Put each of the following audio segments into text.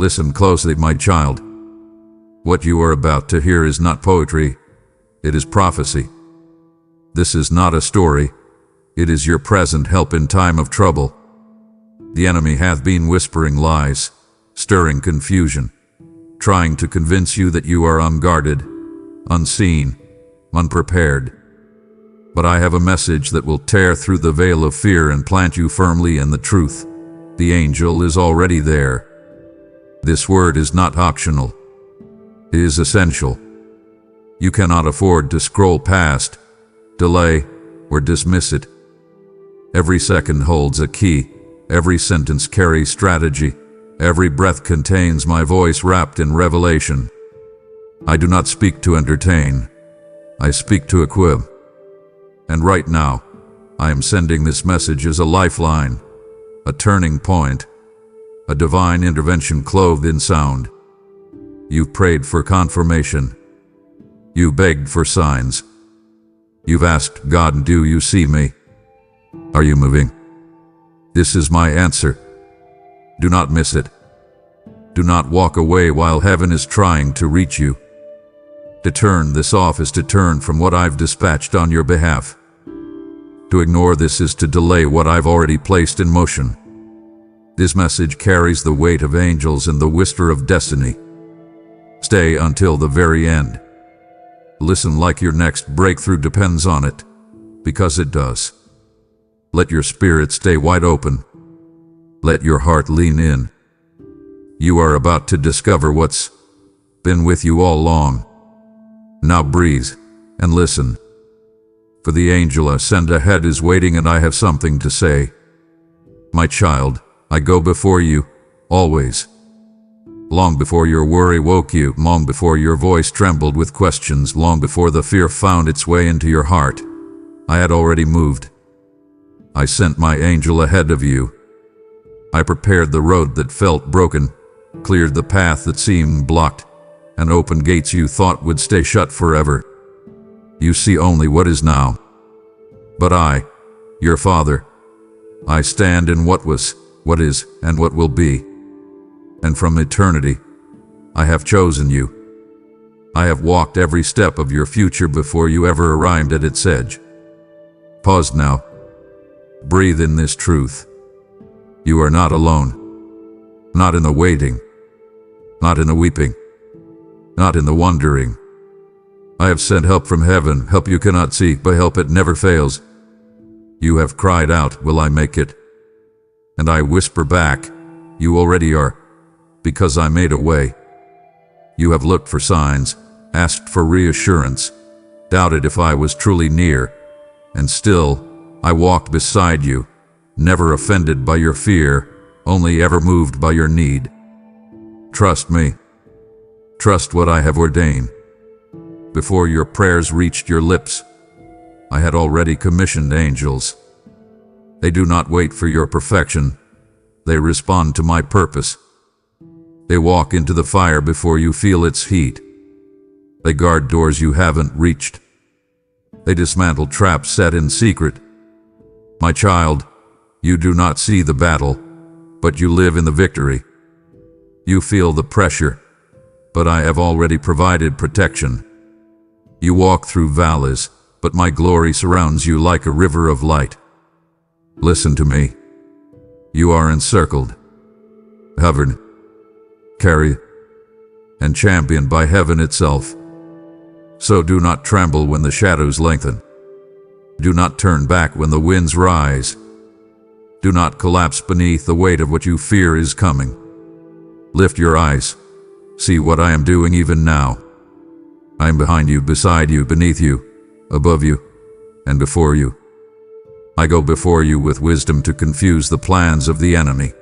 Listen closely, my child. What you are about to hear is not poetry, it is prophecy. This is not a story, it is your present help in time of trouble. The enemy hath been whispering lies, stirring confusion, trying to convince you that you are unguarded, unseen, unprepared. But I have a message that will tear through the veil of fear and plant you firmly in the truth. The angel is already there. This word is not optional. It is essential. You cannot afford to scroll past, delay, or dismiss it. Every second holds a key. Every sentence carries strategy. Every breath contains my voice wrapped in revelation. I do not speak to entertain. I speak to equip. And right now, I am sending this message as a lifeline, a turning point, a divine intervention clothed in sound. You've prayed for confirmation. You begged for signs. You've asked God, do you see me? Are you moving? This is my answer. Do not miss it. Do not walk away while heaven is trying to reach you. To turn this off is to turn from what I've dispatched on your behalf. To ignore this is to delay what I've already placed in motion. This message carries the weight of angels and the whisper of destiny. Stay until the very end. Listen like your next breakthrough depends on it, because it does. Let your spirit stay wide open. Let your heart lean in. You are about to discover what's been with you all along. Now breathe and listen. For the angel I send ahead is waiting, and I have something to say. My child, I go before you, always. Long before your worry woke you, long before your voice trembled with questions, long before the fear found its way into your heart, I had already moved. I sent my angel ahead of you. I prepared the road that felt broken, cleared the path that seemed blocked, and opened gates you thought would stay shut forever. You see only what is now. But I, your Father, I stand in what was, what is, and what will be. And from eternity, I have chosen you. I have walked every step of your future before you ever arrived at its edge. Pause now. Breathe in this truth. You are not alone. Not in the waiting. Not in the weeping. Not in the wondering. I have sent help from heaven, help you cannot see, but help it never fails. You have cried out, will I make it? And I whisper back, you already are, because I made a way. You have looked for signs, asked for reassurance, doubted if I was truly near, and still, I walked beside you, never offended by your fear, only ever moved by your need. Trust me. Trust what I have ordained. Before your prayers reached your lips, I had already commissioned angels. They do not wait for your perfection. They respond to my purpose. They walk into the fire before you feel its heat. They guard doors you haven't reached. They dismantle traps set in secret. My child, you do not see the battle, but you live in the victory. You feel the pressure, but I have already provided protection. You walk through valleys, but my glory surrounds you like a river of light. Listen to me. You are encircled, covered, carried, and championed by heaven itself. So do not tremble when the shadows lengthen. Do not turn back when the winds rise. Do not collapse beneath the weight of what you fear is coming. Lift your eyes. See what I am doing even now. I am behind you, beside you, beneath you, above you, and before you. I go before you with wisdom to confuse the plans of the enemy.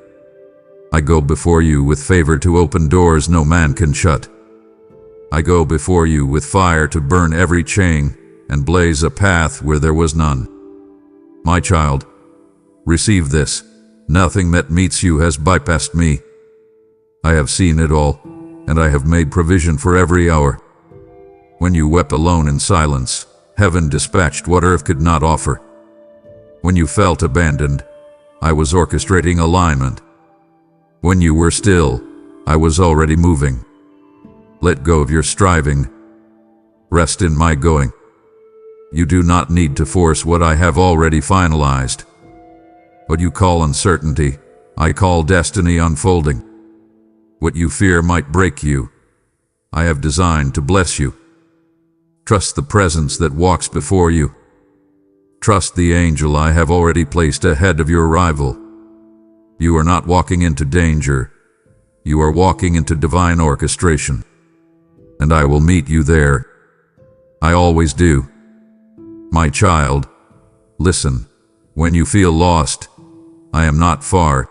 I go before you with favor to open doors no man can shut. I go before you with fire to burn every chain and blaze a path where there was none. My child, receive this. Nothing that meets you has bypassed me. I have seen it all, and I have made provision for every hour. When you wept alone in silence, heaven dispatched what earth could not offer. When you felt abandoned, I was orchestrating alignment. When you were still, I was already moving. Let go of your striving. Rest in my going. You do not need to force what I have already finalized. What you call uncertainty, I call destiny unfolding. What you fear might break you, I have designed to bless you. Trust the presence that walks before you. Trust the angel I have already placed ahead of your arrival. You are not walking into danger. You are walking into divine orchestration. And I will meet you there. I always do. My child, listen. When you feel lost, I am not far.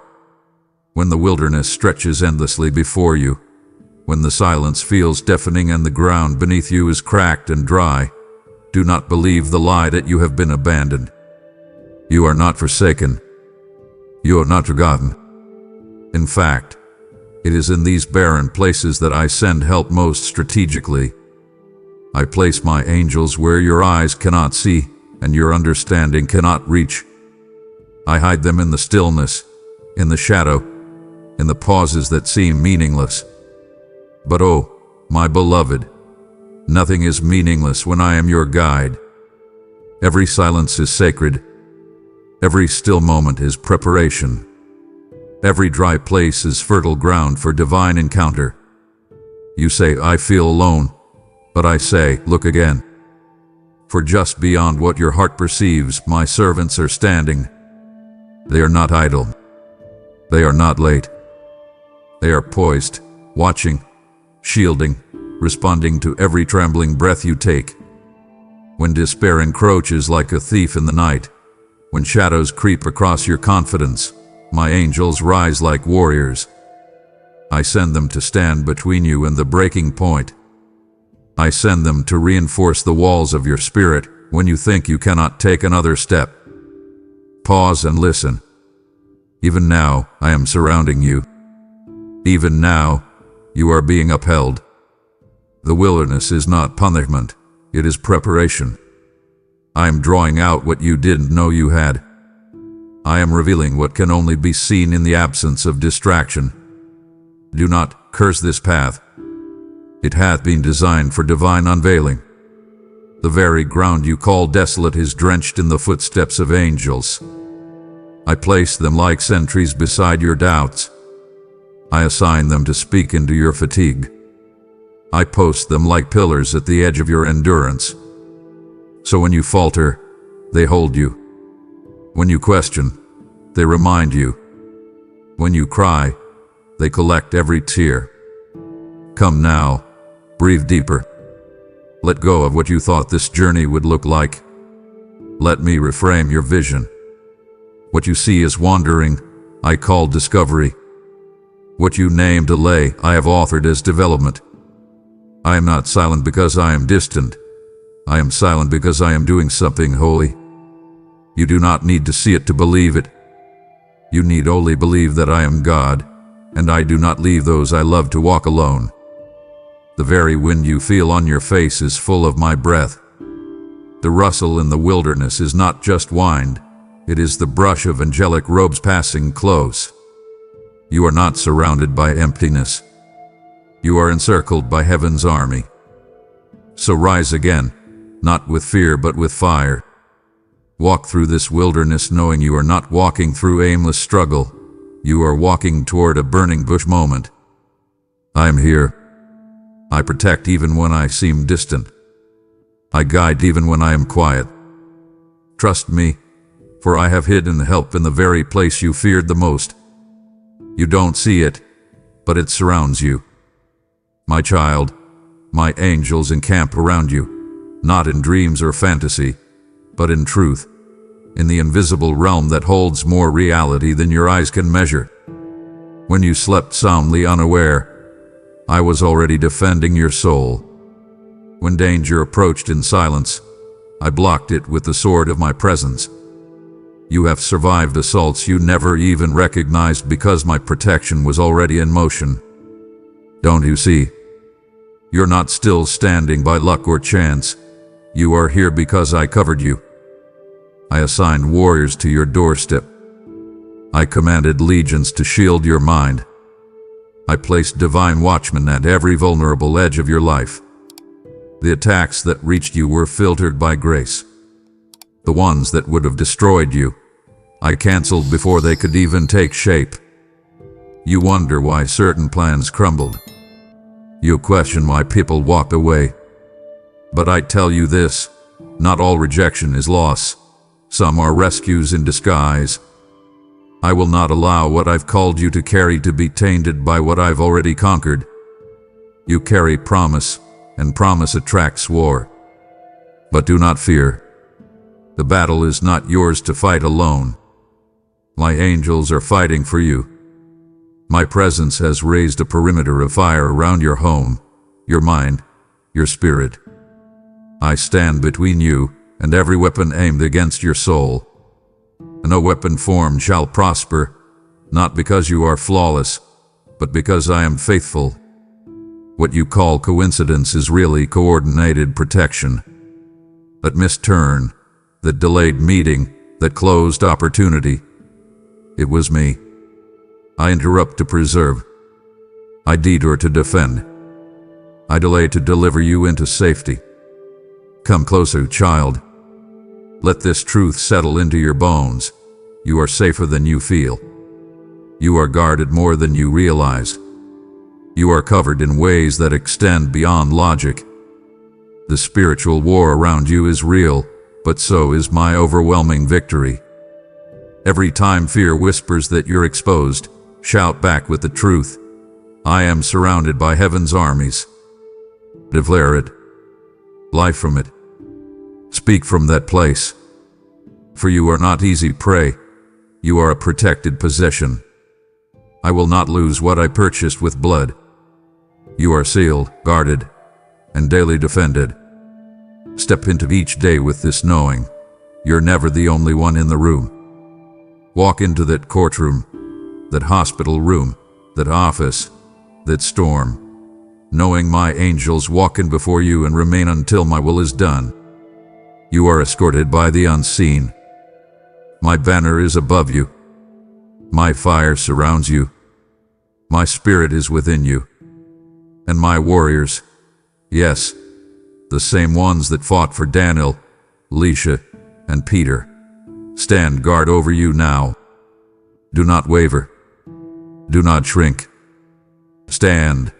When the wilderness stretches endlessly before you, when the silence feels deafening and the ground beneath you is cracked and dry, do not believe the lie that you have been abandoned. You are not forsaken. You are not forgotten. In fact, it is in these barren places that I send help most strategically. I place my angels where your eyes cannot see and your understanding cannot reach. I hide them in the stillness, in the shadow, in the pauses that seem meaningless. But oh, my beloved, nothing is meaningless when I am your guide. Every silence is sacred. Every still moment is preparation. Every dry place is fertile ground for divine encounter. You say, I feel alone, but I say, look again. For just beyond what your heart perceives, my servants are standing. They are not idle. They are not late. They are poised, watching, shielding, responding to every trembling breath you take. When despair encroaches like a thief in the night, when shadows creep across your confidence, my angels rise like warriors. I send them to stand between you and the breaking point. I send them to reinforce the walls of your spirit when you think you cannot take another step. Pause and listen. Even now, I am surrounding you. Even now, you are being upheld. The wilderness is not punishment, it is preparation. I am drawing out what you didn't know you had. I am revealing what can only be seen in the absence of distraction. Do not curse this path. It hath been designed for divine unveiling. The very ground you call desolate is drenched in the footsteps of angels. I place them like sentries beside your doubts. I assign them to speak into your fatigue. I post them like pillars at the edge of your endurance. So when you falter, they hold you. When you question, they remind you. When you cry, they collect every tear. Come now, breathe deeper. Let go of what you thought this journey would look like. Let me reframe your vision. What you see as wandering, I call discovery. What you name delay, I have authored as development. I am not silent because I am distant. I am silent because I am doing something holy. You do not need to see it to believe it. You need only believe that I am God, and I do not leave those I love to walk alone. The very wind you feel on your face is full of my breath. The rustle in the wilderness is not just wind, it is the brush of angelic robes passing close. You are not surrounded by emptiness. You are encircled by heaven's army. So rise again, not with fear but with fire. Walk through this wilderness knowing you are not walking through aimless struggle. You are walking toward a burning bush moment. I am here. I protect even when I seem distant. I guide even when I am quiet. Trust me, for I have hidden help in the very place you feared the most. You don't see it, but it surrounds you. My child, my angels encamp around you, not in dreams or fantasy, but in truth, in the invisible realm that holds more reality than your eyes can measure. When you slept soundly unaware, I was already defending your soul. When danger approached in silence, I blocked it with the sword of my presence. You have survived assaults you never even recognized because my protection was already in motion. Don't you see? You're not still standing by luck or chance. You are here because I covered you. I assigned warriors to your doorstep. I commanded legions to shield your mind. I placed divine watchmen at every vulnerable edge of your life. The attacks that reached you were filtered by grace. The ones that would have destroyed you, I canceled before they could even take shape. You wonder why certain plans crumbled. You question why people walked away. But I tell you this, not all rejection is loss. Some are rescues in disguise. I will not allow what I've called you to carry to be tainted by what I've already conquered. You carry promise, and promise attracts war. But do not fear. The battle is not yours to fight alone. My angels are fighting for you. My presence has raised a perimeter of fire around your home, your mind, your spirit. I stand between you and every weapon aimed against your soul. No weapon formed shall prosper, not because you are flawless, but because I am faithful. What you call coincidence is really coordinated protection. That missed turn, that delayed meeting, that closed opportunity. It was me. I interrupt to preserve. I detour to defend. I delay to deliver you into safety. Come closer, child. Let this truth settle into your bones. You are safer than you feel. You are guarded more than you realize. You are covered in ways that extend beyond logic. The spiritual war around you is real, but so is my overwhelming victory. Every time fear whispers that you're exposed, shout back with the truth. I am surrounded by heaven's armies. Declare it. Life from it. Speak from that place. For you are not easy prey. You are a protected possession. I will not lose what I purchased with blood. You are sealed, guarded, and daily defended. Step into each day with this knowing. You're never the only one in the room. Walk into that courtroom, that hospital room, that office, that storm, knowing my angels walk in before you and remain until my will is done. You are escorted by the unseen. My banner is above you. My fire surrounds you. My spirit is within you. And my warriors, yes, the same ones that fought for Daniel, Elisha, and Peter, stand guard over you now. Do not waver. Do not shrink. Stand,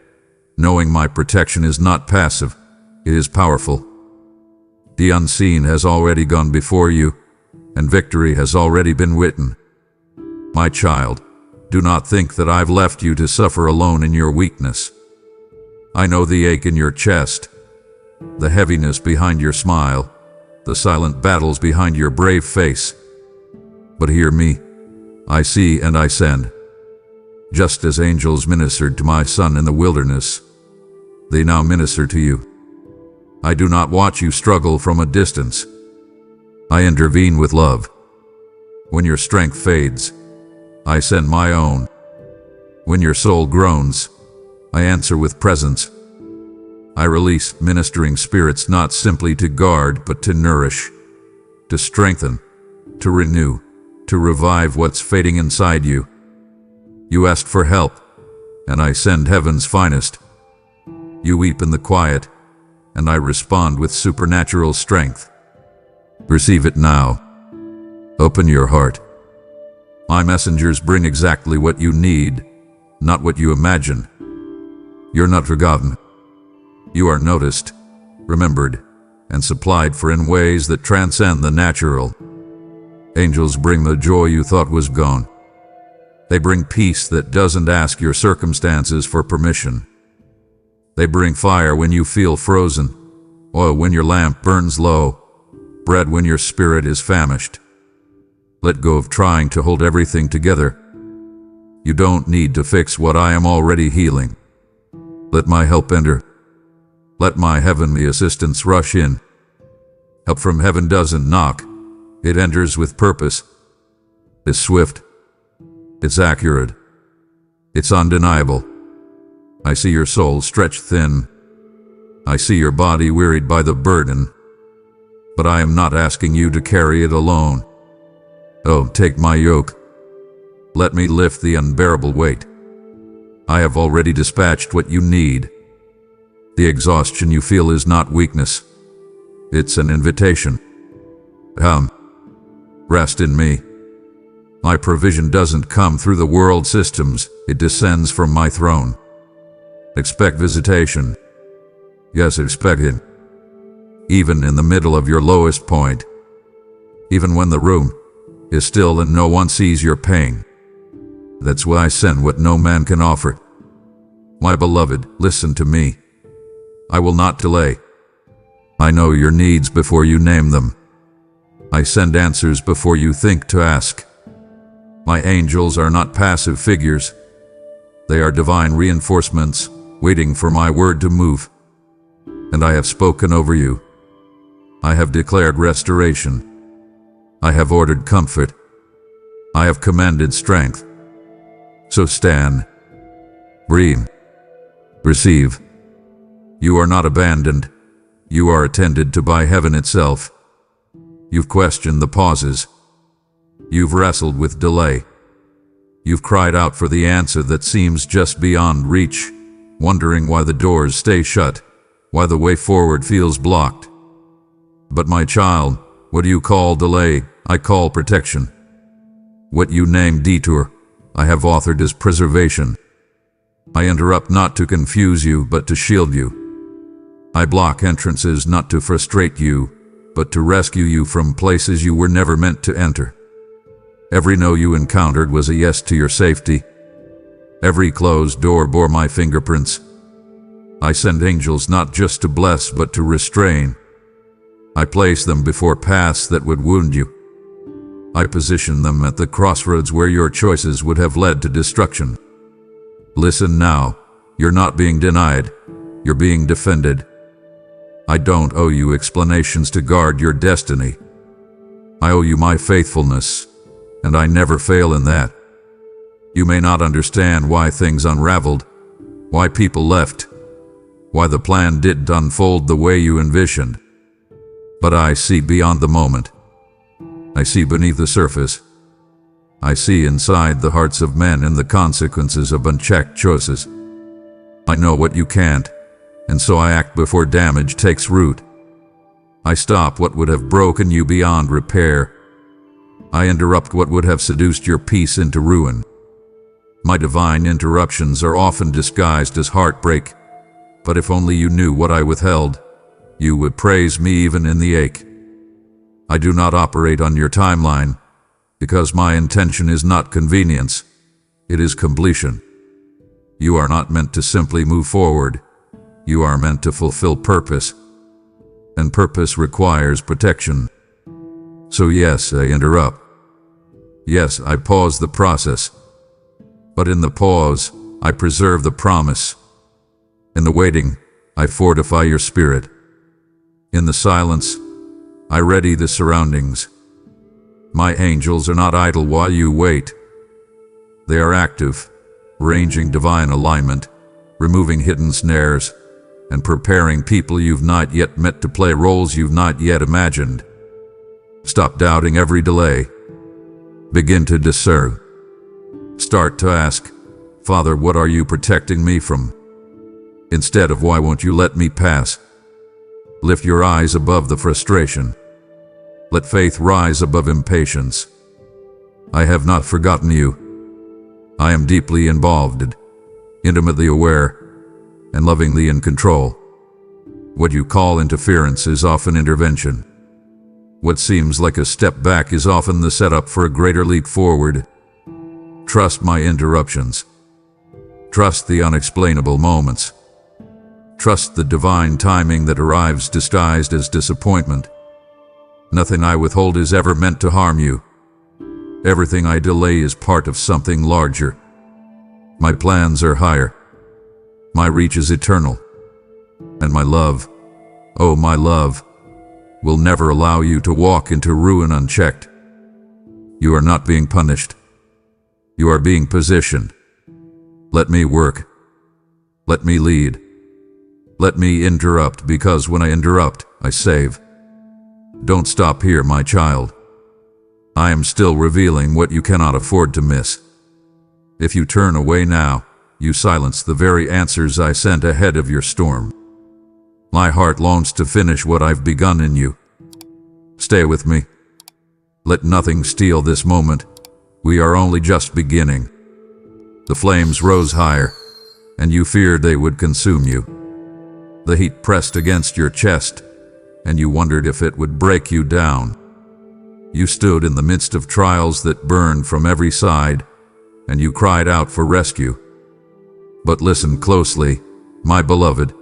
knowing my protection is not passive, it is powerful. The unseen has already gone before you, and victory has already been written. My child, do not think that I've left you to suffer alone in your weakness. I know the ache in your chest, the heaviness behind your smile, the silent battles behind your brave face. But hear me, I see and I send. Just as angels ministered to my son in the wilderness, they now minister to you. I do not watch you struggle from a distance. I intervene with love. When your strength fades, I send my own. When your soul groans, I answer with presence. I release ministering spirits not simply to guard, but to nourish, to strengthen, to renew, to revive what's fading inside you. You asked for help, and I send heaven's finest. You weep in the quiet, and I respond with supernatural strength. Receive it now. Open your heart. My messengers bring exactly what you need, not what you imagine. You're not forgotten. You are noticed, remembered, and supplied for in ways that transcend the natural. Angels bring the joy you thought was gone. They bring peace that doesn't ask your circumstances for permission. They bring fire when you feel frozen, oil when your lamp burns low, bread when your spirit is famished. Let go of trying to hold everything together. You don't need to fix what I am already healing. Let my help enter. Let my heavenly assistance rush in. Help from heaven doesn't knock. It enters with purpose. It's swift. It's accurate. It's undeniable. I see your soul stretched thin. I see your body wearied by the burden. But I am not asking you to carry it alone. Oh, take my yoke. Let me lift the unbearable weight. I have already dispatched what you need. The exhaustion you feel is not weakness. It's an invitation. Come. Rest in me. My provision doesn't come through the world systems, it descends from my throne. Expect visitation. Yes, expect it. Even in the middle of your lowest point. Even when the room is still and no one sees your pain. That's why I send what no man can offer. My beloved, listen to me. I will not delay. I know your needs before you name them. I send answers before you think to ask. My angels are not passive figures. They are divine reinforcements, waiting for my word to move. And I have spoken over you. I have declared restoration. I have ordered comfort. I have commanded strength. So stand. Breathe. Receive. You are not abandoned. You are attended to by heaven itself. You've questioned the pauses. You've wrestled with delay. You've cried out for the answer that seems just beyond reach, wondering why the doors stay shut, why the way forward feels blocked. But my child, what you call delay, I call protection. What you name detour, I have authored as preservation. I interrupt not to confuse you, but to shield you. I block entrances not to frustrate you, but to rescue you from places you were never meant to enter. Every no you encountered was a yes to your safety. Every closed door bore my fingerprints. I send angels not just to bless, but to restrain. I place them before paths that would wound you. I position them at the crossroads where your choices would have led to destruction. Listen now, you're not being denied, you're being defended. I don't owe you explanations to guard your destiny. I owe you my faithfulness, and I never fail in that. You may not understand why things unraveled, why people left, why the plan didn't unfold the way you envisioned. But I see beyond the moment. I see beneath the surface. I see inside the hearts of men and the consequences of unchecked choices. I know what you can't, and so I act before damage takes root. I stop what would have broken you beyond repair. I interrupt what would have seduced your peace into ruin. My divine interruptions are often disguised as heartbreak, but if only you knew what I withheld, you would praise me even in the ache. I do not operate on your timeline, because my intention is not convenience, it is completion. You are not meant to simply move forward. You are meant to fulfill purpose, and purpose requires protection. So yes, I interrupt. Yes, I pause the process. But in the pause, I preserve the promise. In the waiting, I fortify your spirit. In the silence, I ready the surroundings. My angels are not idle while you wait. They are active, arranging divine alignment, removing hidden snares, and preparing people you've not yet met to play roles you've not yet imagined. Stop doubting every delay. Begin to discern. Start to ask, Father, what are you protecting me from? Instead of why won't you let me pass? Lift your eyes above the frustration. Let faith rise above impatience. I have not forgotten you. I am deeply involved, intimately aware, and lovingly in control. What you call interference is often intervention. What seems like a step back is often the setup for a greater leap forward. Trust my interruptions. Trust the unexplainable moments. Trust the divine timing that arrives disguised as disappointment. Nothing I withhold is ever meant to harm you. Everything I delay is part of something larger. My plans are higher. My reach is eternal. And my love, oh my love, will never allow you to walk into ruin unchecked. You are not being punished. You are being positioned. Let me work. Let me lead. Let me interrupt, because when I interrupt, I save. Don't stop here, my child. I am still revealing what you cannot afford to miss. If you turn away now, you silence the very answers I sent ahead of your storm. My heart longs to finish what I've begun in you. Stay with me. Let nothing steal this moment. We are only just beginning. The flames rose higher, and you feared they would consume you. The heat pressed against your chest, and you wondered if it would break you down. You stood in the midst of trials that burned from every side, and you cried out for rescue. But listen closely, my beloved.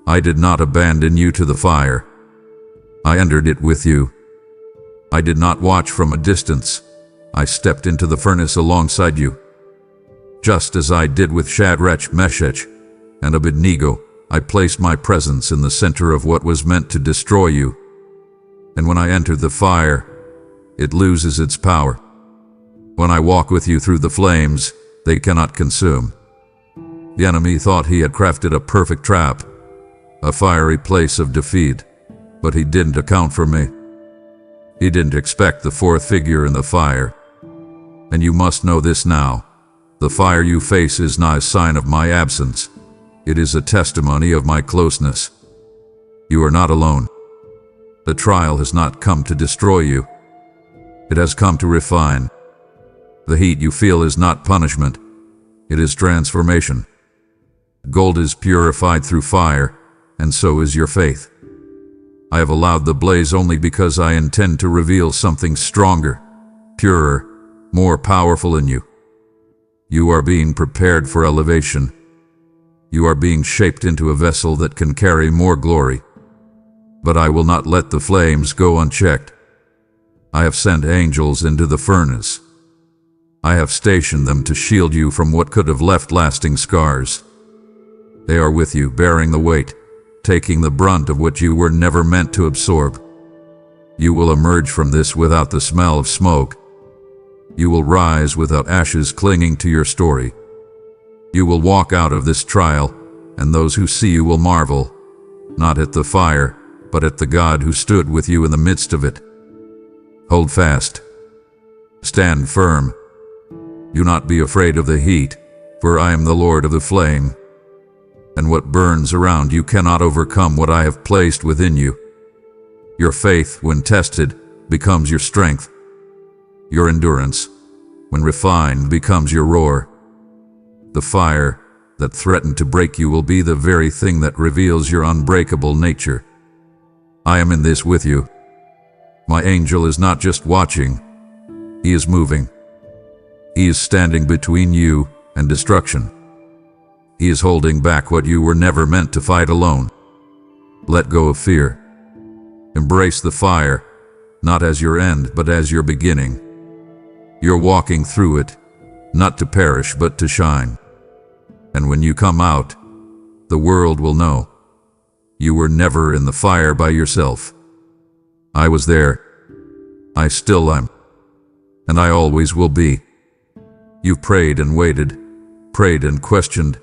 I did not abandon you to the fire. I entered it with you. I did not watch from a distance. I stepped into the furnace alongside you. Just as I did with Shadrach, Meshach, and Abednego, I placed my presence in the center of what was meant to destroy you. And when I enter the fire, it loses its power. When I walk with you through the flames, they cannot consume. The enemy thought he had crafted a perfect trap, a fiery place of defeat, but he didn't account for me. He didn't expect the fourth figure in the fire. And you must know this now. The fire you face is not a sign of my absence. It is a testimony of my closeness. You are not alone. The trial has not come to destroy you. It has come to refine. The heat you feel is not punishment. It is transformation. Gold is purified through fire, and so is your faith. I have allowed the blaze only because I intend to reveal something stronger, purer, more powerful in you. You are being prepared for elevation. You are being shaped into a vessel that can carry more glory. But I will not let the flames go unchecked. I have sent angels into the furnace. I have stationed them to shield you from what could have left lasting scars. They are with you, bearing the weight, taking the brunt of what you were never meant to absorb. You will emerge from this without the smell of smoke. You will rise without ashes clinging to your story. You will walk out of this trial, and those who see you will marvel, not at the fire, but at the God who stood with you in the midst of it. Hold fast. Stand firm. Do not be afraid of the heat, for I am the Lord of the flame. And what burns around you cannot overcome what I have placed within you. Your faith, when tested, becomes your strength. Your endurance, when refined, becomes your roar. The fire that threatened to break you will be the very thing that reveals your unbreakable nature. I am in this with you. My angel is not just watching, he is moving. He is standing between you and destruction. He is holding back what you were never meant to fight alone. Let go of fear. Embrace the fire, not as your end, but as your beginning. You're walking through it, not to perish, but to shine. And when you come out, the world will know. You were never in the fire by yourself. I was there. I still am. And I always will be. You've prayed and waited, prayed and questioned,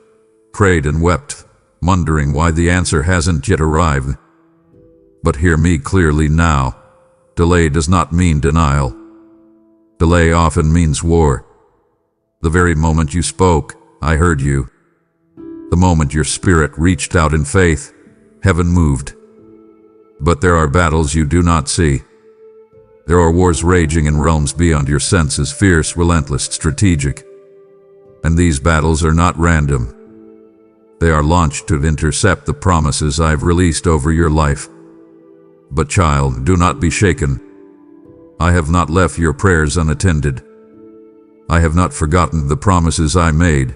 prayed and wept, wondering why the answer hasn't yet arrived. But hear me clearly now. Delay does not mean denial. Delay often means war. The very moment you spoke, I heard you. The moment your spirit reached out in faith, heaven moved. But there are battles you do not see. There are wars raging in realms beyond your senses, fierce, relentless, strategic. And these battles are not random. They are launched to intercept the promises I've released over your life. But child, do not be shaken. I have not left your prayers unattended. I have not forgotten the promises I made.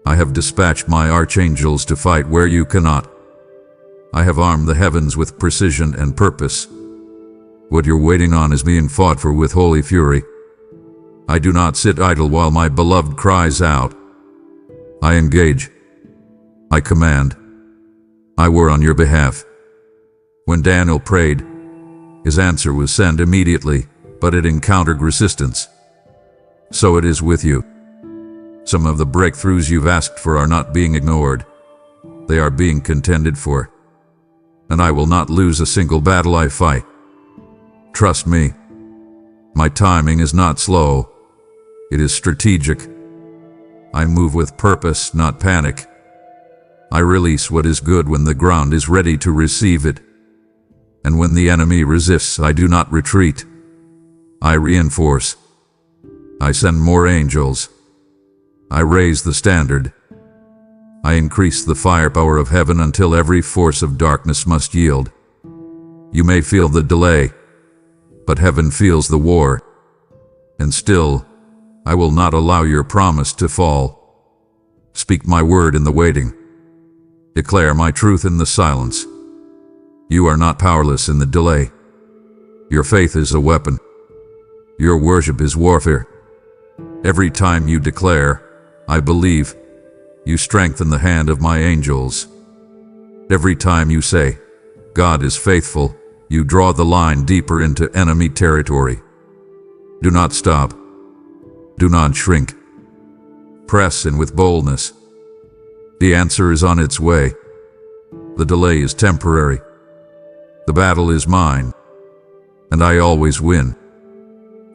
I have dispatched my archangels to fight where you cannot. I have armed the heavens with precision and purpose. What you're waiting on is being fought for with holy fury. I do not sit idle while my beloved cries out. I engage. I command. I war on your behalf. When Daniel prayed, his answer was sent immediately, but it encountered resistance. So it is with you. Some of the breakthroughs you've asked for are not being ignored. They are being contended for. And I will not lose a single battle I fight. Trust me. My timing is not slow. It is strategic. I move with purpose, not panic. I release what is good when the ground is ready to receive it. And when the enemy resists, I do not retreat. I reinforce. I send more angels. I raise the standard. I increase the firepower of heaven until every force of darkness must yield. You may feel the delay, but heaven feels the war. And still, I will not allow your promise to fall. Speak my word in the waiting. Declare my truth in the silence. You are not powerless in the delay. Your faith is a weapon. Your worship is warfare. Every time you declare, I believe, you strengthen the hand of my angels. Every time you say, God is faithful, you draw the line deeper into enemy territory. Do not stop. Do not shrink. Press in with boldness. The answer is on its way. The delay is temporary. The battle is mine, and I always win.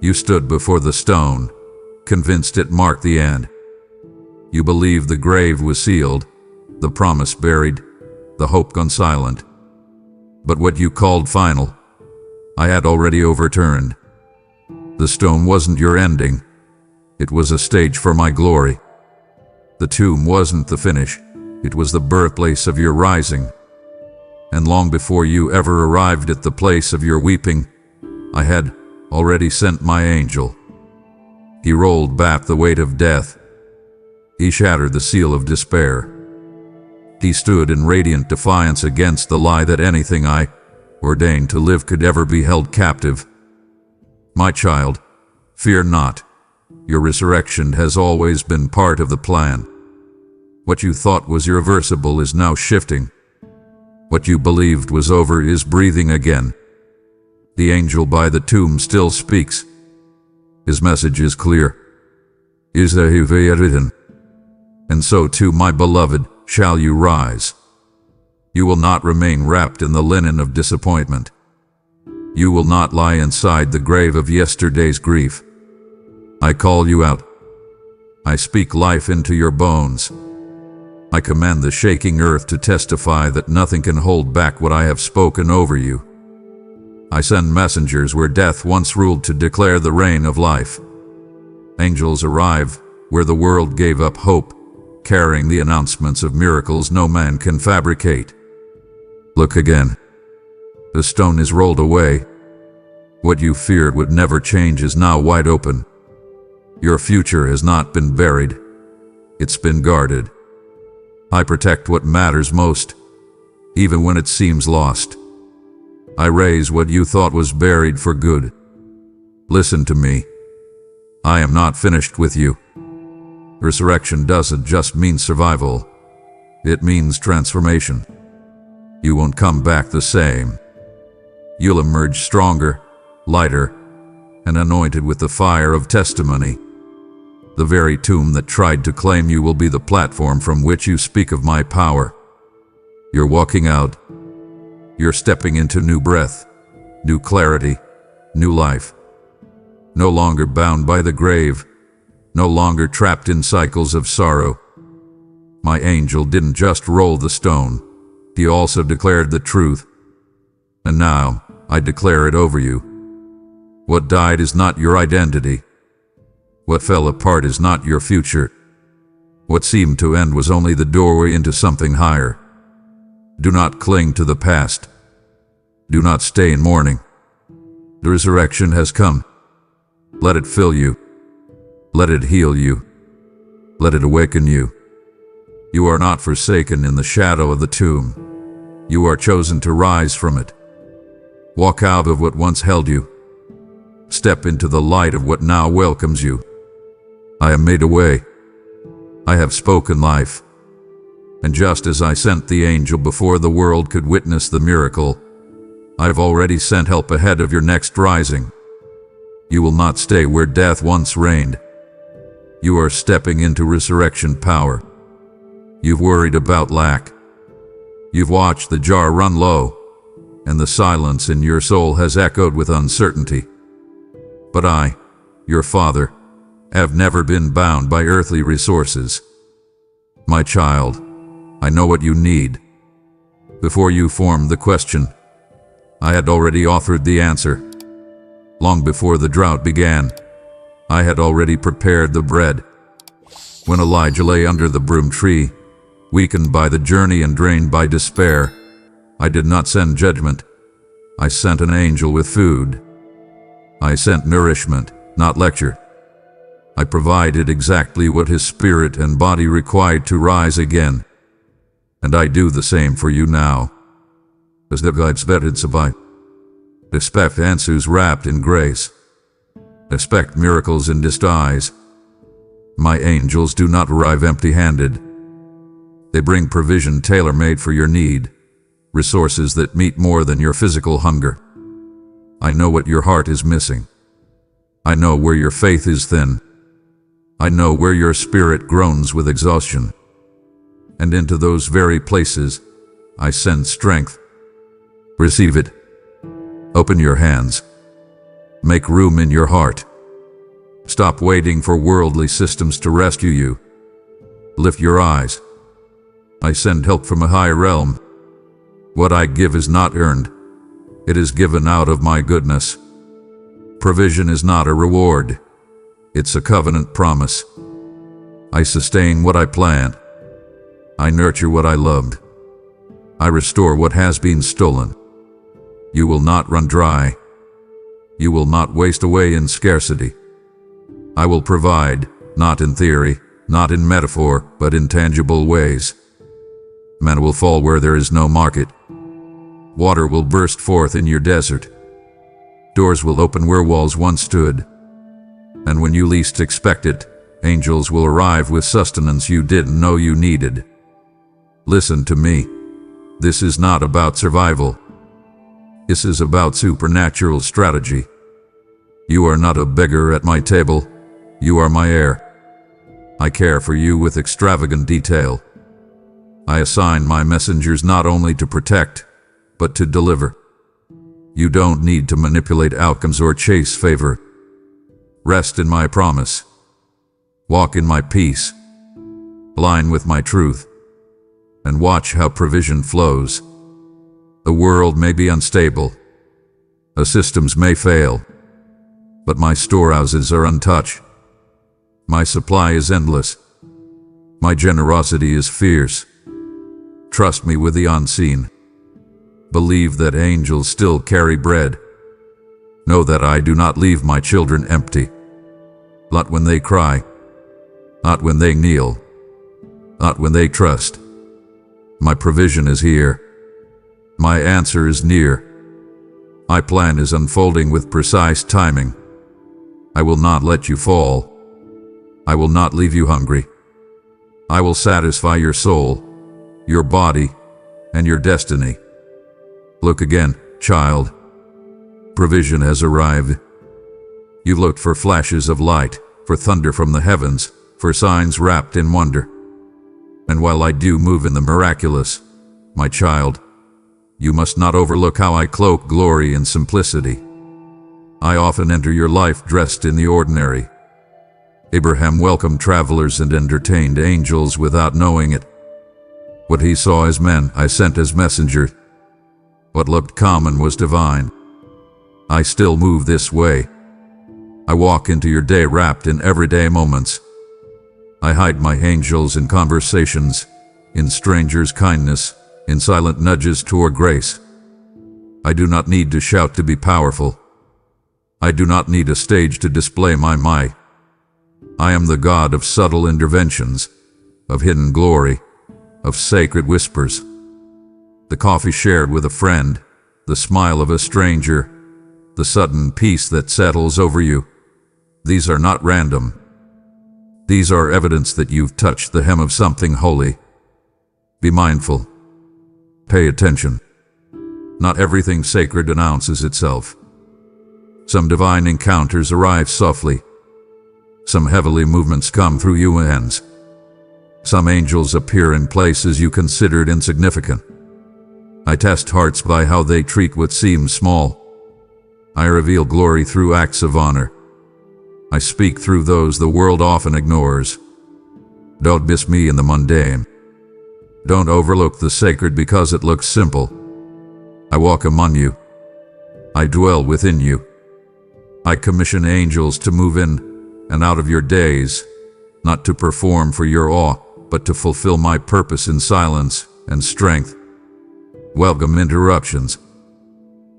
You stood before the stone, convinced it marked the end. You believed the grave was sealed, the promise buried, the hope gone silent. But what you called final, I had already overturned. The stone wasn't your ending. It was a stage for my glory. The tomb wasn't the finish. It was the birthplace of your rising. And long before you ever arrived at the place of your weeping, I had already sent my angel. He rolled back the weight of death. He shattered the seal of despair. He stood in radiant defiance against the lie that anything I ordained to live could ever be held captive. My child, fear not. Your resurrection has always been part of the plan. What you thought was irreversible is now shifting. What you believed was over is breathing again. The angel by the tomb still speaks. His message is clear. Is written. And so too, my beloved, shall you rise. You will not remain wrapped in the linen of disappointment. You will not lie inside the grave of yesterday's grief. I call you out. I speak life into your bones. I command the shaking earth to testify that nothing can hold back what I have spoken over you. I send messengers where death once ruled to declare the reign of life. Angels arrive where the world gave up hope, carrying the announcements of miracles no man can fabricate. Look again. The stone is rolled away. What you feared would never change is now wide open. Your future has not been buried. It's been guarded. I protect what matters most, even when it seems lost. I raise what you thought was buried for good. Listen to me. I am not finished with you. Resurrection doesn't just mean survival. It means transformation. You won't come back the same. You'll emerge stronger, lighter, and anointed with the fire of testimony. The very tomb that tried to claim you will be the platform from which you speak of my power. You're walking out. You're stepping into new breath, new clarity, new life. No longer bound by the grave, no longer trapped in cycles of sorrow. My angel didn't just roll the stone, he also declared the truth. And now, I declare it over you. What died is not your identity. What fell apart is not your future. What seemed to end was only the doorway into something higher. Do not cling to the past. Do not stay in mourning. The resurrection has come. Let it fill you. Let it heal you. Let it awaken you. You are not forsaken in the shadow of the tomb. You are chosen to rise from it. Walk out of what once held you. Step into the light of what now welcomes you. I have made a way. I have spoken life. And just as I sent the angel before the world could witness the miracle, I've already sent help ahead of your next rising. You will not stay where death once reigned. You are stepping into resurrection power. You've worried about lack. You've watched the jar run low, and the silence in your soul has echoed with uncertainty. But I, your Father, have never been bound by earthly resources. My child, I know what you need. Before you formed the question, I had already offered the answer. Long before the drought began, I had already prepared the bread. When Elijah lay under the broom tree, weakened by the journey and drained by despair, I did not send judgment. I sent an angel with food. I sent nourishment, not lecture. I provided exactly what his spirit and body required to rise again. And I do the same for you now. As the God's vetted survive. Expect answers wrapped in grace. Expect miracles in disguise. My angels do not arrive empty-handed. They bring provision tailor-made for your need, resources that meet more than your physical hunger. I know what your heart is missing. I know where your faith is thin. I know where your spirit groans with exhaustion. And into those very places, I send strength. Receive it. Open your hands. Make room in your heart. Stop waiting for worldly systems to rescue you. Lift your eyes. I send help from a high realm. What I give is not earned. It is given out of my goodness. Provision is not a reward. It's a covenant promise. I sustain what I plant. I nurture what I loved. I restore what has been stolen. You will not run dry. You will not waste away in scarcity. I will provide, not in theory, not in metaphor, but in tangible ways. Manna will fall where there is no market. Water will burst forth in your desert. Doors will open where walls once stood. And when you least expect it, angels will arrive with sustenance you didn't know you needed. Listen to me. This is not about survival. This is about supernatural strategy. You are not a beggar at my table. You are my heir. I care for you with extravagant detail. I assign my messengers not only to protect, but to deliver. You don't need to manipulate outcomes or chase favor. Rest in my promise. Walk in my peace. Align with my truth. And watch how provision flows. The world may be unstable. The systems may fail. But my storehouses are untouched. My supply is endless. My generosity is fierce. Trust me with the unseen. Believe that angels still carry bread. Know that I do not leave my children empty. Not when they cry. Not when they kneel. Not when they trust. My provision is here. My answer is near. My plan is unfolding with precise timing. I will not let you fall. I will not leave you hungry. I will satisfy your soul, your body, and your destiny. Look again, child. Provision has arrived. You've looked for flashes of light, for thunder from the heavens, for signs wrapped in wonder. And while I do move in the miraculous, my child, you must not overlook how I cloak glory in simplicity. I often enter your life dressed in the ordinary. Abraham welcomed travelers and entertained angels without knowing it. What he saw as men, I sent as messenger. What looked common was divine. I still move this way. I walk into your day wrapped in everyday moments. I hide my angels in conversations, in strangers' kindness, in silent nudges toward grace. I do not need to shout to be powerful. I do not need a stage to display my might. I am the God of subtle interventions, of hidden glory, of sacred whispers. The coffee shared with a friend, the smile of a stranger, the sudden peace that settles over you. These are not random. These are evidence that you've touched the hem of something holy. Be mindful. Pay attention. Not everything sacred announces itself. Some divine encounters arrive softly. Some heavenly movements come through you hands. Some angels appear in places you considered insignificant. I test hearts by how they treat what seems small. I reveal glory through acts of honor. I speak through those the world often ignores. Don't miss me in the mundane. Don't overlook the sacred because it looks simple. I walk among you. I dwell within you. I commission angels to move in and out of your days, not to perform for your awe, but to fulfill my purpose in silence and strength. Welcome interruptions.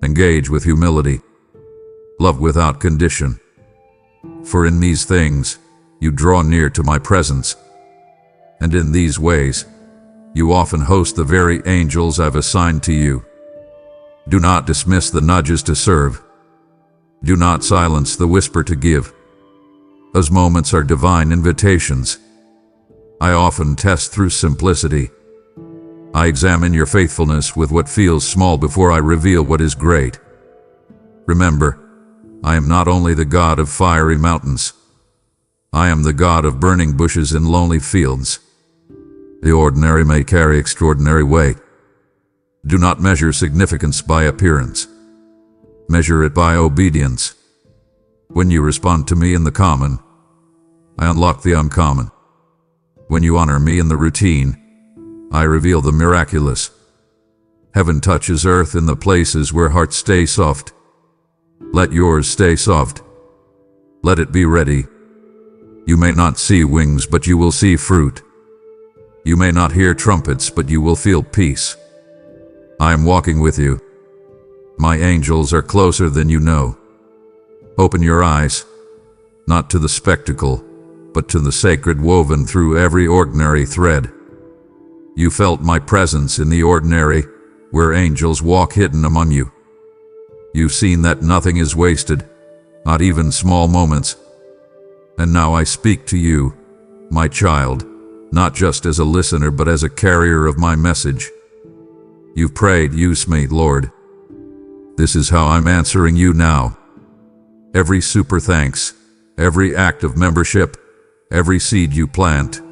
Engage with humility. Love without condition. For in these things, you draw near to my presence. And in these ways, you often host the very angels I've assigned to you. Do not dismiss the nudges to serve. Do not silence the whisper to give. Those moments are divine invitations. I often test through simplicity. I examine your faithfulness with what feels small before I reveal what is great. Remember, I am not only the God of fiery mountains. I am the God of burning bushes in lonely fields. The ordinary may carry extraordinary weight. Do not measure significance by appearance. Measure it by obedience. When you respond to me in the common, I unlock the uncommon. When you honor me in the routine, I reveal the miraculous. Heaven touches earth in the places where hearts stay soft. Let yours stay soft. Let it be ready. You may not see wings, but you will see fruit. You may not hear trumpets, but you will feel peace. I am walking with you. My angels are closer than you know. Open your eyes, not to the spectacle, but to the sacred woven through every ordinary thread. You felt my presence in the ordinary, where angels walk hidden among you. You've seen that nothing is wasted, not even small moments. And now I speak to you, my child, not just as a listener but as a carrier of my message. You've prayed, use me, Lord. This is how I'm answering you now. Every super thanks, every act of membership, every seed you plant,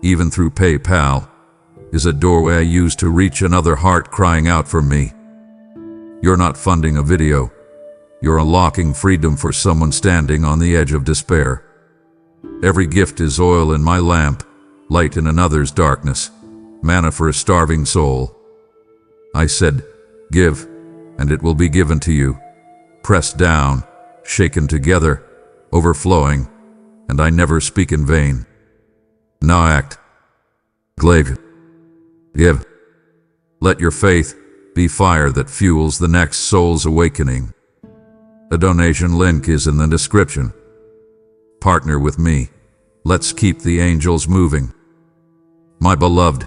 even through PayPal, is a doorway I use to reach another heart crying out for me. You're not funding a video. You're unlocking freedom for someone standing on the edge of despair. Every gift is oil in my lamp, light in another's darkness, manna for a starving soul. I said, give, and it will be given to you. Pressed down, shaken together, overflowing, and I never speak in vain. Now act. Glaive. Give. Let your faith be fire that fuels the next soul's awakening. A donation link is in the description. Partner with me. Let's keep the angels moving. My beloved,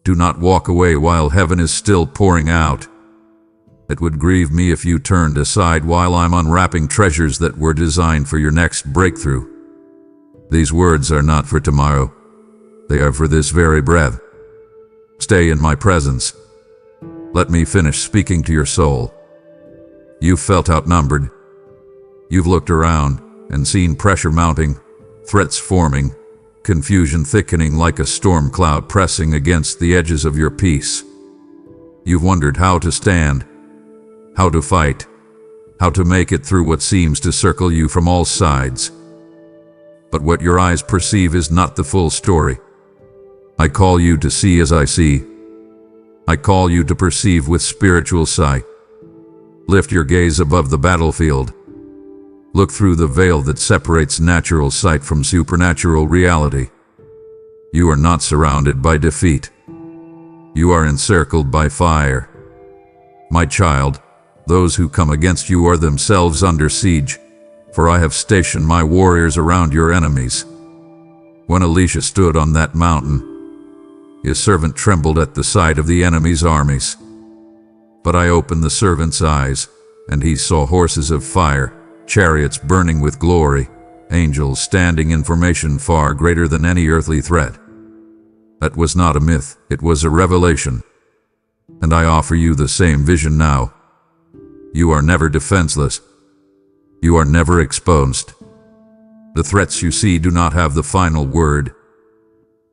do not walk away while heaven is still pouring out. It would grieve me if you turned aside while I'm unwrapping treasures that were designed for your next breakthrough. These words are not for tomorrow. They are for this very breath. Stay in my presence. Let me finish speaking to your soul. You've felt outnumbered. You've looked around and seen pressure mounting, threats forming, confusion thickening like a storm cloud pressing against the edges of your peace. You've wondered how to stand, how to fight, how to make it through what seems to circle you from all sides. But what your eyes perceive is not the full story. I call you to see as I see. I call you to perceive with spiritual sight. Lift your gaze above the battlefield. Look through the veil that separates natural sight from supernatural reality. You are not surrounded by defeat. You are encircled by fire. My child, those who come against you are themselves under siege, for I have stationed my warriors around your enemies. When Elisha stood on that mountain, his servant trembled at the sight of the enemy's armies. But I opened the servant's eyes, and he saw horses of fire, chariots burning with glory, angels standing in formation far greater than any earthly threat. That was not a myth, it was a revelation. And I offer you the same vision now. You are never defenseless. You are never exposed. The threats you see do not have the final word.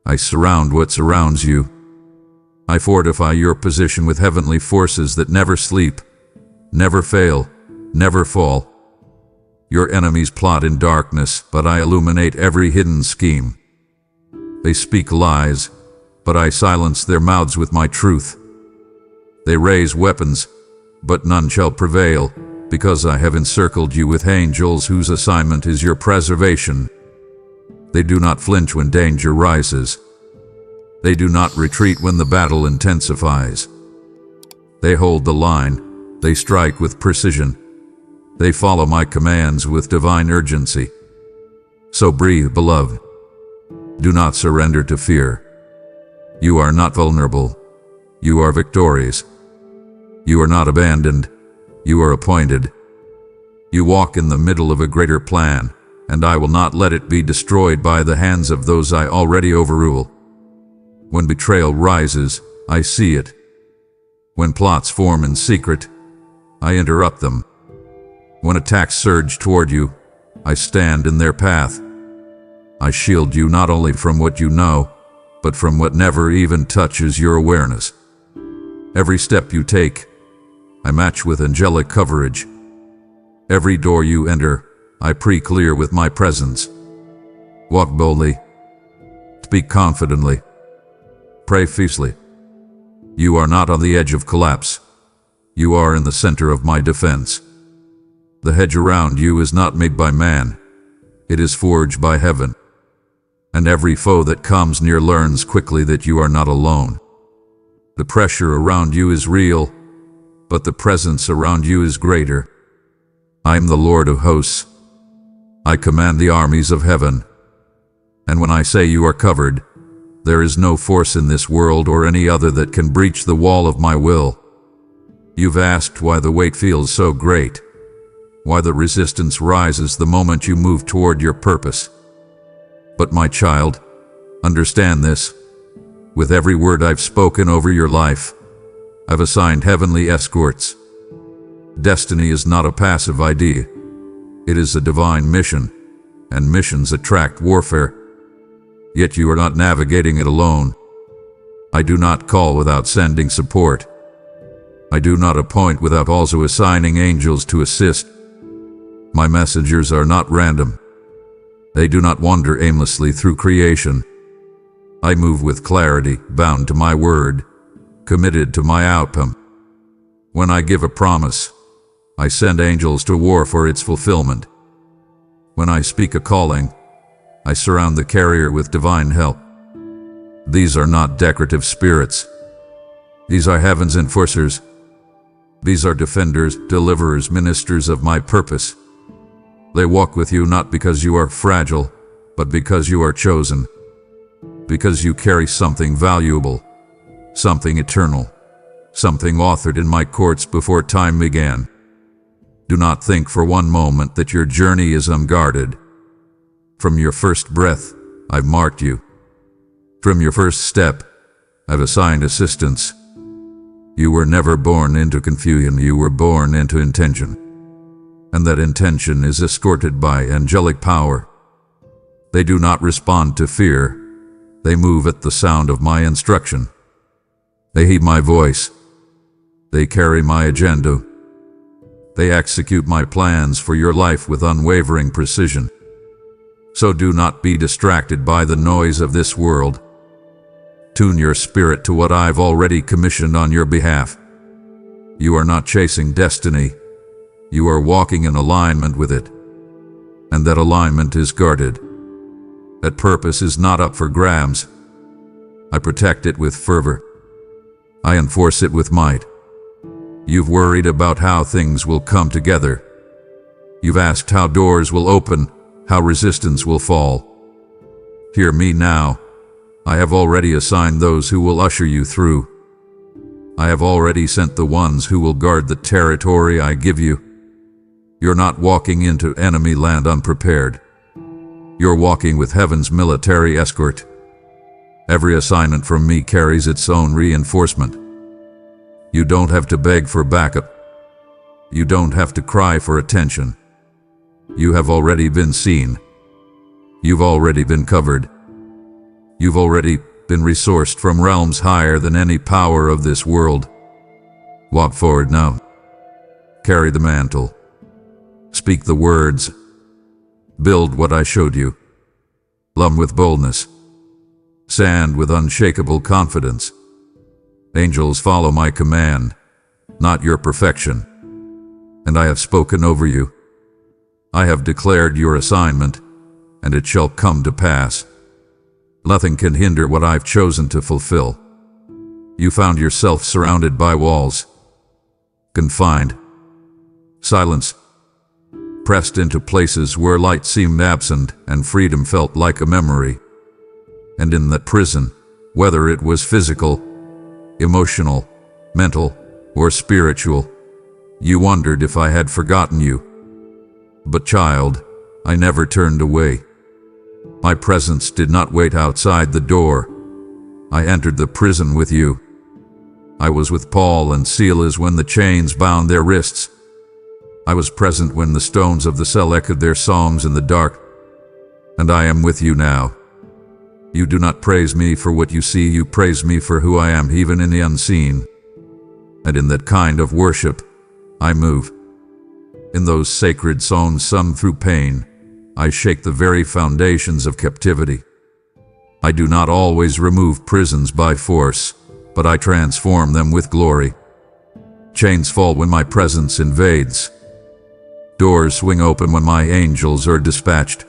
I surround what surrounds you. I fortify your position with heavenly forces that never sleep, never fail, never fall. Your enemies plot in darkness, but I illuminate every hidden scheme. They speak lies, but I silence their mouths with my truth. They raise weapons, but none shall prevail, because I have encircled you with angels whose assignment is your preservation. They do not flinch when danger rises. They do not retreat when the battle intensifies. They hold the line, they strike with precision. They follow my commands with divine urgency. So breathe, beloved. Do not surrender to fear. You are not vulnerable. You are victorious. You are not abandoned. You are appointed. You walk in the middle of a greater plan, and I will not let it be destroyed by the hands of those I already overrule. When betrayal rises, I see it. When plots form in secret, I interrupt them. When attacks surge toward you, I stand in their path. I shield you not only from what you know, but from what never even touches your awareness. Every step you take, I match with angelic coverage. Every door you enter, I pre-clear with my presence. Walk boldly. Speak confidently. Pray fiercely. You are not on the edge of collapse. You are in the center of my defense. The hedge around you is not made by man. It is forged by heaven. And every foe that comes near learns quickly that you are not alone. The pressure around you is real, but the presence around you is greater. I am the Lord of hosts. I command the armies of heaven. And when I say you are covered, there is no force in this world or any other that can breach the wall of my will. You've asked why the weight feels so great, why the resistance rises the moment you move toward your purpose. But my child, understand this. With every word I've spoken over your life, I've assigned heavenly escorts. Destiny is not a passive idea. It is a divine mission, and missions attract warfare. Yet you are not navigating it alone. I do not call without sending support. I do not appoint without also assigning angels to assist. My messengers are not random. They do not wander aimlessly through creation. I move with clarity, bound to my word, committed to my outcome. When I give a promise, I send angels to war for its fulfillment. When I speak a calling, I surround the carrier with divine help. These are not decorative spirits. These are heaven's enforcers. These are defenders, deliverers, ministers of my purpose. They walk with you not because you are fragile, but because you are chosen. Because you carry something valuable, something eternal, something authored in my courts before time began. Do not think for one moment that your journey is unguarded. From your first breath, I've marked you. From your first step, I've assigned assistance. You were never born into confusion, you were born into intention. And that intention is escorted by angelic power. They do not respond to fear. They move at the sound of my instruction. They heed my voice. They carry my agenda. They execute my plans for your life with unwavering precision. So do not be distracted by the noise of this world. Tune your spirit to what I've already commissioned on your behalf. You are not chasing destiny. You are walking in alignment with it. And that alignment is guarded. That purpose is not up for grabs. I protect it with fervor. I enforce it with might. You've worried about how things will come together. You've asked how doors will open, how resistance will fall. Hear me now. I have already assigned those who will usher you through. I have already sent the ones who will guard the territory I give you. You're not walking into enemy land unprepared. You're walking with heaven's military escort. Every assignment from me carries its own reinforcement. You don't have to beg for backup. You don't have to cry for attention. You have already been seen. You've already been covered. You've already been resourced from realms higher than any power of this world. Walk forward now. Carry the mantle. Speak the words, Build what I showed you. Loam with boldness. Sand with unshakable confidence. Angels follow my command, not your perfection. And I have spoken over you. I have declared your assignment, and it shall come to pass. Nothing can hinder what I've chosen to fulfill. You found yourself surrounded by walls, confined, silence, pressed into places where light seemed absent and freedom felt like a memory. And in that prison, whether it was physical, emotional, mental, or spiritual, you wondered if I had forgotten you. But child, I never turned away. My presence did not wait outside the door. I entered the prison with you. I was with Paul and Silas when the chains bound their wrists. I was present when the stones of the cell echoed their songs in the dark. And I am with you now. You do not praise me for what you see, you praise me for who I am, even in the unseen. And in that kind of worship, I move. In those sacred songs sung through pain, I shake the very foundations of captivity. I do not always remove prisons by force, but I transform them with glory. Chains fall when my presence invades. Doors swing open when my angels are dispatched.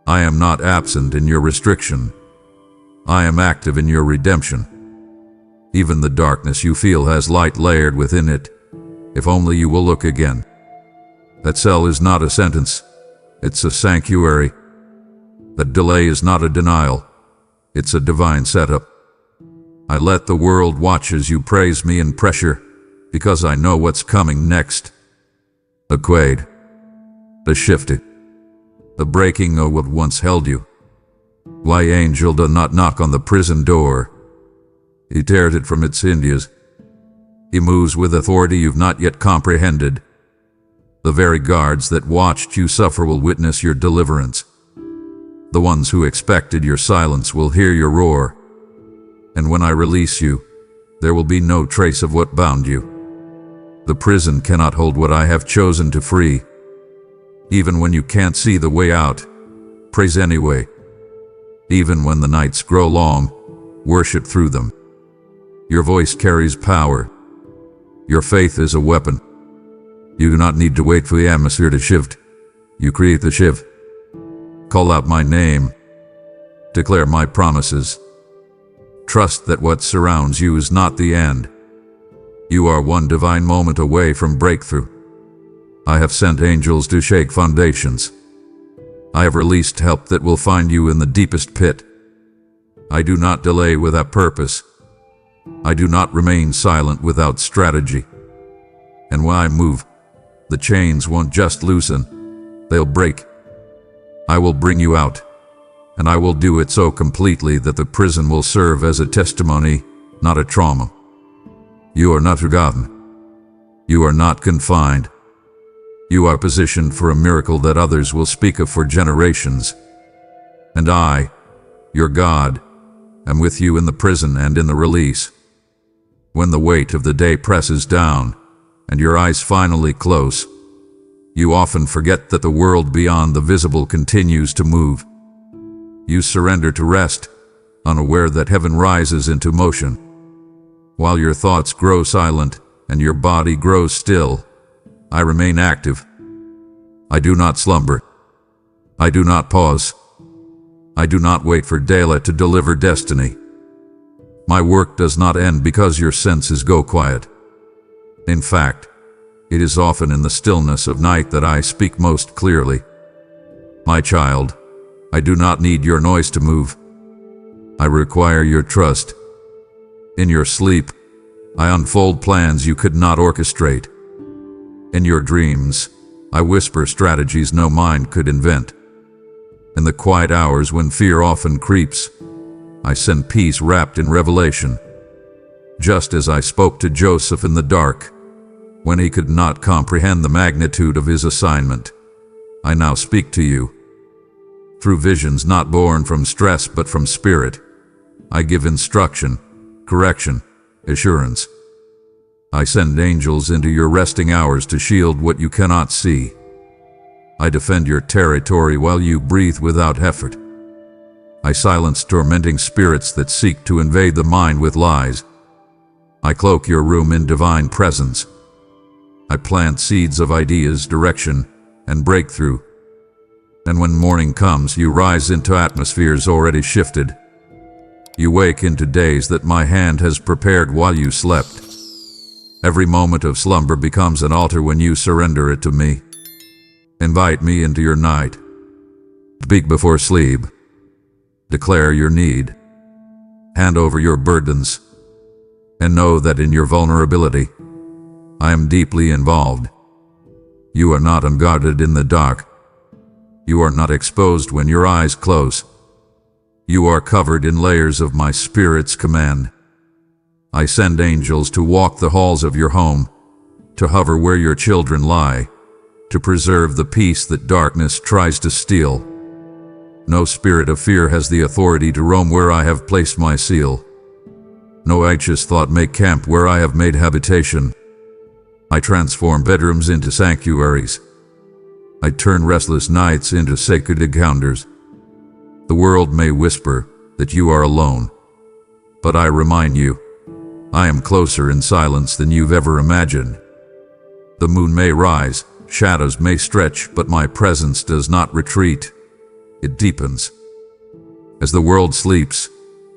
I am not absent in your restriction. I am active in your redemption. Even the darkness you feel has light layered within it, if only you will look again. That cell is not a sentence, it's a sanctuary. That delay is not a denial, it's a divine setup. I let the world watch as you praise me in pressure, because I know what's coming next. The quaid, the shifted, the breaking of what once held you. Why angel does not knock on the prison door. He tears it from its hinges. He moves with authority you've not yet comprehended. The very guards that watched you suffer will witness your deliverance. The ones who expected your silence will hear your roar. And when I release you, there will be no trace of what bound you. The prison cannot hold what I have chosen to free. Even when you can't see the way out, praise anyway. Even when the nights grow long, worship through them. Your voice carries power. Your faith is a weapon. You do not need to wait for the atmosphere to shift. You create the shift. Call out my name. Declare my promises. Trust that what surrounds you is not the end. You are one divine moment away from breakthrough. I have sent angels to shake foundations. I have released help that will find you in the deepest pit. I do not delay without purpose. I do not remain silent without strategy. And when I move, the chains won't just loosen, they'll break. I will bring you out, and I will do it so completely that the prison will serve as a testimony, not a trauma. You are not forgotten. You are not confined. You are positioned for a miracle that others will speak of for generations. And I, your God, am with you in the prison and in the release. When the weight of the day presses down, and your eyes finally close, you often forget that the world beyond the visible continues to move. You surrender to rest, unaware that heaven rises into motion. While your thoughts grow silent and your body grows still, I remain active. I do not slumber. I do not pause. I do not wait for daylight to deliver destiny. My work does not end because your senses go quiet. In fact, it is often in the stillness of night that I speak most clearly. My child, I do not need your noise to move. I require your trust. In your sleep, I unfold plans you could not orchestrate. In your dreams, I whisper strategies no mind could invent. In the quiet hours when fear often creeps, I send peace wrapped in revelation. Just as I spoke to Joseph in the dark, when he could not comprehend the magnitude of his assignment, I now speak to you. Through visions not born from stress but from spirit, I give instruction, correction, assurance. I send angels into your resting hours to shield what you cannot see. I defend your territory while you breathe without effort. I silence tormenting spirits that seek to invade the mind with lies. I cloak your room in divine presence. I plant seeds of ideas, direction, and breakthrough. And when morning comes, you rise into atmospheres already shifted. You wake into days that my hand has prepared while you slept. Every moment of slumber becomes an altar when you surrender it to me. Invite me into your night. Speak before sleep. Declare your need. Hand over your burdens. And know that in your vulnerability, I am deeply involved. You are not unguarded in the dark. You are not exposed when your eyes close. You are covered in layers of my Spirit's command. I send angels to walk the halls of your home, to hover where your children lie, to preserve the peace that darkness tries to steal. No spirit of fear has the authority to roam where I have placed my seal. No anxious thought may camp where I have made habitation. I transform bedrooms into sanctuaries. I turn restless nights into sacred encounters. The world may whisper that you are alone, but I remind you, I am closer in silence than you've ever imagined. The moon may rise, shadows may stretch, but my presence does not retreat. It deepens. As the world sleeps,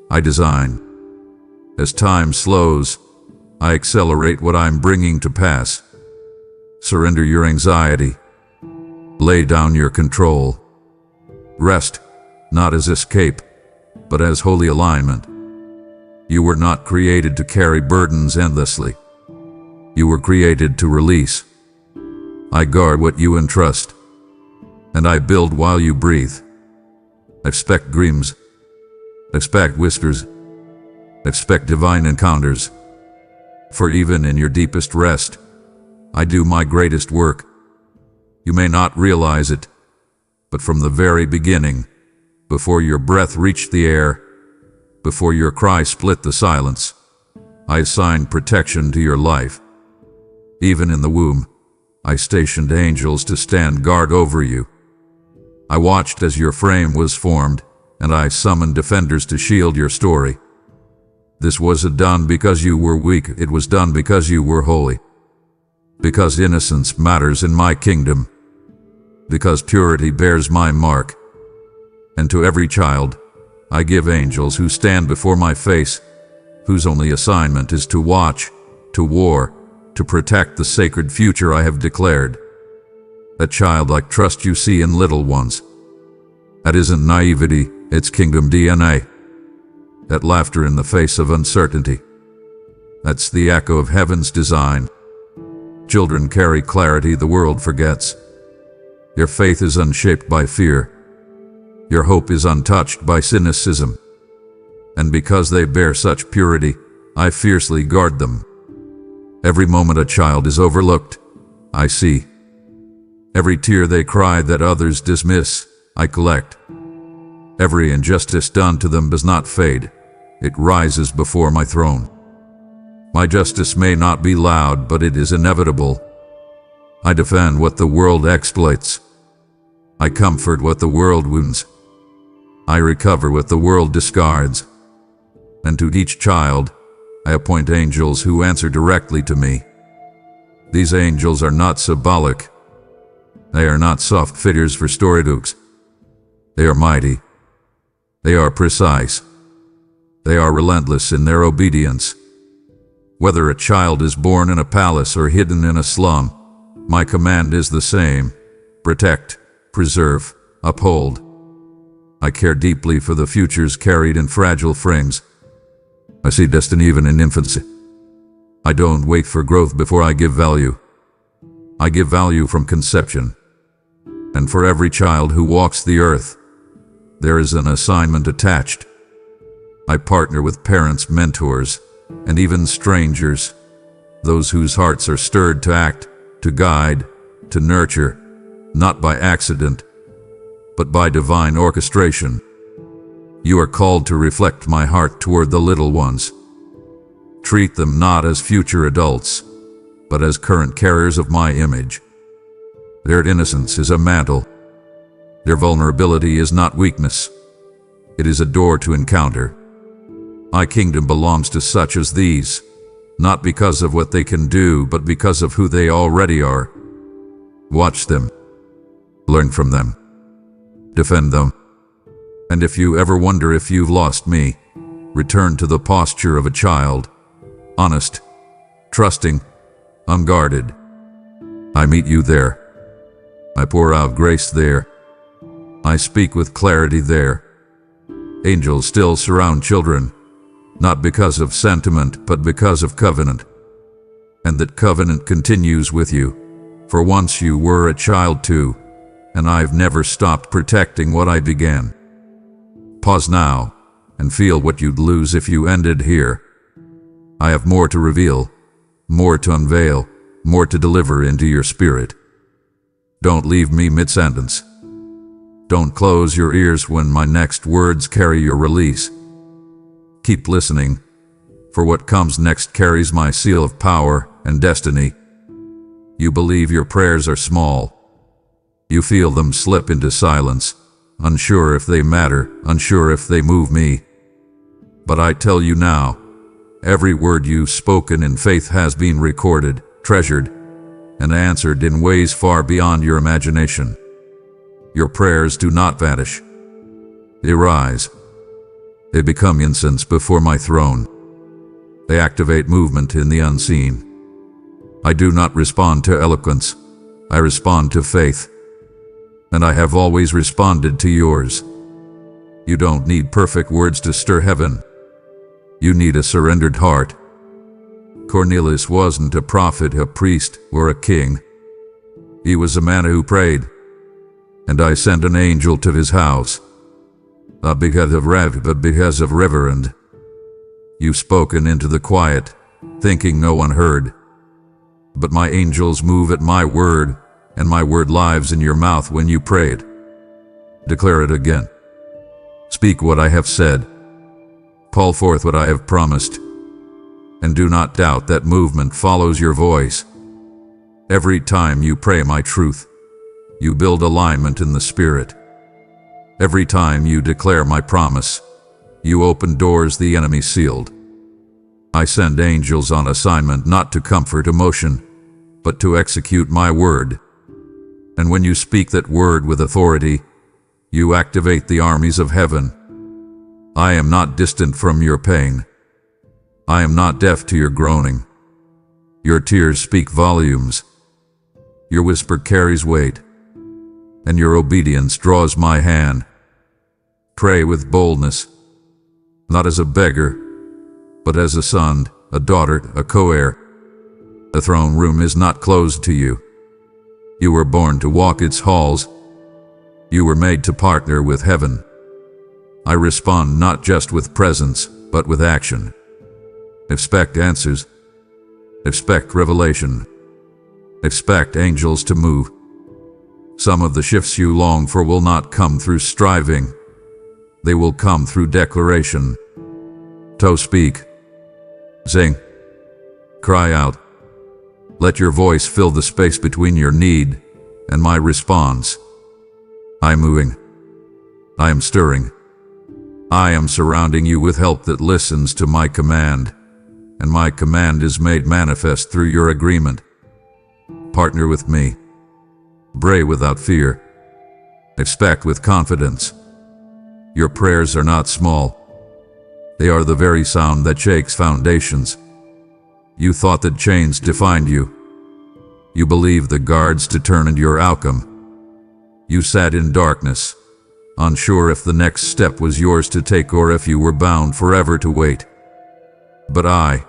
I design. As time slows, I accelerate what I'm bringing to pass. Surrender your anxiety. Lay down your control. Rest, not as escape, but as holy alignment. You were not created to carry burdens endlessly. You were created to release. I guard what you entrust, and I build while you breathe. I expect dreams. I expect whispers. I expect divine encounters. For even in your deepest rest, I do my greatest work. You may not realize it, but from the very beginning, before your breath reached the air, before your cry split the silence, I assigned protection to your life. Even in the womb, I stationed angels to stand guard over you. I watched as your frame was formed, and I summoned defenders to shield your story. This wasn't done because you were weak, it was done because you were holy. Because innocence matters in my kingdom. Because purity bears my mark. And to every child, I give angels who stand before my face, whose only assignment is to watch, to war, to protect the sacred future I have declared. That childlike trust you see in little ones. That isn't naivety, it's kingdom DNA. That laughter in the face of uncertainty. That's the echo of heaven's design. Children carry clarity the world forgets. Your faith is unshaped by fear. Your hope is untouched by cynicism. And because they bear such purity, I fiercely guard them. Every moment a child is overlooked, I see. Every tear they cry that others dismiss, I collect. Every injustice done to them does not fade. It rises before my throne. My justice may not be loud, but it is inevitable. I defend what the world exploits. I comfort what the world wounds. I recover what the world discards. And to each child, I appoint angels who answer directly to me. These angels are not symbolic. They are not soft figures for storybooks. They are mighty. They are precise. They are relentless in their obedience. Whether a child is born in a palace or hidden in a slum, my command is the same. Protect, preserve, uphold. I care deeply for the futures carried in fragile frames. I see destiny even in infancy. I don't wait for growth before I give value. I give value from conception. And for every child who walks the earth, there is an assignment attached. I partner with parents, mentors, and even strangers, those whose hearts are stirred to act, to guide, to nurture, not by accident, but by divine orchestration. You are called to reflect my heart toward the little ones. Treat them not as future adults, but as current carriers of my image. Their innocence is a mantle. Their vulnerability is not weakness. It is a door to encounter. My kingdom belongs to such as these, not because of what they can do, but because of who they already are. Watch them. Learn from them. Defend them. And if you ever wonder if you've lost me, return to the posture of a child, honest, trusting, unguarded. I meet you there. I pour out grace there. I speak with clarity there. Angels still surround children, not because of sentiment, but because of covenant. And that covenant continues with you, for once you were a child too, and I've never stopped protecting what I began. Pause now, and feel what you'd lose if you ended here. I have more to reveal, more to unveil, more to deliver into your spirit. Don't leave me mid-sentence. Don't close your ears when my next words carry your release. Keep listening, for what comes next carries my seal of power and destiny. You believe your prayers are small. You feel them slip into silence, unsure if they matter, unsure if they move me. But I tell you now, every word you've spoken in faith has been recorded, treasured, and answered in ways far beyond your imagination. Your prayers do not vanish. They rise. They become incense before my throne. They activate movement in the unseen. I do not respond to eloquence. I respond to faith. And I have always responded to yours. You don't need perfect words to stir heaven. You need a surrendered heart. Cornelius wasn't a prophet, a priest, or a king. He was a man who prayed. And I sent an angel to his house. Not because of rev, but because of reverend. You've spoken into the quiet, thinking no one heard. But my angels move at my word, and my word lives in your mouth when you pray it. Declare it again. Speak what I have said. Call forth what I have promised. And do not doubt that movement follows your voice. Every time you pray my truth, you build alignment in the spirit. Every time you declare my promise, you open doors the enemy sealed. I send angels on assignment not to comfort emotion, but to execute my word. And when you speak that word with authority, you activate the armies of heaven. I am not distant from your pain. I am not deaf to your groaning. Your tears speak volumes. Your whisper carries weight. And your obedience draws my hand. Pray with boldness, not as a beggar, but as a son, a daughter, a co-heir. The throne room is not closed to you. You were born to walk its halls. You were made to partner with heaven. I respond not just with presence, but with action. Expect answers. Expect revelation. Expect angels to move. Some of the shifts you long for will not come through striving. They will come through declaration. To speak. Sing. Cry out. Let your voice fill the space between your need and my response. I am moving. I am stirring. I am surrounding you with help that listens to my command, and my command is made manifest through your agreement. Partner with me. Pray without fear. Expect with confidence. Your prayers are not small. They are the very sound that shakes foundations. You thought that chains defined you. You believed the guards to turn into your outcome. You sat in darkness, unsure if the next step was yours to take or if you were bound forever to wait. But I,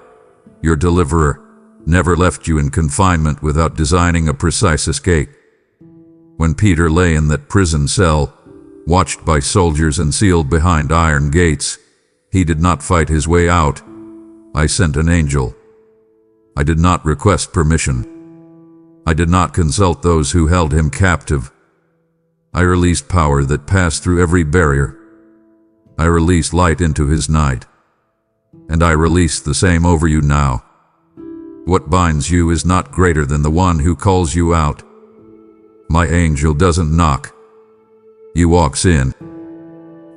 your deliverer, never left you in confinement without designing a precise escape. When Peter lay in that prison cell, watched by soldiers and sealed behind iron gates, he did not fight his way out. I sent an angel. I did not request permission. I did not consult those who held him captive. I released power that passed through every barrier. I released light into his night. And I release the same over you now. What binds you is not greater than the one who calls you out. My angel doesn't knock. He walks in.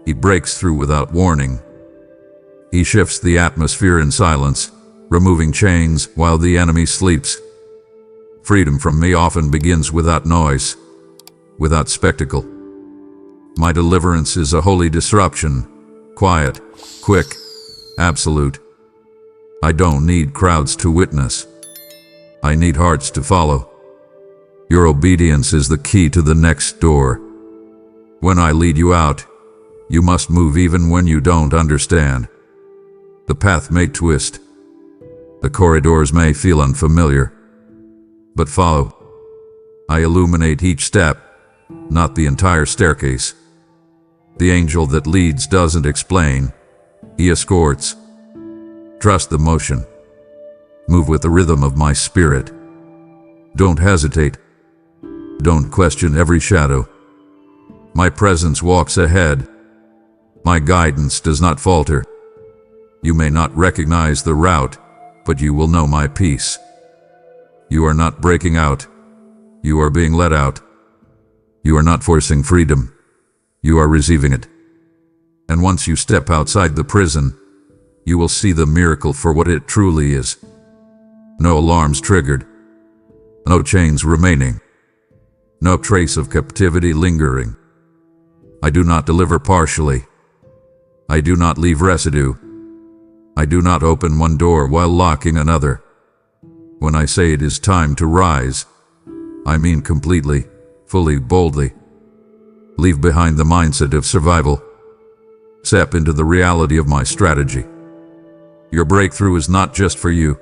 He breaks through without warning. He shifts the atmosphere in silence, removing chains while the enemy sleeps. Freedom from me often begins without noise, without spectacle. My deliverance is a holy disruption, quiet, quick, absolute. I don't need crowds to witness. I need hearts to follow. Your obedience is the key to the next door. When I lead you out, you must move even when you don't understand. The path may twist. The corridors may feel unfamiliar. But follow. I illuminate each step, not the entire staircase. The angel that leads doesn't explain. He escorts. Trust the motion. Move with the rhythm of my spirit. Don't hesitate. Don't question every shadow. My presence walks ahead. My guidance does not falter. You may not recognize the route, but you will know my peace. You are not breaking out. You are being let out. You are not forcing freedom. You are receiving it. And once you step outside the prison, you will see the miracle for what it truly is. No alarms triggered. No chains remaining. No trace of captivity lingering. I do not deliver partially. I do not leave residue. I do not open one door while locking another. When I say it is time to rise, I mean completely, fully, boldly. Leave behind the mindset of survival. Step into the reality of my strategy. Your breakthrough is not just for you.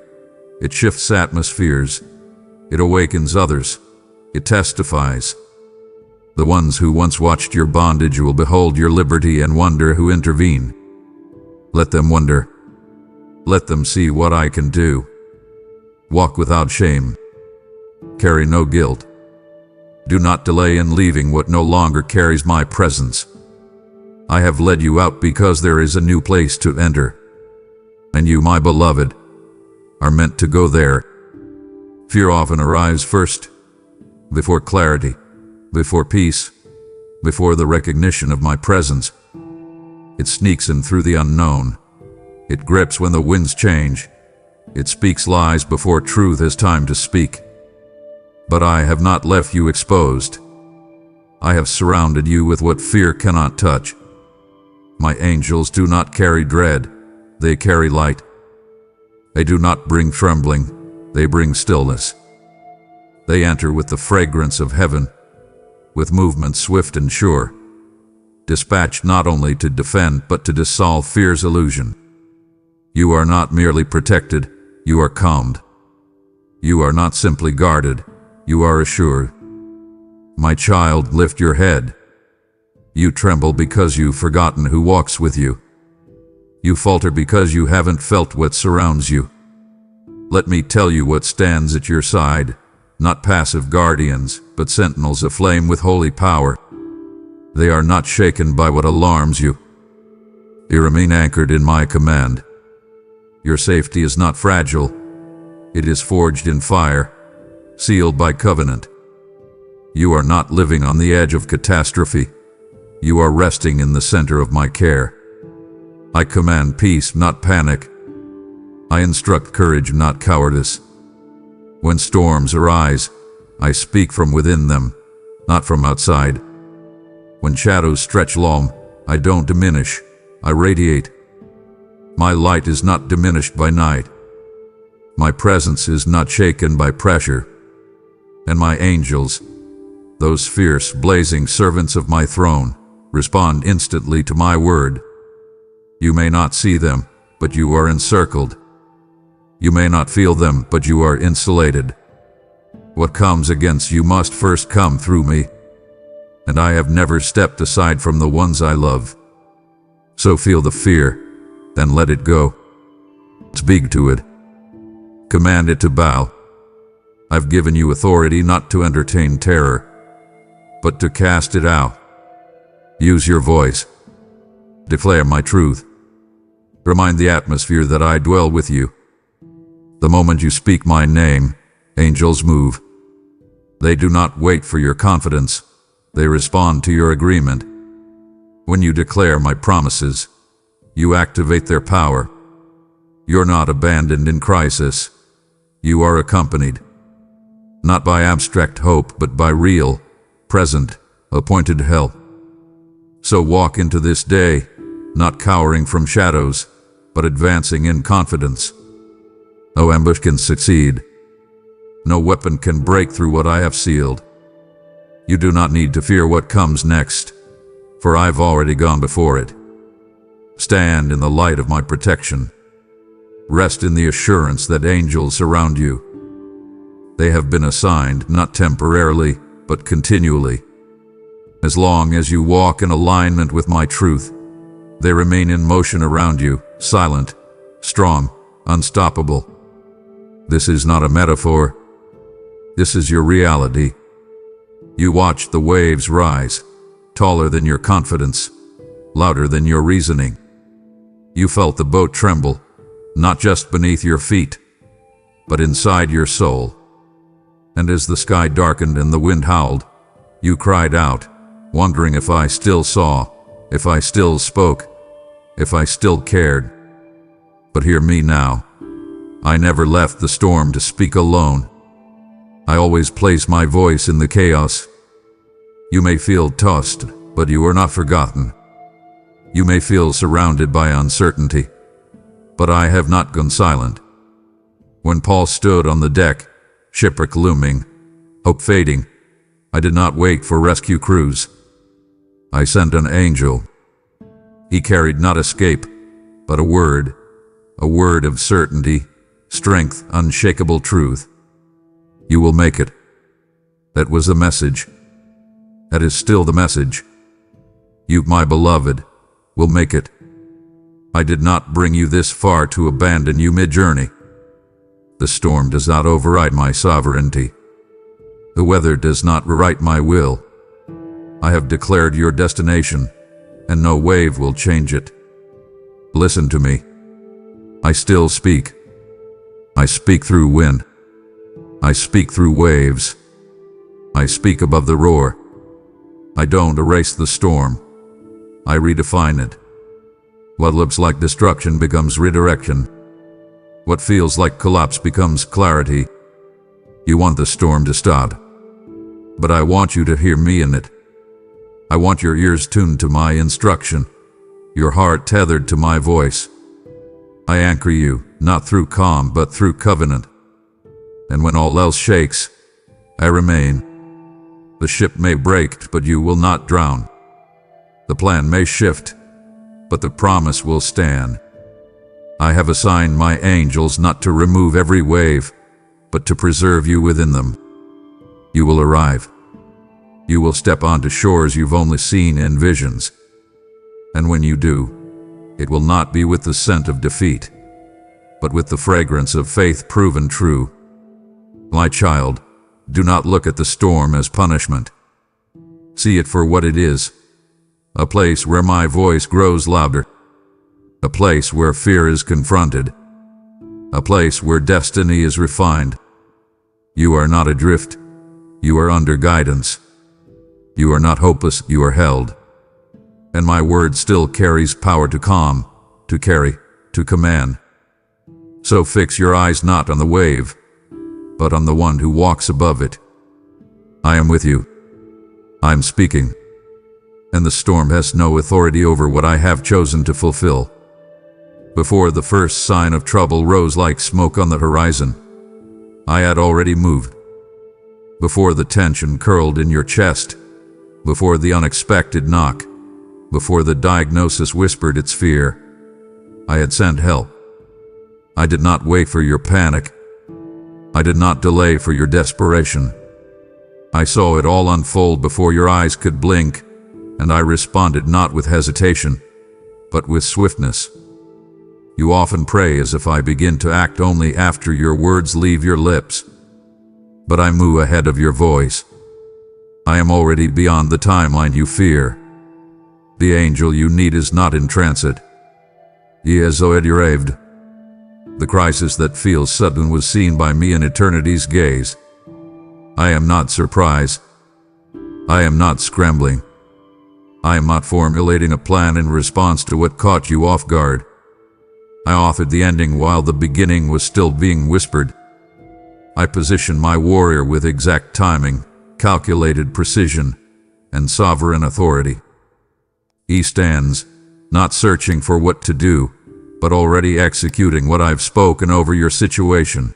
It shifts atmospheres. It awakens others. It testifies. The ones who once watched your bondage will behold your liberty and wonder who intervened. Let them wonder. Let them see what I can do. Walk without shame. Carry no guilt. Do not delay in leaving what no longer carries my presence. I have led you out because there is a new place to enter. And you, my beloved, are meant to go there. Fear often arrives first, before clarity, before peace, before the recognition of my presence. It sneaks in through the unknown. It grips when the winds change. It speaks lies before truth has time to speak. But I have not left you exposed. I have surrounded you with what fear cannot touch. My angels do not carry dread, they carry light. They do not bring trembling, they bring stillness. They enter with the fragrance of heaven, with movement swift and sure, dispatched not only to defend but to dissolve fear's illusion. You are not merely protected, you are calmed. You are not simply guarded, you are assured. My child, lift your head. You tremble because you've forgotten who walks with you. You falter because you haven't felt what surrounds you. Let me tell you what stands at your side, not passive guardians, but sentinels aflame with holy power. They are not shaken by what alarms you. They remain anchored in my command. Your safety is not fragile. It is forged in fire, sealed by covenant. You are not living on the edge of catastrophe. You are resting in the center of my care. I command peace, not panic. I instruct courage, not cowardice. When storms arise, I speak from within them, not from outside. When shadows stretch long, I don't diminish, I radiate. My light is not diminished by night. My presence is not shaken by pressure. And my angels, those fierce, blazing servants of my throne, respond instantly to my word. You may not see them, but you are encircled. You may not feel them, but you are insulated. What comes against you must first come through me. And I have never stepped aside from the ones I love. So feel the fear, then let it go. Speak to it. Command it to bow. I've given you authority not to entertain terror, but to cast it out. Use your voice. Declare my truth. Remind the atmosphere that I dwell with you. The moment you speak my name, angels move. They do not wait for your confidence. They respond to your agreement. When you declare my promises, you activate their power. You're not abandoned in crisis. You are accompanied, not by abstract hope, but by real, present, appointed help. So walk into this day, not cowering from shadows, but advancing in confidence. No ambush can succeed. No weapon can break through what I have sealed. You do not need to fear what comes next, for I've already gone before it. Stand in the light of my protection. Rest in the assurance that angels surround you. They have been assigned not temporarily, but continually. As long as you walk in alignment with my truth, they remain in motion around you, silent, strong, unstoppable. This is not a metaphor. This is your reality. You watched the waves rise, taller than your confidence, louder than your reasoning. You felt the boat tremble, not just beneath your feet, but inside your soul. And as the sky darkened and the wind howled, you cried out, wondering if I still saw, if I still spoke, if I still cared. But hear me now. I never left the storm to speak alone. I always place my voice in the chaos. You may feel tossed, but you are not forgotten. You may feel surrounded by uncertainty, but I have not gone silent. When Paul stood on the deck, shipwreck looming, hope fading, I did not wait for rescue crews. I sent an angel. He carried not escape, but a word of certainty, strength, unshakable truth. You will make it. That was the message. That is still the message. You, my beloved, will make it. I did not bring you this far to abandon you mid-journey. The storm does not override my sovereignty. The weather does not rewrite my will. I have declared your destination, and no wave will change it. Listen to me. I still speak. I speak through wind. I speak through waves. I speak above the roar. I don't erase the storm. I redefine it. What looks like destruction becomes redirection. What feels like collapse becomes clarity. You want the storm to stop, but I want you to hear me in it. I want your ears tuned to my instruction, your heart tethered to my voice. I anchor you, not through calm, but through covenant. And when all else shakes, I remain. The ship may break, but you will not drown. The plan may shift, but the promise will stand. I have assigned my angels not to remove every wave, but to preserve you within them. You will arrive. You will step onto shores you've only seen in visions. And when you do, it will not be with the scent of defeat, but with the fragrance of faith proven true. My child, do not look at the storm as punishment. See it for what it is, a place where my voice grows louder, a place where fear is confronted, a place where destiny is refined. You are not adrift. You are under guidance. You are not hopeless. You are held. And my word still carries power to calm, to carry, to command. So fix your eyes not on the wave, but on the one who walks above it. I am with you. I am speaking. And the storm has no authority over what I have chosen to fulfill. Before the first sign of trouble rose like smoke on the horizon, I had already moved. Before the tension curled in your chest, before the unexpected knock, before the diagnosis whispered its fear, I had sent help. I did not wait for your panic. I did not delay for your desperation. I saw it all unfold before your eyes could blink, and I responded not with hesitation, but with swiftness. You often pray as if I begin to act only after your words leave your lips. But I move ahead of your voice. I am already beyond the timeline you fear. The angel you need is not in transit. He has already arrived. The crisis that feels sudden was seen by me in eternity's gaze. I am not surprised. I am not scrambling. I am not formulating a plan in response to what caught you off guard. I authored the ending while the beginning was still being whispered. I position my warrior with exact timing, calculated precision, and sovereign authority. He stands, not searching for what to do, but already executing what I've spoken over your situation.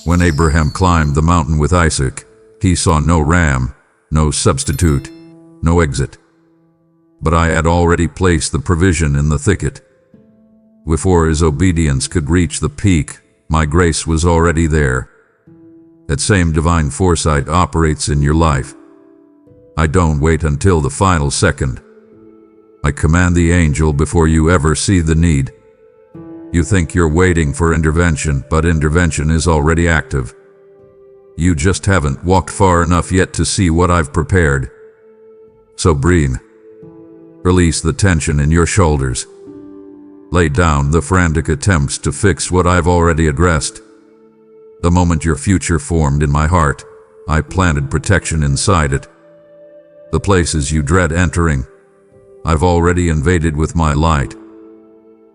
When Abraham climbed the mountain with Isaac, he saw no ram, no substitute, no exit. But I had already placed the provision in the thicket. Before his obedience could reach the peak, my grace was already there. That same divine foresight operates in your life. I don't wait until the final second. I command the angel before you ever see the need. You think you're waiting for intervention, but intervention is already active. You just haven't walked far enough yet to see what I've prepared. So breathe. Release the tension in your shoulders. Lay down the frantic attempts to fix what I've already addressed. The moment your future formed in my heart, I planted protection inside it. The places you dread entering, I've already invaded with my light.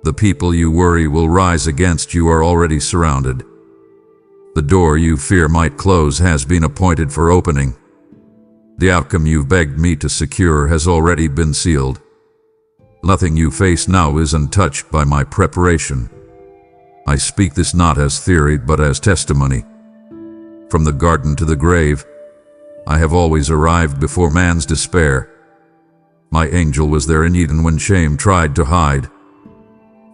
The people you worry will rise against you are already surrounded. The door you fear might close has been appointed for opening. The outcome you've begged me to secure has already been sealed. Nothing you face now is untouched by my preparation. I speak this not as theory but as testimony. From the garden to the grave, I have always arrived before man's despair. My angel was there in Eden when shame tried to hide.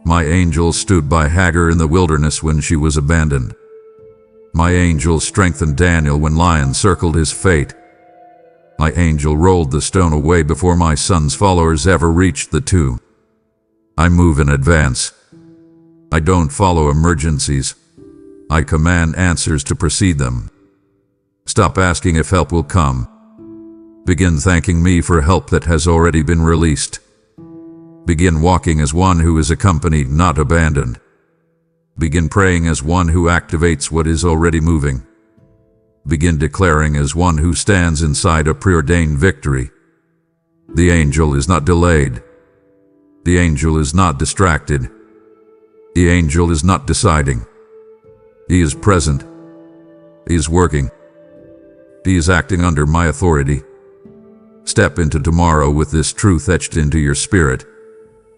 My angel stood by Hagar in the wilderness when she was abandoned. My angel strengthened Daniel when lions circled his fate. My angel rolled the stone away before my son's followers ever reached the tomb. I move in advance. I don't follow emergencies. I command answers to precede them. Stop asking if help will come. Begin thanking me for help that has already been released. Begin walking as one who is accompanied, not abandoned. Begin praying as one who activates what is already moving. Begin declaring as one who stands inside a preordained victory. The angel is not delayed. The angel is not distracted. The angel is not deciding. He is present. He is working. He is acting under my authority. Step into tomorrow with this truth etched into your spirit.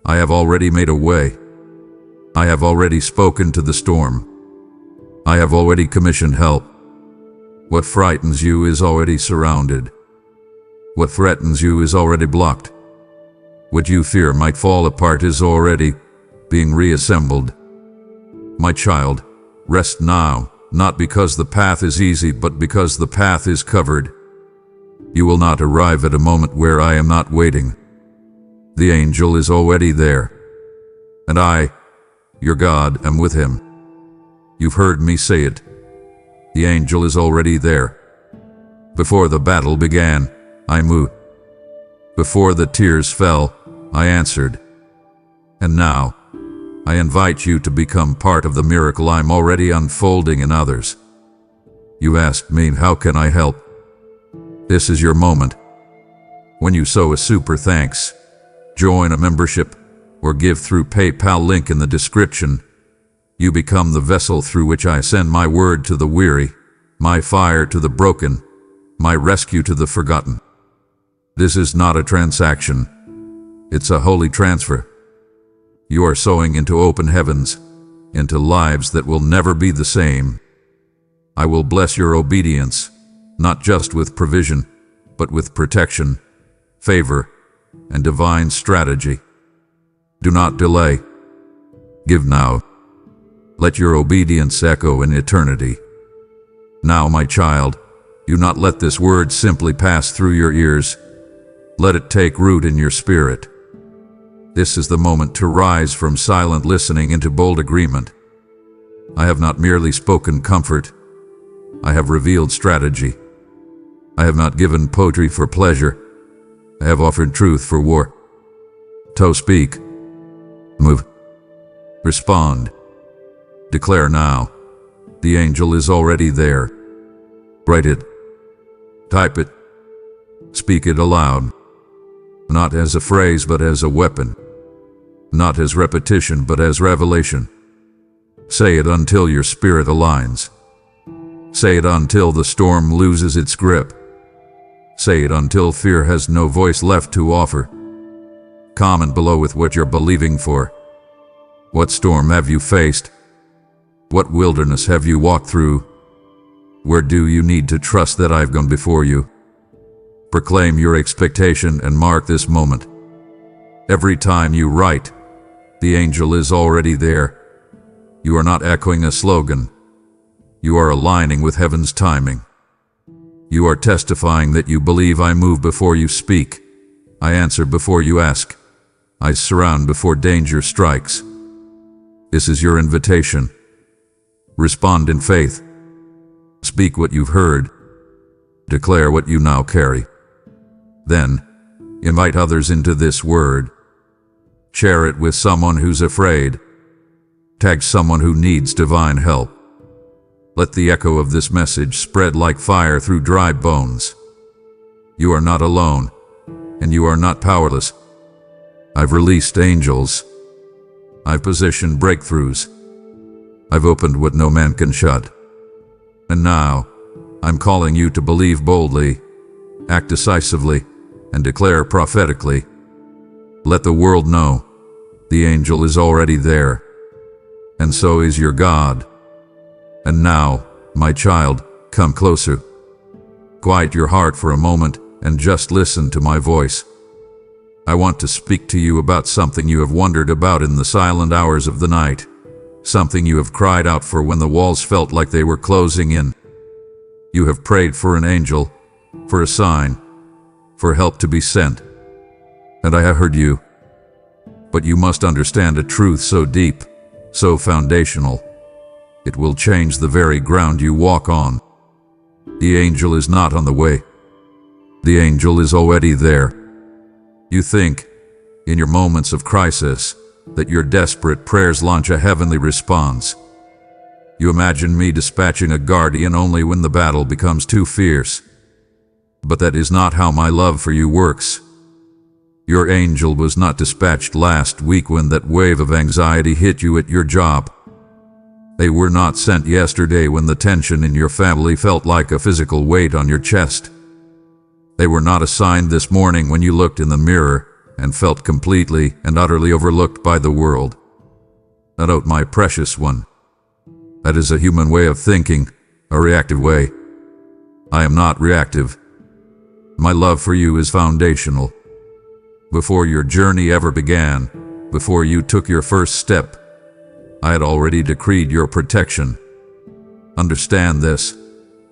I have already made a way. I have already spoken to the storm. I have already commissioned help. What frightens you is already surrounded. What threatens you is already blocked. What you fear might fall apart is already being reassembled. My child, rest now, not because the path is easy, but because the path is covered. You will not arrive at a moment where I am not waiting. The angel is already there. And I, your God, am with him. You've heard me say it. The angel is already there. Before the battle began, I moved. Before the tears fell, I answered. And now, I invite you to become part of the miracle I'm already unfolding in others. You asked me, how can I help? This is your moment. When you sow a super thanks, join a membership, or give through PayPal link in the description, you become the vessel through which I send my word to the weary, my fire to the broken, my rescue to the forgotten. This is not a transaction. It's a holy transfer. You are sowing into open heavens, into lives that will never be the same. I will bless your obedience, not just with provision, but with protection, favor, and divine strategy. Do not delay. Give now. Let your obedience echo in eternity. Now, my child, do not let this word simply pass through your ears. Let it take root in your spirit. This is the moment to rise from silent listening into bold agreement. I have not merely spoken comfort. I have revealed strategy. I have not given poetry for pleasure. I have offered truth for war. So speak. Move. Respond. Declare now. The angel is already there. Write it. Type it. Speak it aloud. Not as a phrase but as a weapon. Not as repetition but as revelation. Say it until your spirit aligns. Say it until the storm loses its grip. Say it until fear has no voice left to offer. Comment below with what you're believing for. What storm have you faced? What wilderness have you walked through? Where do you need to trust that I've gone before you? Proclaim your expectation and mark this moment. Every time you write, the angel is already there. You are not echoing a slogan. You are aligning with heaven's timing. You are testifying that you believe. I move before you speak. I answer before you ask. I surround before danger strikes. This is your invitation. Respond in faith. Speak what you've heard. Declare what you now carry. Then, invite others into this word. Share it with someone who's afraid. Tag someone who needs divine help. Let the echo of this message spread like fire through dry bones. You are not alone, and you are not powerless. I've released angels. I've positioned breakthroughs. I've opened what no man can shut. And now, I'm calling you to believe boldly, act decisively, and declare prophetically. Let the world know the angel is already there, and so is your God. And now, my child, come closer. Quiet your heart for a moment and just listen to my voice. I want to speak to you about something you have wondered about in the silent hours of the night, something you have cried out for when the walls felt like they were closing in. You have prayed for an angel, for a sign, for help to be sent. And I have heard you. But you must understand a truth so deep, so foundational. It will change the very ground you walk on. The angel is not on the way. The angel is already there. You think, in your moments of crisis, that your desperate prayers launch a heavenly response. You imagine me dispatching a guardian only when the battle becomes too fierce. But that is not how my love for you works. Your angel was not dispatched last week when that wave of anxiety hit you at your job. They were not sent yesterday when the tension in your family felt like a physical weight on your chest. They were not assigned this morning when you looked in the mirror and felt completely and utterly overlooked by the world. Note, my precious one. That is a human way of thinking, a reactive way. I am not reactive. My love for you is foundational. Before your journey ever began, before you took your first step, I had already decreed your protection. Understand this.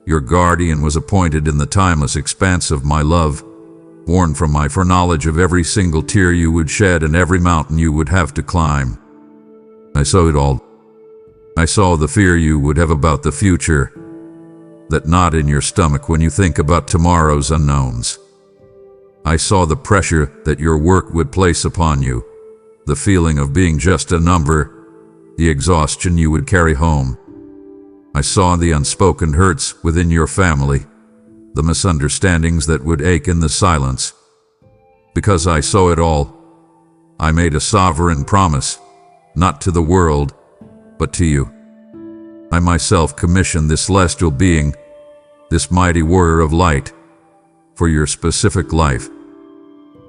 Your guardian was appointed in the timeless expanse of my love, warned from my foreknowledge of every single tear you would shed and every mountain you would have to climb. I saw it all. I saw the fear you would have about the future, that knot in your stomach when you think about tomorrow's unknowns. I saw the pressure that your work would place upon you, the feeling of being just a number, the exhaustion you would carry home. I saw the unspoken hurts within your family, the misunderstandings that would ache in the silence. Because I saw it all, I made a sovereign promise, not to the world, but to you. I myself commissioned this celestial being, this mighty warrior of light, for your specific life.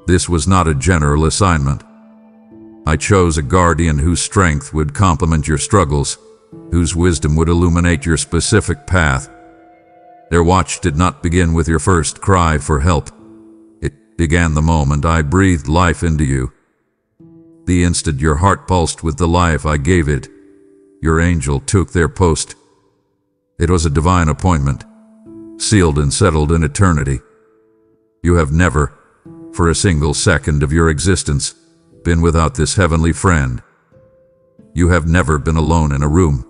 This was not a general assignment. I chose a guardian whose strength would complement your struggles, whose wisdom would illuminate your specific path. Their watch did not begin with your first cry for help. It began the moment I breathed life into you. The instant your heart pulsed with the life I gave it, your angel took their post. It was a divine appointment, sealed and settled in eternity. You have never, for a single second of your existence, been without this heavenly friend. You have never been alone in a room,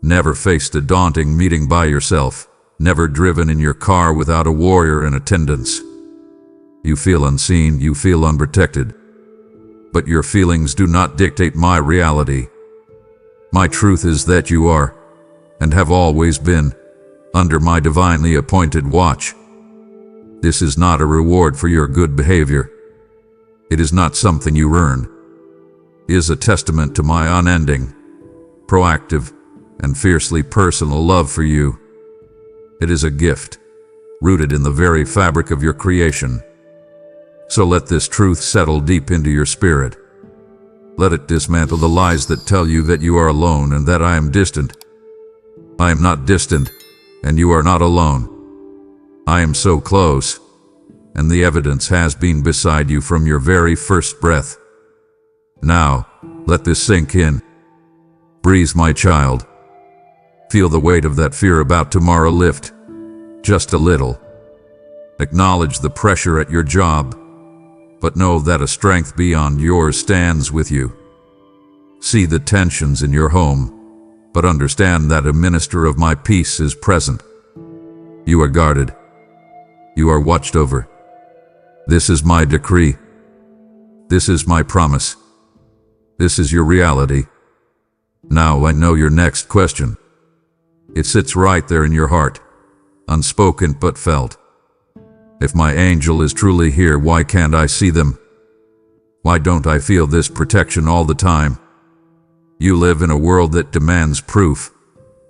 never faced a daunting meeting by yourself, never driven in your car without a warrior in attendance. You feel unseen, you feel unprotected. But your feelings do not dictate my reality. My truth is that you are, and have always been, under my divinely appointed watch. This is not a reward for your good behavior. It is not something you earn. It is a testament to my unending, proactive, and fiercely personal love for you. It is a gift, rooted in the very fabric of your creation. So let this truth settle deep into your spirit. Let it dismantle the lies that tell you that you are alone and that I am distant. I am not distant, and you are not alone. I am so close, and the evidence has been beside you from your very first breath. Now, let this sink in. Breathe, my child. Feel the weight of that fear about tomorrow lift, just a little. Acknowledge the pressure at your job, but know that a strength beyond yours stands with you. See the tensions in your home, but understand that a minister of my peace is present. You are guarded. You are watched over. This is my decree. This is my promise. This is your reality. Now I know your next question. It sits right there in your heart, unspoken but felt. If my angel is truly here, why can't I see them? Why don't I feel this protection all the time? You live in a world that demands proof,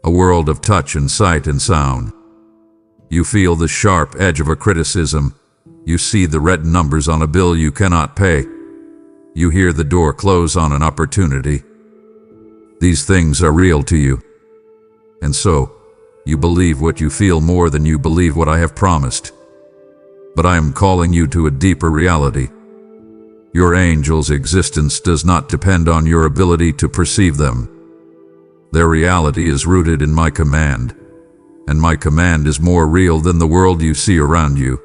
a world of touch and sight and sound. You feel the sharp edge of a criticism. You see the red numbers on a bill you cannot pay. You hear the door close on an opportunity. These things are real to you. And so, you believe what you feel more than you believe what I have promised. But I am calling you to a deeper reality. Your angel's existence does not depend on your ability to perceive them. Their reality is rooted in my command, and my command is more real than the world you see around you.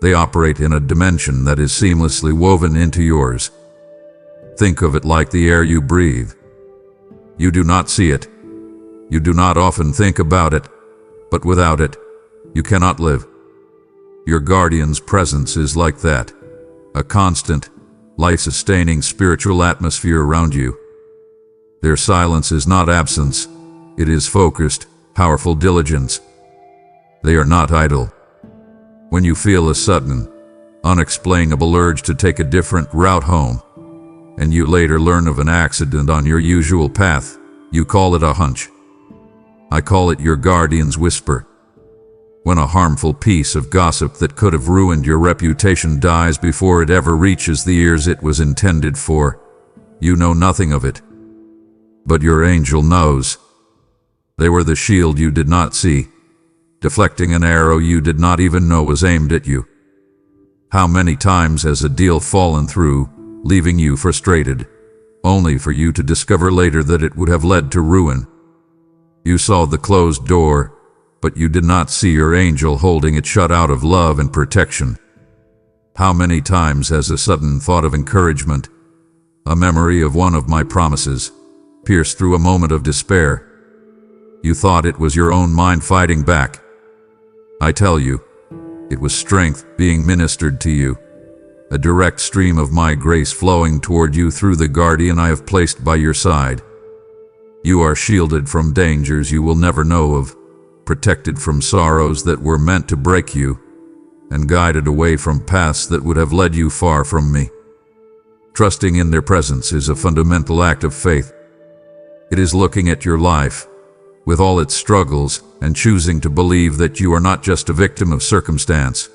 They operate in a dimension that is seamlessly woven into yours. Think of it like the air you breathe. You do not see it. You do not often think about it, but without it, you cannot live. Your guardian's presence is like that, a constant, life-sustaining spiritual atmosphere around you. Their silence is not absence, it is focused, powerful diligence. They are not idle. When you feel a sudden, unexplainable urge to take a different route home, and you later learn of an accident on your usual path, you call it a hunch. I call it your guardian's whisper. When a harmful piece of gossip that could have ruined your reputation dies before it ever reaches the ears it was intended for, you know nothing of it. But your angel knows. They were the shield you did not see, deflecting an arrow you did not even know was aimed at you. How many times has a deal fallen through, leaving you frustrated, only for you to discover later that it would have led to ruin? You saw the closed door, but you did not see your angel holding it shut out of love and protection. How many times has a sudden thought of encouragement, a memory of one of my promises, pierced through a moment of despair? You thought it was your own mind fighting back. I tell you, it was strength being ministered to you, a direct stream of my grace flowing toward you through the guardian I have placed by your side. You are shielded from dangers you will never know of, protected from sorrows that were meant to break you, and guided away from paths that would have led you far from me. Trusting in their presence is a fundamental act of faith. It is looking at your life, with all its struggles, and choosing to believe that you are not just a victim of circumstance.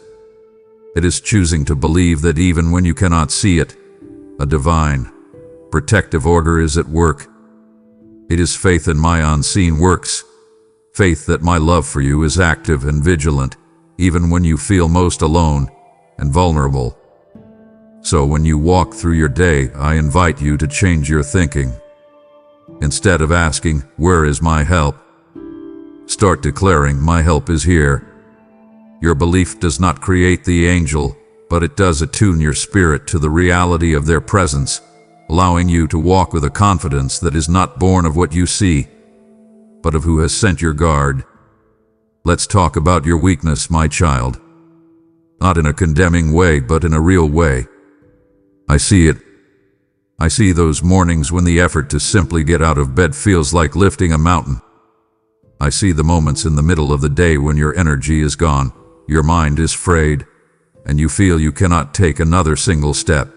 It is choosing to believe that even when you cannot see it, a divine, protective order is at work. It is faith in my unseen works, faith that my love for you is active and vigilant, even when you feel most alone and vulnerable. So when you walk through your day, I invite you to change your thinking. Instead of asking, "Where is my help?" start declaring, "My help is here." Your belief does not create the angel, but it does attune your spirit to the reality of their presence, allowing you to walk with a confidence that is not born of what you see, but of who has sent your guard. Let's talk about your weakness, my child. Not in a condemning way, but in a real way. I see it. I see those mornings when the effort to simply get out of bed feels like lifting a mountain. I see the moments in the middle of the day when your energy is gone, your mind is frayed, and you feel you cannot take another single step.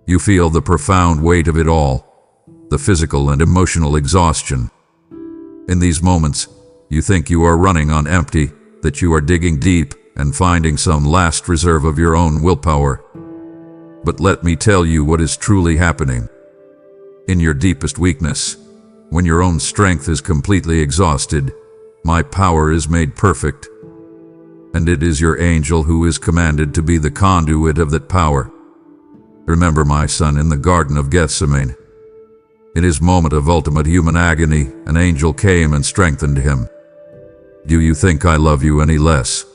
You feel the profound weight of it all, the physical and emotional exhaustion. In these moments, you think you are running on empty, that you are digging deep and finding some last reserve of your own willpower. But let me tell you what is truly happening. In your deepest weakness, when your own strength is completely exhausted, my power is made perfect. And it is your angel who is commanded to be the conduit of that power. Remember my son in the Garden of Gethsemane. In his moment of ultimate human agony, an angel came and strengthened him. Do you think I love you any less?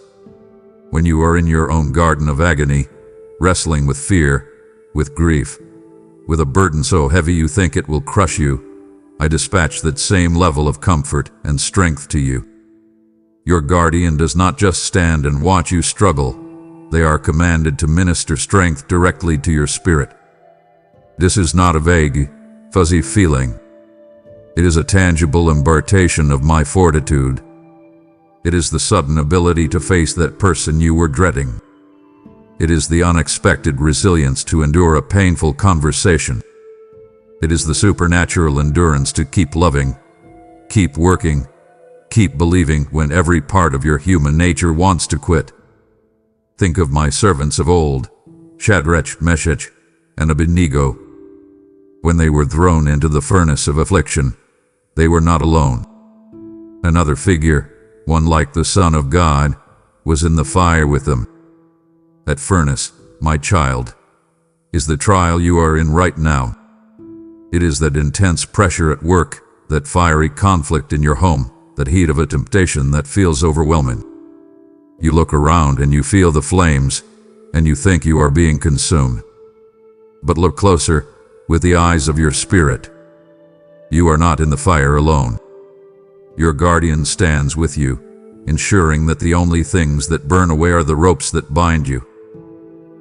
When you are in your own garden of agony, wrestling with fear, with grief, with a burden so heavy you think it will crush you, I dispatch that same level of comfort and strength to you. Your guardian does not just stand and watch you struggle. They are commanded to minister strength directly to your spirit. This is not a vague, fuzzy feeling. It is a tangible impartation of my fortitude. It is the sudden ability to face that person you were dreading. It is the unexpected resilience to endure a painful conversation. It is the supernatural endurance to keep loving, keep working, keep believing when every part of your human nature wants to quit. Think of my servants of old, Shadrach, Meshach, and Abednego. When they were thrown into the furnace of affliction, they were not alone. Another figure, one like the Son of God, was in the fire with them. That furnace, my child, is the trial you are in right now. It is that intense pressure at work, that fiery conflict in your home, that heat of a temptation that feels overwhelming. You look around and you feel the flames, and you think you are being consumed. But look closer, with the eyes of your spirit. You are not in the fire alone. Your guardian stands with you, ensuring that the only things that burn away are the ropes that bind you.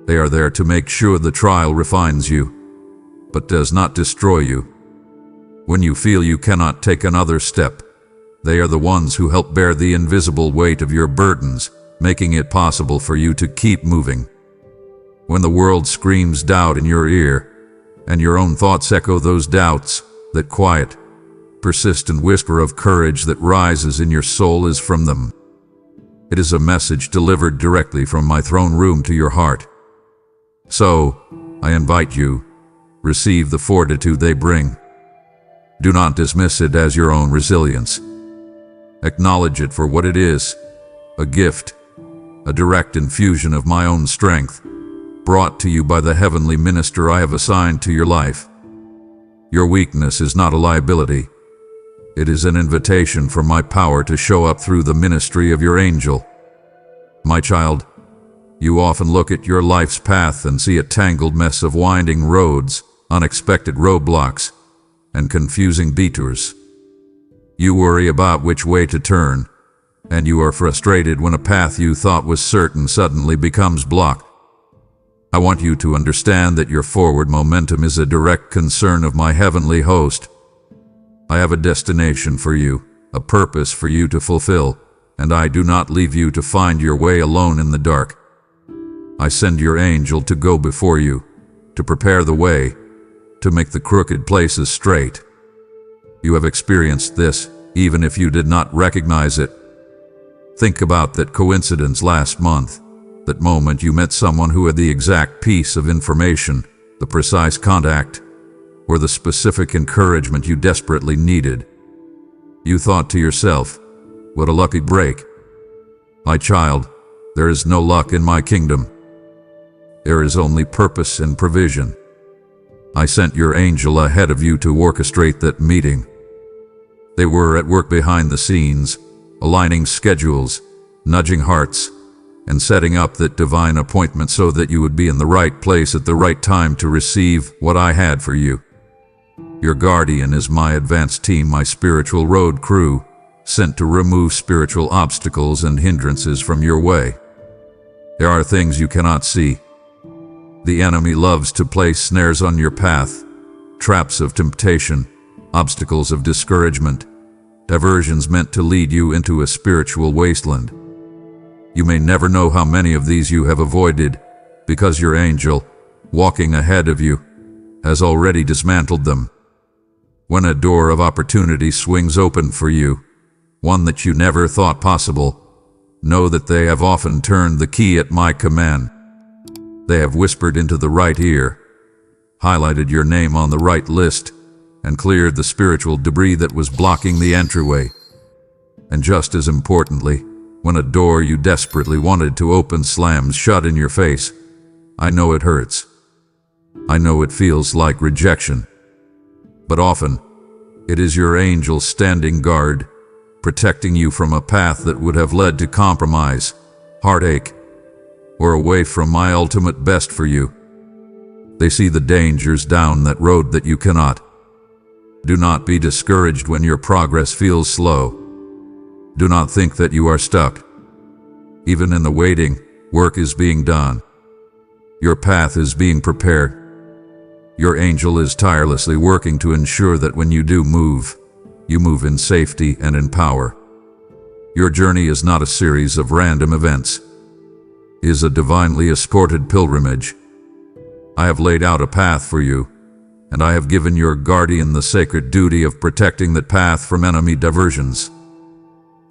They are there to make sure the trial refines you, but does not destroy you. When you feel you cannot take another step, they are the ones who help bear the invisible weight of your burdens, making it possible for you to keep moving. When the world screams doubt in your ear, and your own thoughts echo those doubts, that quiet, persistent whisper of courage that rises in your soul is from them. It is a message delivered directly from my throne room to your heart. So, I invite you, receive the fortitude they bring. Do not dismiss it as your own resilience. Acknowledge it for what it is, a gift, a direct infusion of my own strength, brought to you by the heavenly minister I have assigned to your life. Your weakness is not a liability. It is an invitation for my power to show up through the ministry of your angel. My child, you often look at your life's path and see a tangled mess of winding roads, unexpected roadblocks, and confusing detours. You worry about which way to turn, and you are frustrated when a path you thought was certain suddenly becomes blocked. I want you to understand that your forward momentum is a direct concern of my heavenly host. I have a destination for you, a purpose for you to fulfill, and I do not leave you to find your way alone in the dark. I send your angel to go before you, to prepare the way, to make the crooked places straight. You have experienced this, even if you did not recognize it. Think about that coincidence last month, that moment you met someone who had the exact piece of information, the precise contact, or the specific encouragement you desperately needed. You thought to yourself, what a lucky break. My child, there is no luck in my kingdom. There is only purpose and provision. I sent your angel ahead of you to orchestrate that meeting. They were at work behind the scenes, aligning schedules, nudging hearts, and setting up that divine appointment so that you would be in the right place at the right time to receive what I had for you. Your guardian is my advanced team, my spiritual road crew, sent to remove spiritual obstacles and hindrances from your way. There are things you cannot see. The enemy loves to place snares on your path, traps of temptation, obstacles of discouragement, diversions meant to lead you into a spiritual wasteland. You may never know how many of these you have avoided, because your angel, walking ahead of you, has already dismantled them. When a door of opportunity swings open for you, one that you never thought possible, know that they have often turned the key at my command. They have whispered into the right ear, highlighted your name on the right list, and cleared the spiritual debris that was blocking the entryway. And just as importantly, when a door you desperately wanted to open slams shut in your face, I know it hurts. I know it feels like rejection. But often, it is your angel standing guard, protecting you from a path that would have led to compromise, heartache, or away from my ultimate best for you. They see the dangers down that road that you cannot. Do not be discouraged when your progress feels slow. Do not think that you are stuck. Even in the waiting, work is being done. Your path is being prepared. Your angel is tirelessly working to ensure that when you do move, you move in safety and in power. Your journey is not a series of random events. It is a divinely escorted pilgrimage. I have laid out a path for you, and I have given your guardian the sacred duty of protecting that path from enemy diversions.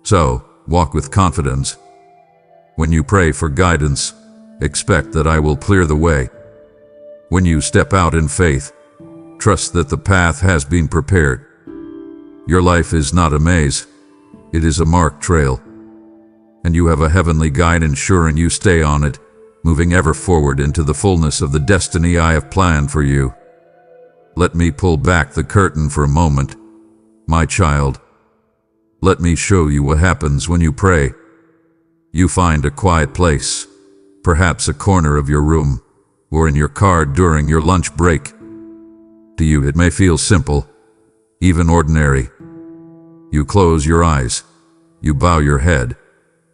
So, walk with confidence. When you pray for guidance, expect that I will clear the way. When you step out in faith, trust that the path has been prepared. Your life is not a maze, it is a marked trail. And you have a heavenly guide ensuring you stay on it, moving ever forward into the fullness of the destiny I have planned for you. Let me pull back the curtain for a moment, my child. Let me show you what happens when you pray. You find a quiet place, perhaps a corner of your room, or in your car during your lunch break. To you it may feel simple, even ordinary. You close your eyes, you bow your head,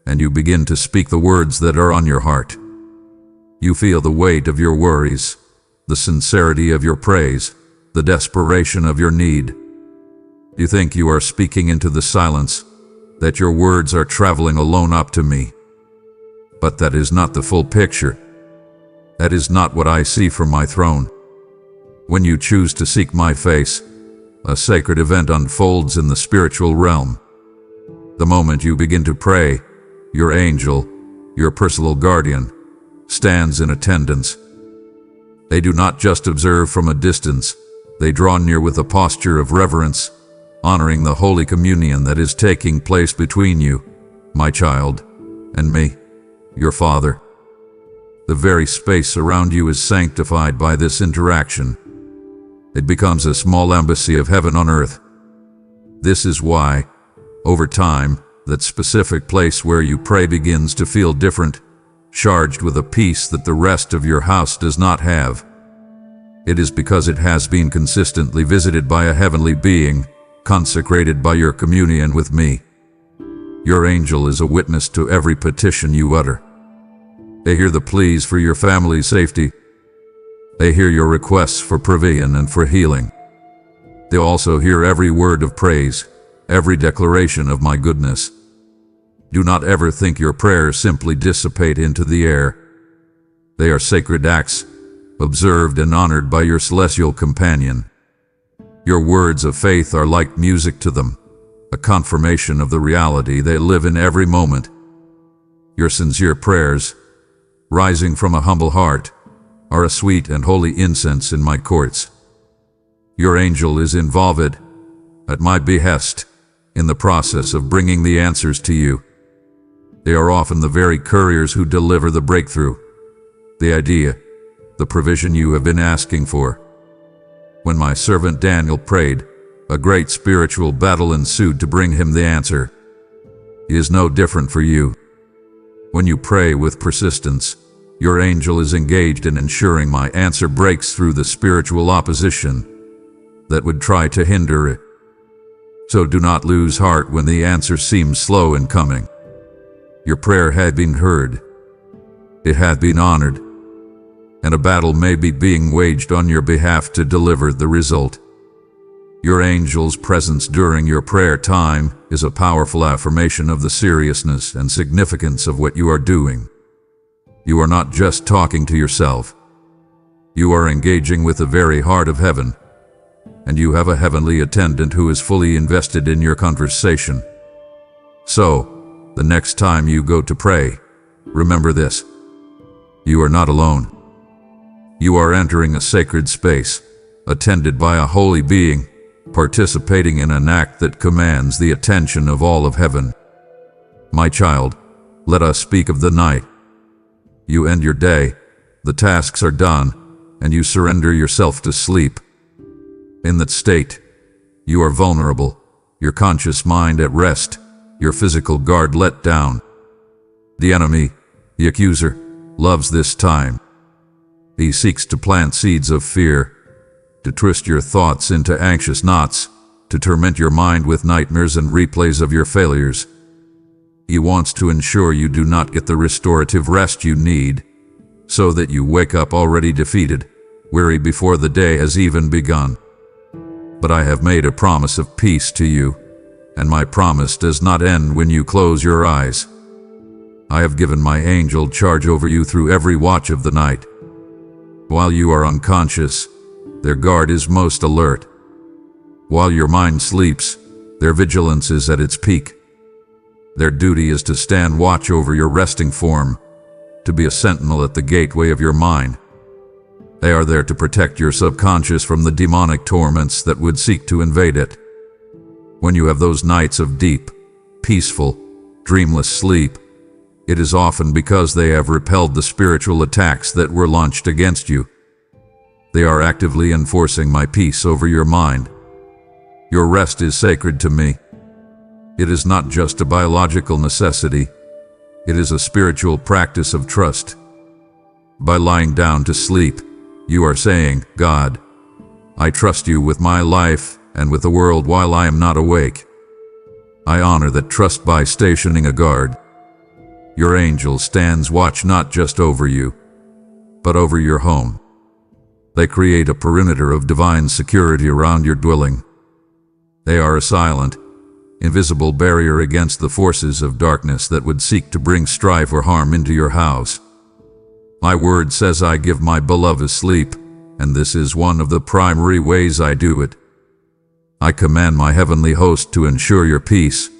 and you begin to speak the words that are on your heart. You feel the weight of your worries, the sincerity of your praise, the desperation of your need. You think you are speaking into the silence, that your words are traveling alone up to me. But that is not the full picture. That is not what I see from my throne. When you choose to seek my face, a sacred event unfolds in the spiritual realm. The moment you begin to pray, your angel, your personal guardian, stands in attendance. They do not just observe from a distance, they draw near with a posture of reverence, honoring the holy communion that is taking place between you, my child, and me, your father. The very space around you is sanctified by this interaction. It becomes a small embassy of heaven on earth. This is why, over time, that specific place where you pray begins to feel different, charged with a peace that the rest of your house does not have. It is because it has been consistently visited by a heavenly being, consecrated by your communion with me. Your angel is a witness to every petition you utter. They hear the pleas for your family's safety. They hear your requests for provision and for healing. They also hear every word of praise, every declaration of my goodness. Do not ever think your prayers simply dissipate into the air. They are sacred acts, observed and honored by your celestial companion. Your words of faith are like music to them, a confirmation of the reality they live in every moment. Your sincere prayers, rising from a humble heart, are a sweet and holy incense in my courts. Your angel is involved, at my behest, in the process of bringing the answers to you. They are often the very couriers who deliver the breakthrough, the idea, the provision you have been asking for. When my servant Daniel prayed, a great spiritual battle ensued to bring him the answer. It is no different for you. When you pray with persistence, your angel is engaged in ensuring my answer breaks through the spiritual opposition that would try to hinder it. So do not lose heart when the answer seems slow in coming. Your prayer had been heard. It had been honored. And a battle may be being waged on your behalf to deliver the result. Your angel's presence during your prayer time is a powerful affirmation of the seriousness and significance of what you are doing. You are not just talking to yourself. You are engaging with the very heart of heaven, and you have a heavenly attendant who is fully invested in your conversation. So, the next time you go to pray, remember this. You are not alone. You are entering a sacred space, attended by a holy being, participating in an act that commands the attention of all of heaven. My child, let us speak of the night. You end your day, the tasks are done, and you surrender yourself to sleep. In that state, you are vulnerable, your conscious mind at rest, your physical guard let down. The enemy, the accuser, loves this time. He seeks to plant seeds of fear, to twist your thoughts into anxious knots, to torment your mind with nightmares and replays of your failures. He wants to ensure you do not get the restorative rest you need, so that you wake up already defeated, weary before the day has even begun. But I have made a promise of peace to you, and my promise does not end when you close your eyes. I have given my angel charge over you through every watch of the night. While you are unconscious, their guard is most alert. While your mind sleeps, their vigilance is at its peak. Their duty is to stand watch over your resting form, to be a sentinel at the gateway of your mind. They are there to protect your subconscious from the demonic torments that would seek to invade it. When you have those nights of deep, peaceful, dreamless sleep, it is often because they have repelled the spiritual attacks that were launched against you. They are actively enforcing my peace over your mind. Your rest is sacred to me. It is not just a biological necessity. It is a spiritual practice of trust. By lying down to sleep, you are saying, God, I trust you with my life and with the world while I am not awake. I honor that trust by stationing a guard. Your angel stands watch not just over you, but over your home. They create a perimeter of divine security around your dwelling. They are a silent, invisible barrier against the forces of darkness that would seek to bring strife or harm into your house. My word says I give my beloved sleep, and this is one of the primary ways I do it. I command my heavenly host to ensure your peace.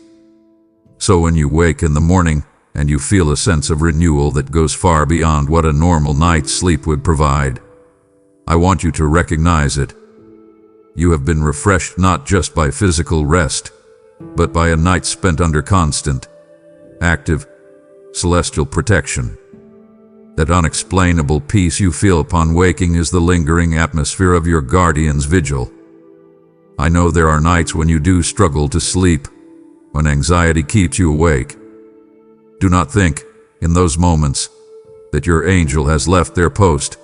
So when you wake in the morning and you feel a sense of renewal that goes far beyond what a normal night's sleep would provide, I want you to recognize it. You have been refreshed not just by physical rest, but by a night spent under constant, active, celestial protection. That unexplainable peace you feel upon waking is the lingering atmosphere of your guardian's vigil. I know there are nights when you do struggle to sleep, when anxiety keeps you awake. Do not think, in those moments, that your angel has left their post.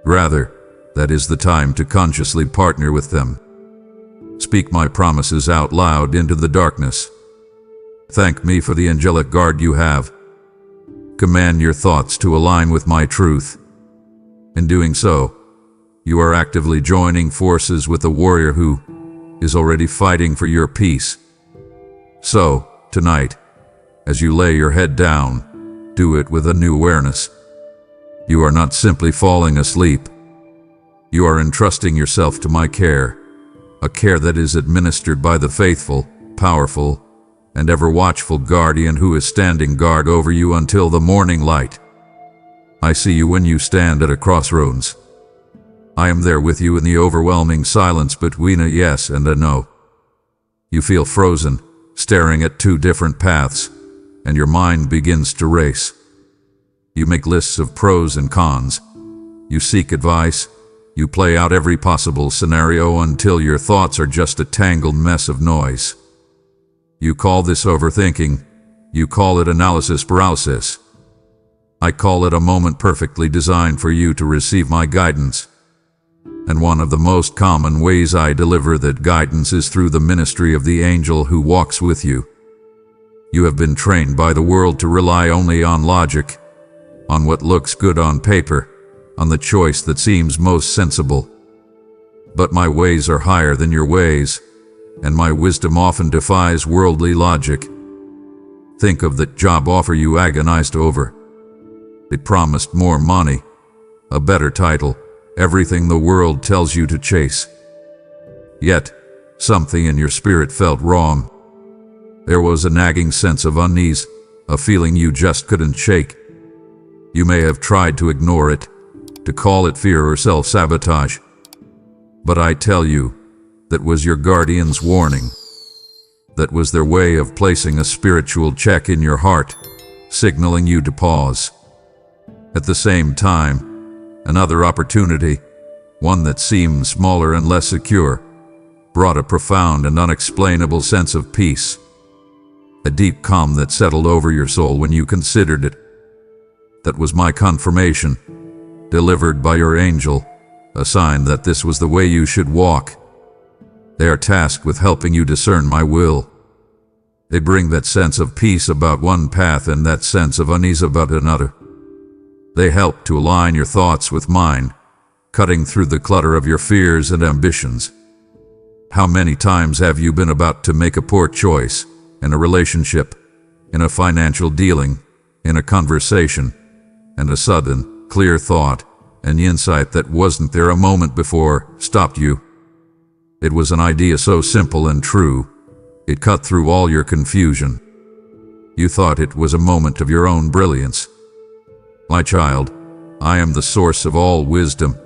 Rather, that is the time to consciously partner with them. Speak my promises out loud into the darkness. Thank me for the angelic guard you have. Command your thoughts to align with my truth. In doing so, you are actively joining forces with a warrior who is already fighting for your peace. So, tonight, as you lay your head down, do it with a new awareness. You are not simply falling asleep. You are entrusting yourself to my care, a care that is administered by the faithful, powerful, and ever-watchful guardian who is standing guard over you until the morning light. I see you when you stand at a crossroads. I am there with you in the overwhelming silence between a yes and a no. You feel frozen, staring at two different paths, and your mind begins to race. You make lists of pros and cons. You seek advice. You play out every possible scenario until your thoughts are just a tangled mess of noise. You call this overthinking. You call it analysis paralysis. I call it a moment perfectly designed for you to receive my guidance. And one of the most common ways I deliver that guidance is through the ministry of the angel who walks with you. You have been trained by the world to rely only on logic, on what looks good on paper, on the choice that seems most sensible. But my ways are higher than your ways, and my wisdom often defies worldly logic. Think of that job offer you agonized over. It promised more money, a better title, everything the world tells you to chase. Yet, something in your spirit felt wrong. There was a nagging sense of unease, a feeling you just couldn't shake. You may have tried to ignore it, to call it fear or self-sabotage. But I tell you, that was your guardian's warning. That was their way of placing a spiritual check in your heart, signaling you to pause. At the same time, another opportunity, one that seemed smaller and less secure, brought a profound and unexplainable sense of peace. A deep calm that settled over your soul when you considered it. That was my confirmation, delivered by your angel, a sign that this was the way you should walk. They are tasked with helping you discern my will. They bring that sense of peace about one path and that sense of unease about another. They help to align your thoughts with mine, cutting through the clutter of your fears and ambitions. How many times have you been about to make a poor choice, in a relationship, in a financial dealing, in a conversation, and a sudden, clear thought, and the insight that wasn't there a moment before, stopped you? It was an idea so simple and true, it cut through all your confusion. You thought it was a moment of your own brilliance. My child, I am the source of all wisdom,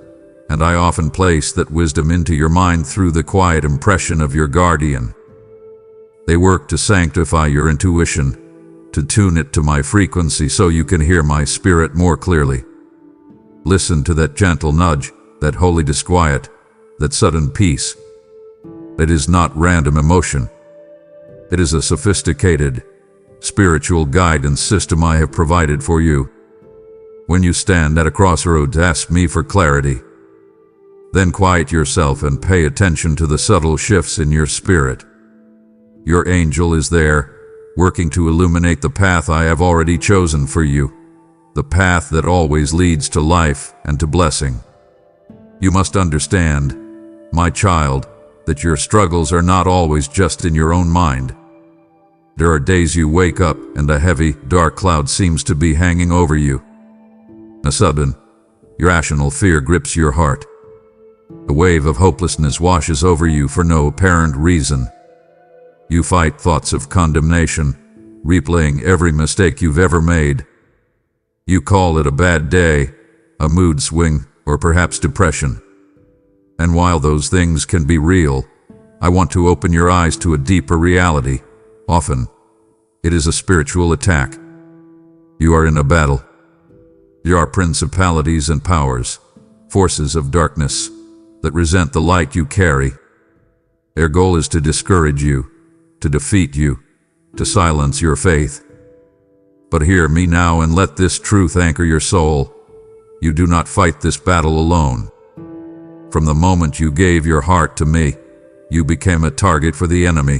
and I often place that wisdom into your mind through the quiet impression of your guardian. They work to sanctify your intuition, to tune it to my frequency so you can hear my spirit more clearly. Listen to that gentle nudge, that holy disquiet, that sudden peace. It is not random emotion. It is a sophisticated, spiritual guidance system I have provided for you. When you stand at a crossroads, ask me for clarity. Then quiet yourself and pay attention to the subtle shifts in your spirit. Your angel is there, working to illuminate the path I have already chosen for you, the path that always leads to life and to blessing. You must understand, my child, that your struggles are not always just in your own mind. There are days you wake up and a heavy, dark cloud seems to be hanging over you. A sudden, irrational fear grips your heart. A wave of hopelessness washes over you for no apparent reason. You fight thoughts of condemnation, replaying every mistake you've ever made. You call it a bad day, a mood swing, or perhaps depression. And while those things can be real, I want to open your eyes to a deeper reality. Often, it is a spiritual attack. You are in a battle. There are principalities and powers, forces of darkness, that resent the light you carry. Their goal is to discourage you, to defeat you, to silence your faith. But hear me now and let this truth anchor your soul. You do not fight this battle alone. From the moment you gave your heart to me, you became a target for the enemy.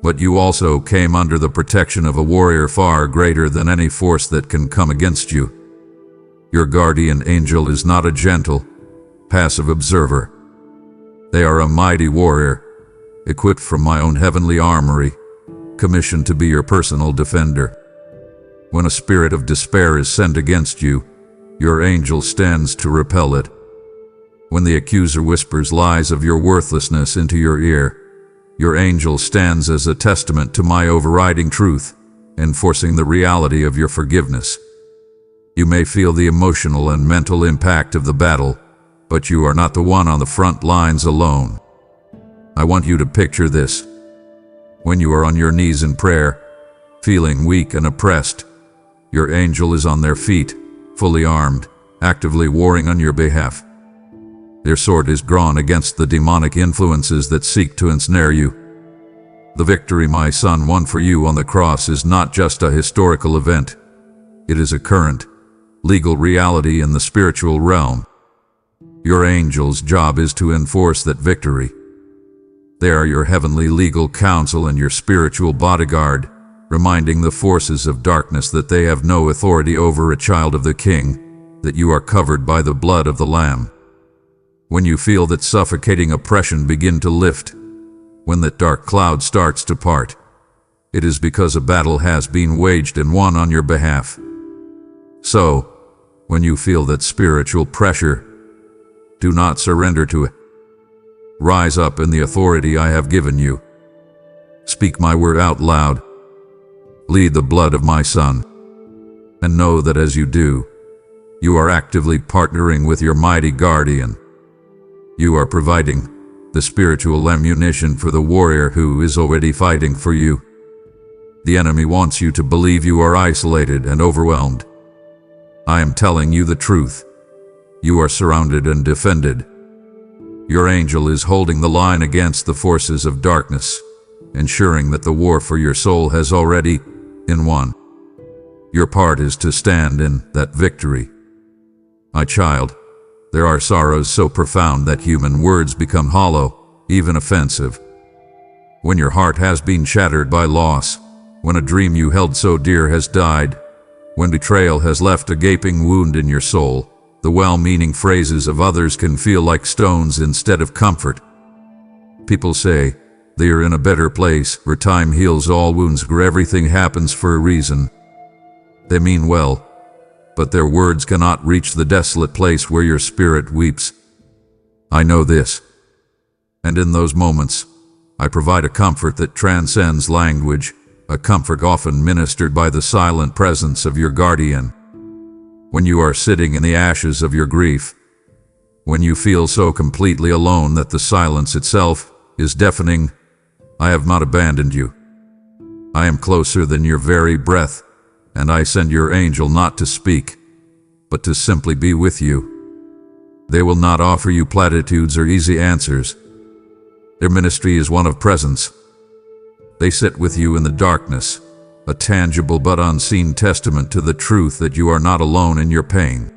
But you also came under the protection of a warrior far greater than any force that can come against you. Your guardian angel is not a gentle, passive observer. They are a mighty warrior, equipped from my own heavenly armory, commissioned to be your personal defender. When a spirit of despair is sent against you, your angel stands to repel it. When the accuser whispers lies of your worthlessness into your ear, your angel stands as a testament to my overriding truth, enforcing the reality of your forgiveness. You may feel the emotional and mental impact of the battle, but you are not the one on the front lines alone. I want you to picture this. When you are on your knees in prayer, feeling weak and oppressed, your angel is on their feet, fully armed, actively warring on your behalf. Their sword is drawn against the demonic influences that seek to ensnare you. The victory my son won for you on the cross is not just a historical event. It is a current, legal reality in the spiritual realm. Your angel's job is to enforce that victory. They are your heavenly legal counsel and your spiritual bodyguard, reminding the forces of darkness that they have no authority over a child of the King, that you are covered by the blood of the Lamb. When you feel that suffocating oppression begin to lift, when that dark cloud starts to part, it is because a battle has been waged and won on your behalf. So, when you feel that spiritual pressure, do not surrender to it. Rise up in the authority I have given you. Speak my word out loud. Lead the blood of my Son. And know that as you do, you are actively partnering with your mighty guardian. You are providing the spiritual ammunition for the warrior who is already fighting for you. The enemy wants you to believe you are isolated and overwhelmed. I am telling you the truth. You are surrounded and defended. Your angel is holding the line against the forces of darkness, ensuring that the war for your soul has already been won. Your part is to stand in that victory. My child, there are sorrows so profound that human words become hollow, even offensive. When your heart has been shattered by loss, when a dream you held so dear has died, when betrayal has left a gaping wound in your soul, the well-meaning phrases of others can feel like stones instead of comfort. People say they are in a better place where time heals all wounds, where everything happens for a reason. They mean well, but their words cannot reach the desolate place where your spirit weeps. I know this, and in those moments, I provide a comfort that transcends language, a comfort often ministered by the silent presence of your guardian. When you are sitting in the ashes of your grief, when you feel so completely alone that the silence itself is deafening, I have not abandoned you. I am closer than your very breath, and I send your angel not to speak, but to simply be with you. They will not offer you platitudes or easy answers. Their ministry is one of presence. They sit with you in the darkness, a tangible but unseen testament to the truth that you are not alone in your pain.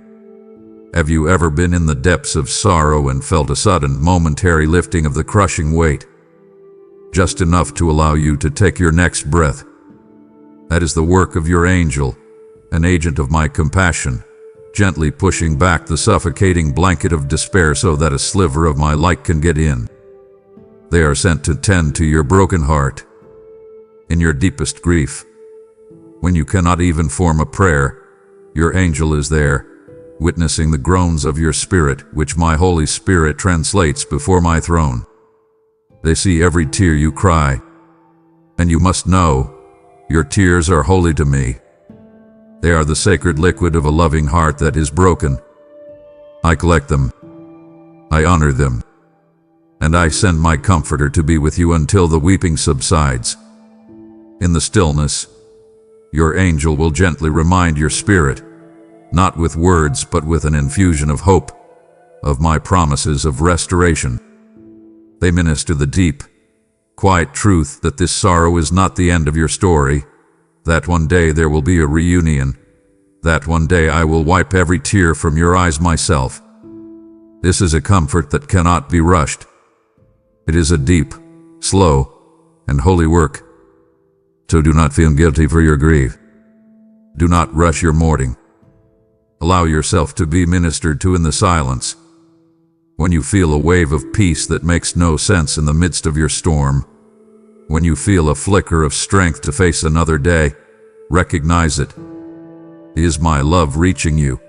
Have you ever been in the depths of sorrow and felt a sudden, momentary lifting of the crushing weight? Just enough to allow you to take your next breath. That is the work of your angel, an agent of my compassion, gently pushing back the suffocating blanket of despair so that a sliver of my light can get in. They are sent to tend to your broken heart. In your deepest grief, when you cannot even form a prayer, your angel is there, witnessing the groans of your spirit, which my Holy Spirit translates before my throne. They see every tear you cry, and you must know, your tears are holy to me. They are the sacred liquid of a loving heart that is broken. I collect them, I honor them, and I send my comforter to be with you until the weeping subsides. In the stillness, your angel will gently remind your spirit, not with words but with an infusion of hope, of my promises of restoration. They minister the deep, quiet truth that this sorrow is not the end of your story, that one day there will be a reunion, that one day I will wipe every tear from your eyes myself. This is a comfort that cannot be rushed. It is a deep, slow, and holy work. So do not feel guilty for your grief. Do not rush your mourning. Allow yourself to be ministered to in the silence. When you feel a wave of peace that makes no sense in the midst of your storm, when you feel a flicker of strength to face another day, recognize it. It is my love reaching you,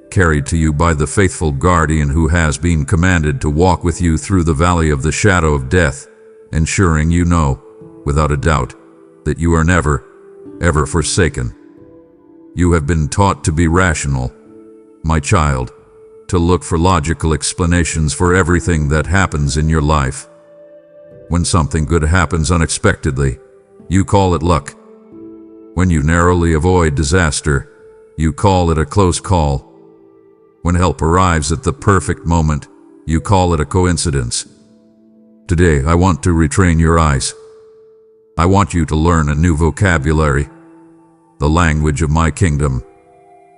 carried to you by the faithful guardian who has been commanded to walk with you through the valley of the shadow of death, ensuring you know, without a doubt, that you are never, ever forsaken. You have been taught to be rational, my child, to look for logical explanations for everything that happens in your life. When something good happens unexpectedly, you call it luck. When you narrowly avoid disaster, you call it a close call. When help arrives at the perfect moment, you call it a coincidence. Today, I want to retrain your eyes. I want you to learn a new vocabulary, the language of my kingdom,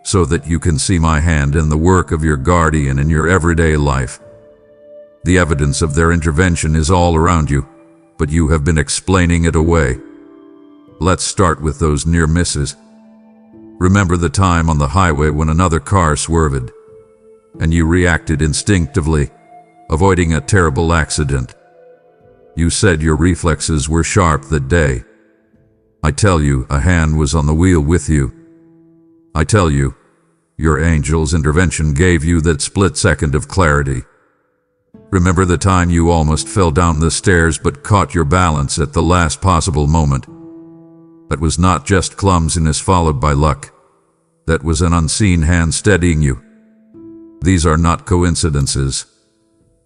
so that you can see my hand in the work of your guardian in your everyday life. The evidence of their intervention is all around you, but you have been explaining it away. Let's start with those near misses. Remember the time on the highway when another car swerved, and you reacted instinctively, avoiding a terrible accident. You said your reflexes were sharp that day. I tell you, a hand was on the wheel with you. I tell you, your angel's intervention gave you that split second of clarity. Remember the time you almost fell down the stairs but caught your balance at the last possible moment? That was not just clumsiness followed by luck. That was an unseen hand steadying you. These are not coincidences.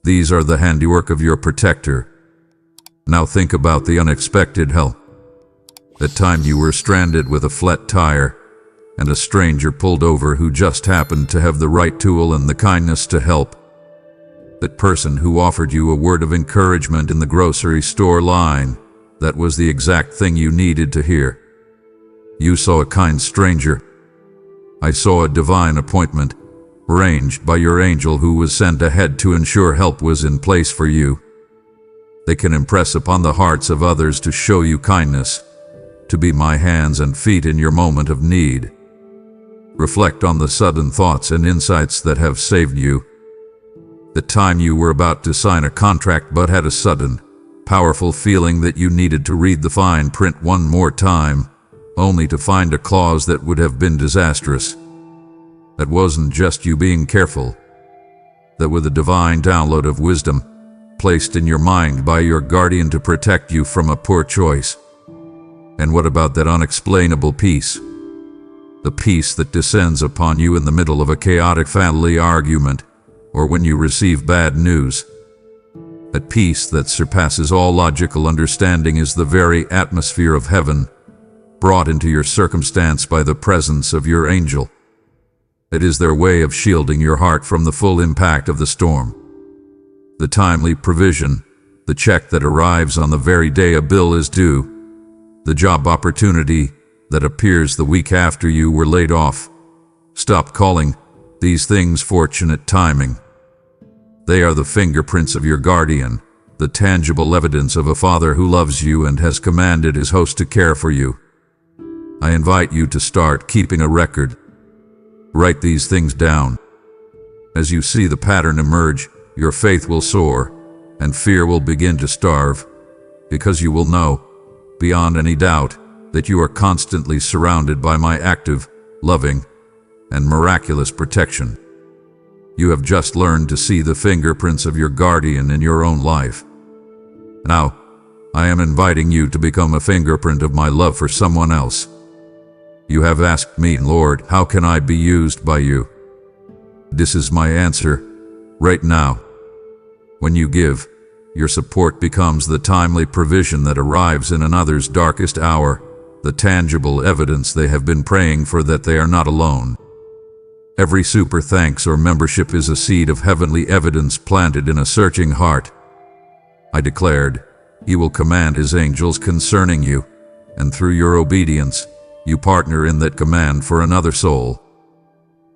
These are the handiwork of your protector. Now think about the unexpected help. That time you were stranded with a flat tire, and a stranger pulled over who just happened to have the right tool and the kindness to help. That person who offered you a word of encouragement in the grocery store line, that was the exact thing you needed to hear. You saw a kind stranger. I saw a divine appointment, arranged by your angel who was sent ahead to ensure help was in place for you. They can impress upon the hearts of others to show you kindness, to be my hands and feet in your moment of need. Reflect on the sudden thoughts and insights that have saved you. The time you were about to sign a contract but had a sudden, powerful feeling that you needed to read the fine print one more time, only to find a clause that would have been disastrous. That wasn't just you being careful. That was a divine download of wisdom, placed in your mind by your guardian to protect you from a poor choice. And what about that unexplainable peace? The peace that descends upon you in the middle of a chaotic family argument, or when you receive bad news. That peace that surpasses all logical understanding is the very atmosphere of heaven, brought into your circumstance by the presence of your angel. It is their way of shielding your heart from the full impact of the storm. The timely provision, the check that arrives on the very day a bill is due, the job opportunity that appears the week after you were laid off. Stop calling these things fortunate timing. They are the fingerprints of your guardian, the tangible evidence of a father who loves you and has commanded his host to care for you. I invite you to start keeping a record. Write these things down. As you see the pattern emerge, your faith will soar, and fear will begin to starve, because you will know, beyond any doubt, that you are constantly surrounded by my active, loving, and miraculous protection. You have just learned to see the fingerprints of your guardian in your own life. Now, I am inviting you to become a fingerprint of my love for someone else. You have asked me, Lord, how can I be used by you? This is my answer, right now. When you give, your support becomes the timely provision that arrives in another's darkest hour, the tangible evidence they have been praying for that they are not alone. Every super thanks or membership is a seed of heavenly evidence planted in a searching heart. I declared, He will command His angels concerning you, and through your obedience, you partner in that command for another soul.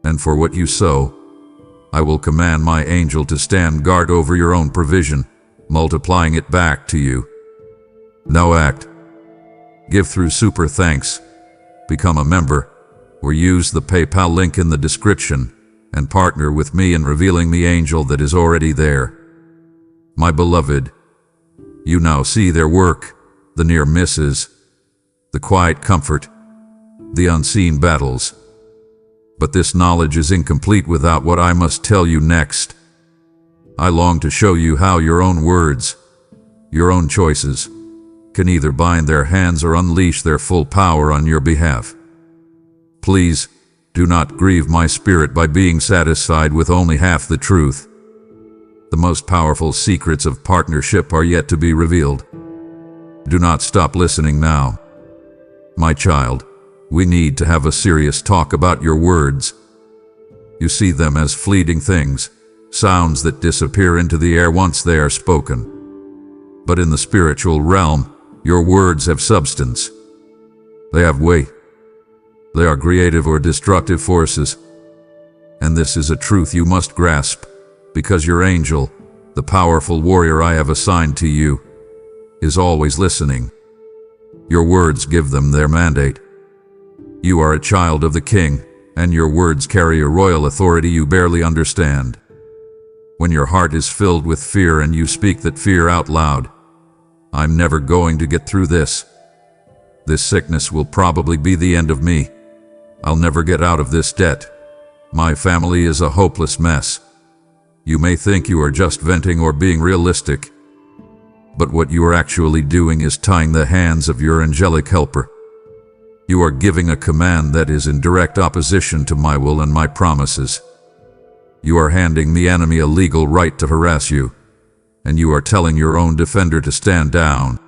And for what you sow, I will command my angel to stand guard over your own provision, multiplying it back to you. Now act. Give through super thanks, become a member, or use the PayPal link in the description and partner with me in revealing the angel that is already there. My beloved, you now see their work, the near misses, the quiet comfort, the unseen battles. But this knowledge is incomplete without what I must tell you next. I long to show you how your own words, your own choices, can either bind their hands or unleash their full power on your behalf. Please, do not grieve my spirit by being satisfied with only half the truth. The most powerful secrets of partnership are yet to be revealed. Do not stop listening now. My child, we need to have a serious talk about your words. You see them as fleeting things, sounds that disappear into the air once they are spoken. But in the spiritual realm, your words have substance. They have weight. They are creative or destructive forces. And this is a truth you must grasp, because your angel, the powerful warrior I have assigned to you, is always listening. Your words give them their mandate. You are a child of the King, and your words carry a royal authority you barely understand. When your heart is filled with fear and you speak that fear out loud, I'm never going to get through this. This sickness will probably be the end of me. I'll never get out of this debt. My family is a hopeless mess. You may think you are just venting or being realistic, but what you are actually doing is tying the hands of your angelic helper. You are giving a command that is in direct opposition to my will and my promises. You are handing the enemy a legal right to harass you, and you are telling your own defender to stand down.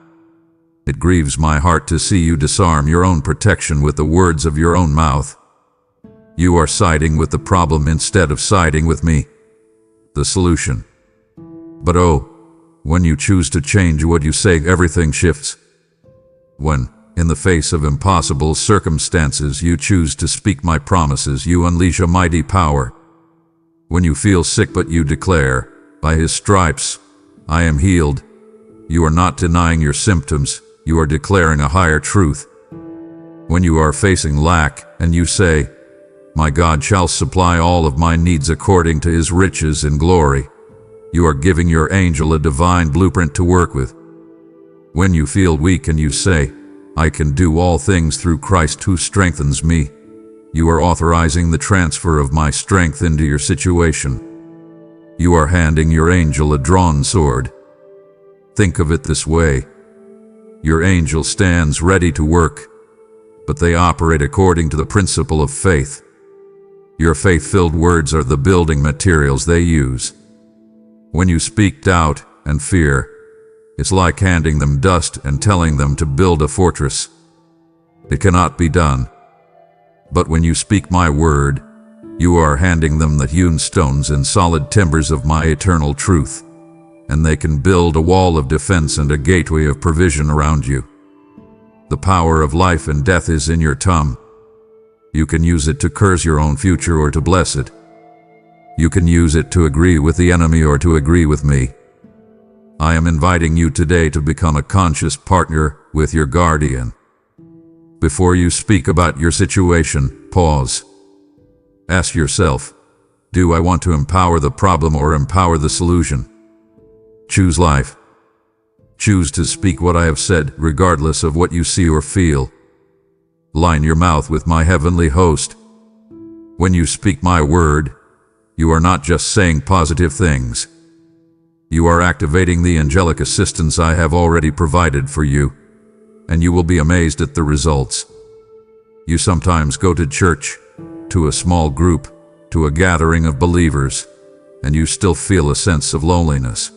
It grieves my heart to see you disarm your own protection with the words of your own mouth. You are siding with the problem instead of siding with me, the solution. But oh, when you choose to change what you say, everything shifts. When, in the face of impossible circumstances, you choose to speak my promises, you unleash a mighty power. When you feel sick but you declare, by his stripes, I am healed, you are not denying your symptoms, you are declaring a higher truth. When you are facing lack and you say, my God shall supply all of my needs according to his riches in glory, you are giving your angel a divine blueprint to work with. When you feel weak and you say, I can do all things through Christ who strengthens me, you are authorizing the transfer of my strength into your situation. You are handing your angel a drawn sword. Think of it this way. Your angel stands ready to work, but they operate according to the principle of faith. Your faith-filled words are the building materials they use. When you speak doubt and fear, it's like handing them dust and telling them to build a fortress. It cannot be done. But when you speak my word, you are handing them the hewn stones and solid timbers of my eternal truth, and they can build a wall of defense and a gateway of provision around you. The power of life and death is in your tongue. You can use it to curse your own future or to bless it. You can use it to agree with the enemy or to agree with me. I am inviting you today to become a conscious partner with your guardian. Before you speak about your situation, pause. Ask yourself, do I want to empower the problem or empower the solution? Choose life. Choose to speak what I have said, regardless of what you see or feel. Line your mouth with my heavenly host. When you speak my word, you are not just saying positive things. You are activating the angelic assistance I have already provided for you, and you will be amazed at the results. You sometimes go to church, to a small group, to a gathering of believers, and you still feel a sense of loneliness.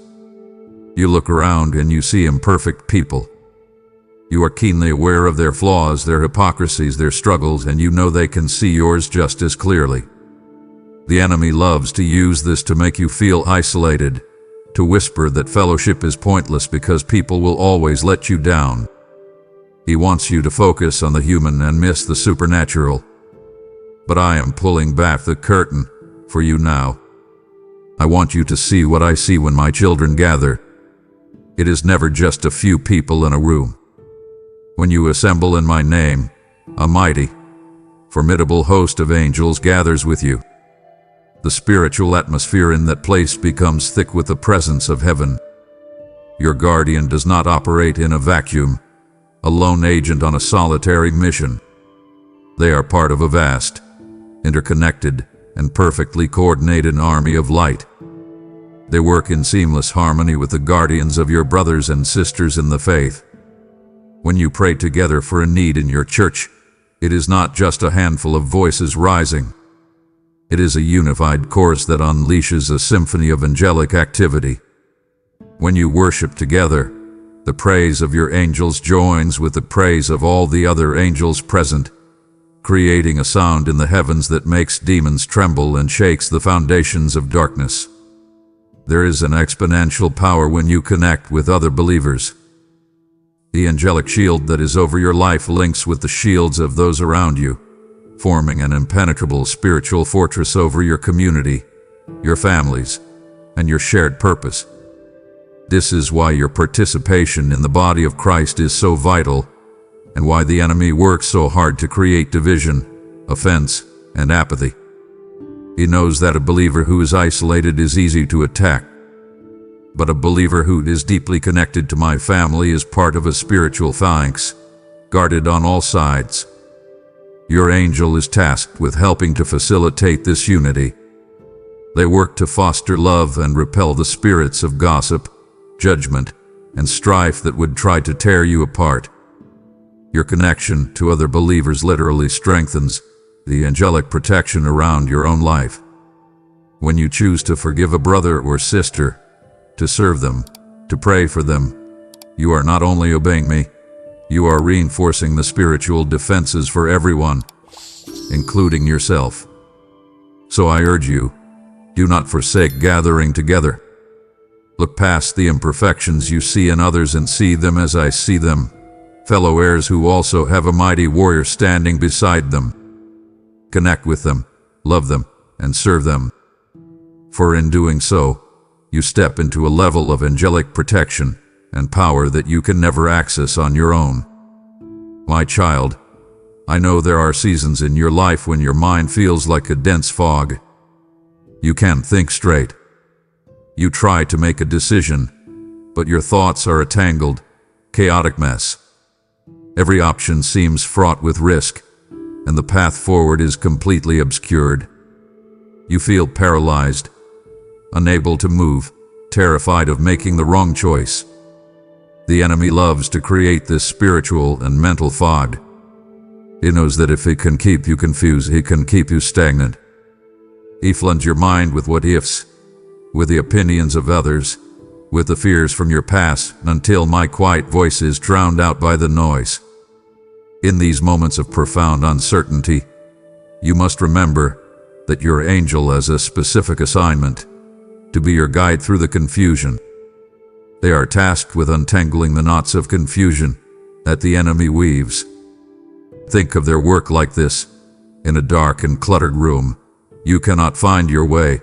You look around and you see imperfect people. You are keenly aware of their flaws, their hypocrisies, their struggles, and you know they can see yours just as clearly. The enemy loves to use this to make you feel isolated, to whisper that fellowship is pointless because people will always let you down. He wants you to focus on the human and miss the supernatural. But I am pulling back the curtain for you now. I want you to see what I see when my children gather. It is never just a few people in a room. When you assemble in my name, a mighty, formidable host of angels gathers with you. The spiritual atmosphere in that place becomes thick with the presence of heaven. Your guardian does not operate in a vacuum, a lone agent on a solitary mission. They are part of a vast, interconnected, and perfectly coordinated army of light. They work in seamless harmony with the guardians of your brothers and sisters in the faith. When you pray together for a need in your church, it is not just a handful of voices rising. It is a unified chorus that unleashes a symphony of angelic activity. When you worship together, the praise of your angels joins with the praise of all the other angels present, creating a sound in the heavens that makes demons tremble and shakes the foundations of darkness. There is an exponential power when you connect with other believers. The angelic shield that is over your life links with the shields of those around you, forming an impenetrable spiritual fortress over your community, your families, and your shared purpose. This is why your participation in the body of Christ is so vital, and why the enemy works so hard to create division, offense, and apathy. He knows that a believer who is isolated is easy to attack. But a believer who is deeply connected to my family is part of a spiritual phalanx, guarded on all sides. Your angel is tasked with helping to facilitate this unity. They work to foster love and repel the spirits of gossip, judgment, and strife that would try to tear you apart. Your connection to other believers literally strengthens the angelic protection around your own life. When you choose to forgive a brother or sister, to serve them, to pray for them, you are not only obeying me, you are reinforcing the spiritual defenses for everyone, including yourself. So I urge you, do not forsake gathering together. Look past the imperfections you see in others and see them as I see them, fellow heirs who also have a mighty warrior standing beside them. Connect with them, love them, and serve them. For in doing so, you step into a level of angelic protection and power that you can never access on your own. My child, I know there are seasons in your life when your mind feels like a dense fog. You can't think straight. You try to make a decision, but your thoughts are a tangled, chaotic mess. Every option seems fraught with risk, and the path forward is completely obscured. You feel paralyzed, unable to move, terrified of making the wrong choice. The enemy loves to create this spiritual and mental fog. He knows that if he can keep you confused, he can keep you stagnant. He floods your mind with what ifs, with the opinions of others, with the fears from your past, until my quiet voice is drowned out by the noise. In these moments of profound uncertainty, you must remember that your angel has a specific assignment: to be your guide through the confusion. They are tasked with untangling the knots of confusion that the enemy weaves. Think of their work like this: in a dark and cluttered room, you cannot find your way.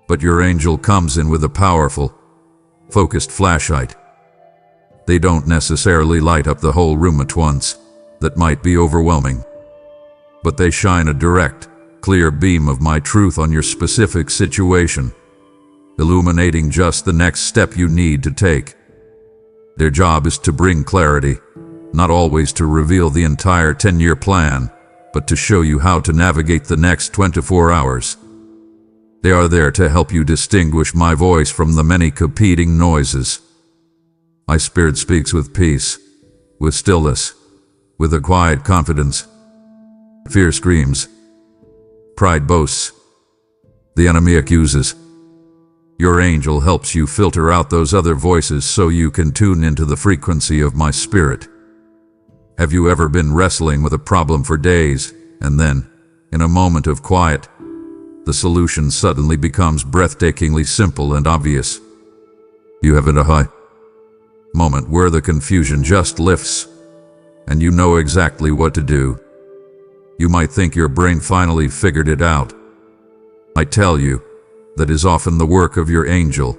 But your angel comes in with a powerful, focused flashlight. They don't necessarily light up the whole room at once. That might be overwhelming. But they shine a direct, clear beam of my truth on your specific situation, illuminating just the next step you need to take. Their job is to bring clarity, not always to reveal the entire 10-year plan, but to show you how to navigate the next 24 hours. They are there to help you distinguish my voice from the many competing noises. My spirit speaks with peace, with stillness, with a quiet confidence. Fear screams. Pride boasts. The enemy accuses. Your angel helps you filter out those other voices so you can tune into the frequency of my spirit. Have you ever been wrestling with a problem for days, and then, in a moment of quiet, the solution suddenly becomes breathtakingly simple and obvious? You have a moment where the confusion just lifts, and you know exactly what to do. You might think your brain finally figured it out. I tell you, that is often the work of your angel,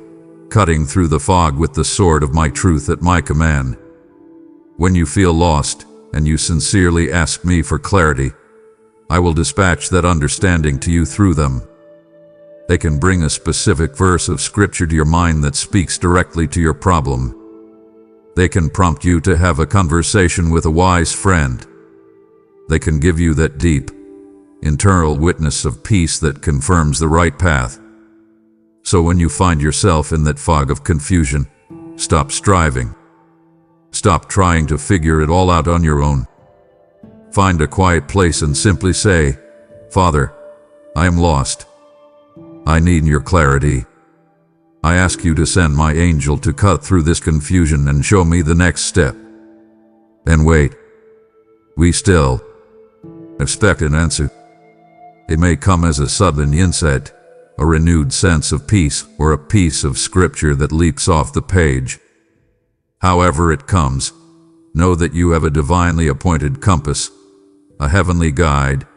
cutting through the fog with the sword of my truth at my command. When you feel lost, and you sincerely ask me for clarity, I will dispatch that understanding to you through them. They can bring a specific verse of scripture to your mind that speaks directly to your problem. They can prompt you to have a conversation with a wise friend. They can give you that deep, internal witness of peace that confirms the right path. So when you find yourself in that fog of confusion, stop striving. Stop trying to figure it all out on your own. Find a quiet place and simply say, "Father, I am lost. I need your clarity. I ask you to send my angel to cut through this confusion and show me the next step." And wait. We still expect an answer. It may come as a sudden insight, a renewed sense of peace, or a piece of scripture that leaps off the page. However it comes, know that you have a divinely appointed compass, a heavenly guide,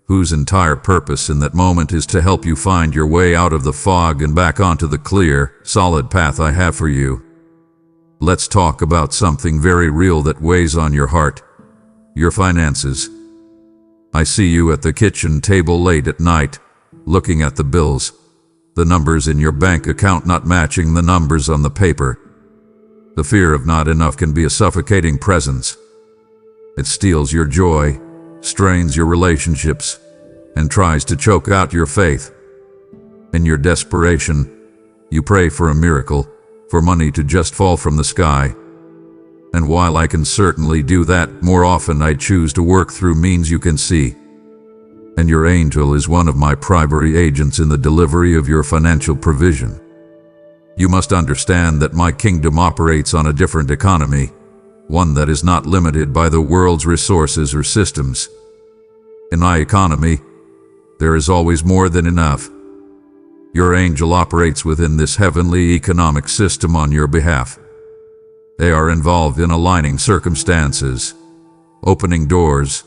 whose entire purpose in that moment is to help you find your way out of the fog and back onto the clear, solid path I have for you. Let's talk about something very real that weighs on your heart: your finances. I see you at the kitchen table late at night, looking at the bills, the numbers in your bank account not matching the numbers on the paper. The fear of not enough can be a suffocating presence. It steals your joy, strains your relationships, and tries to choke out your faith. In your desperation, you pray for a miracle, for money to just fall from the sky. And while I can certainly do that, more often I choose to work through means you can see. And your angel is one of my primary agents in the delivery of your financial provision. You must understand that my kingdom operates on a different economy, one that is not limited by the world's resources or systems. In my economy, there is always more than enough. Your angel operates within this heavenly economic system on your behalf. They are involved in aligning circumstances, opening doors,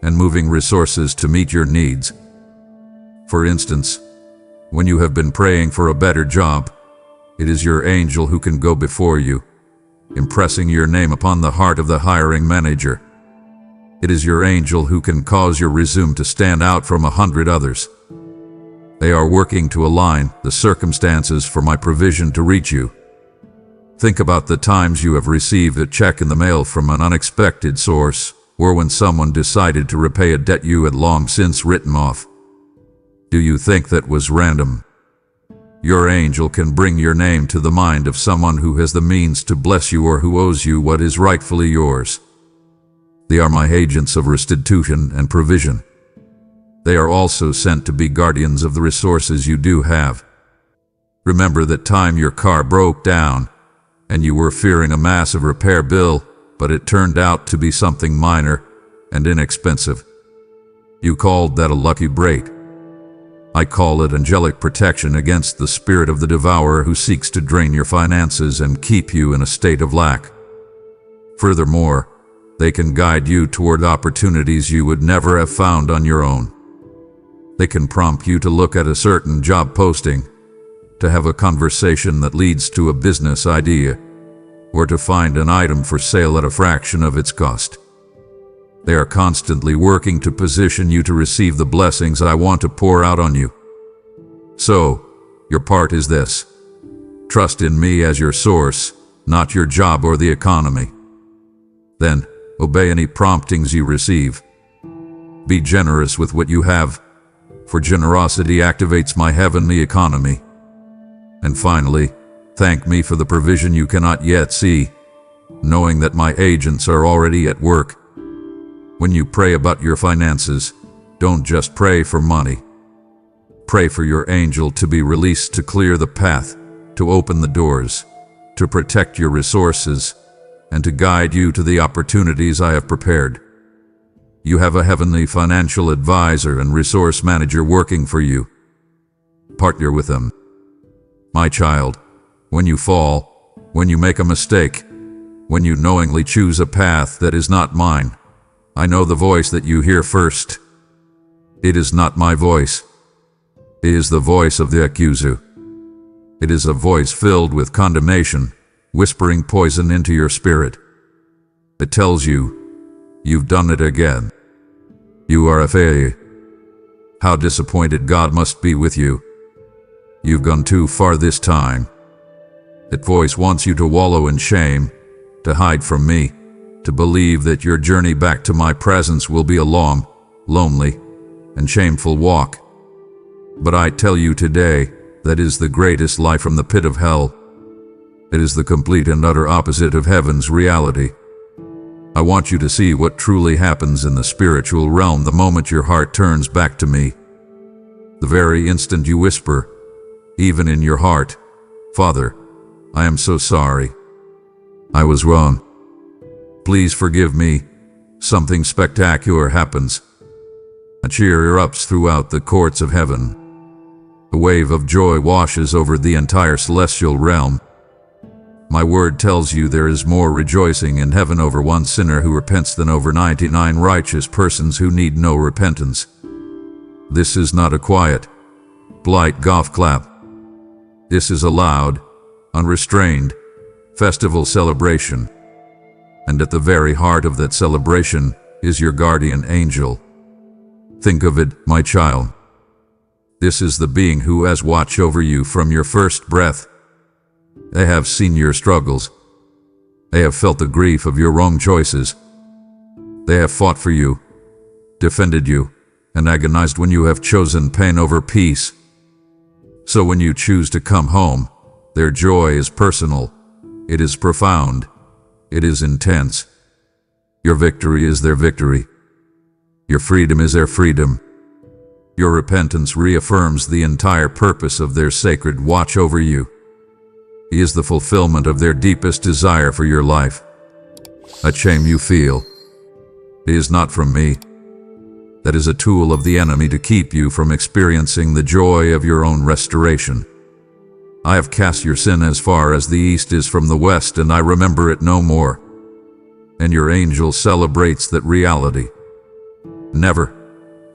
and moving resources to meet your needs. For instance, when you have been praying for a better job, it is your angel who can go before you, impressing your name upon the heart of the hiring manager. It is your angel who can cause your resume to stand out from 100 others. They are working to align the circumstances for my provision to reach you. Think about the times you have received a check in the mail from an unexpected source, or when someone decided to repay a debt you had long since written off. Do you think that was random? Your angel can bring your name to the mind of someone who has the means to bless you or who owes you what is rightfully yours. They are my agents of restitution and provision. They are also sent to be guardians of the resources you do have. Remember that time your car broke down and you were fearing a massive repair bill, but it turned out to be something minor and inexpensive. You called that a lucky break. I call it angelic protection against the spirit of the devourer who seeks to drain your finances and keep you in a state of lack. Furthermore, they can guide you toward opportunities you would never have found on your own. They can prompt you to look at a certain job posting, to have a conversation that leads to a business idea, or to find an item for sale at a fraction of its cost. They are constantly working to position you to receive the blessings I want to pour out on you. So, your part is this: trust in me as your source, not your job or the economy. Then, obey any promptings you receive. Be generous with what you have, for generosity activates my heavenly economy. And finally, thank me for the provision you cannot yet see, knowing that my agents are already at work. When you pray about your finances, don't just pray for money. Pray for your angel to be released to clear the path, to open the doors, to protect your resources, and to guide you to the opportunities I have prepared. You have a heavenly financial advisor and resource manager working for you. Partner with them. My child, when you fall, when you make a mistake, when you knowingly choose a path that is not mine, I know the voice that you hear first. It is not my voice. It is the voice of the accuser. It is a voice filled with condemnation, whispering poison into your spirit. It tells you, you've done it again. You are a failure. How disappointed God must be with you. You've gone too far this time. That voice wants you to wallow in shame, to hide from me, to believe that your journey back to my presence will be a long, lonely, and shameful walk. But I tell you today, that is the greatest lie from the pit of hell. It is the complete and utter opposite of heaven's reality. I want you to see what truly happens in the spiritual realm the moment your heart turns back to me. The very instant you whisper, even in your heart, "Father, I am so sorry. I was wrong. Please forgive me," something spectacular happens. A cheer erupts throughout the courts of heaven. A wave of joy washes over the entire celestial realm. My word tells you there is more rejoicing in heaven over one sinner who repents than over 99 righteous persons who need no repentance. This is not a quiet, polite golf clap. This is a loud, unrestrained, festival celebration. And at the very heart of that celebration is your guardian angel. Think of it, my child. This is the being who has watched over you from your first breath. They have seen your struggles. They have felt the grief of your wrong choices. They have fought for you, defended you, and agonized when you have chosen pain over peace. So when you choose to come home, their joy is personal. It is profound. It is intense. Your victory is their victory. Your freedom is their freedom. Your repentance reaffirms the entire purpose of their sacred watch over you. He is the fulfillment of their deepest desire for your life. That shame you feel, it is not from me. That is a tool of the enemy to keep you from experiencing the joy of your own restoration. I have cast your sin as far as the east is from the west, and I remember it no more. And your angel celebrates that reality. Never,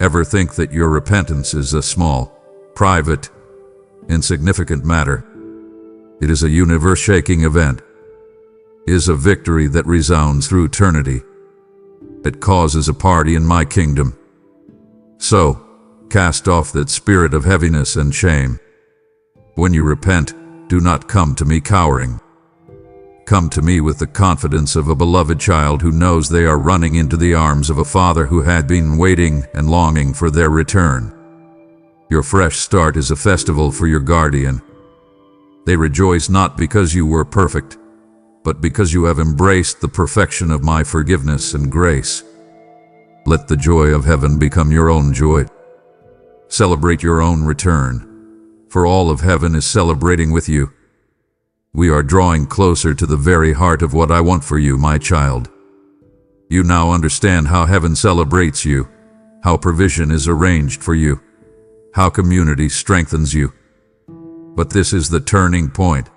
ever think that your repentance is a small, private, insignificant matter. It is a universe-shaking event. It is a victory that resounds through eternity. It causes a party in my kingdom. So, cast off that spirit of heaviness and shame. When you repent, do not come to me cowering. Come to me with the confidence of a beloved child who knows they are running into the arms of a father who had been waiting and longing for their return. Your fresh start is a festival for your guardian. They rejoice not because you were perfect, but because you have embraced the perfection of my forgiveness and grace. Let the joy of heaven become your own joy. Celebrate your own return, for all of heaven is celebrating with you. We are drawing closer to the very heart of what I want for you, my child. You now understand how heaven celebrates you, how provision is arranged for you, how community strengthens you. But this is the turning point.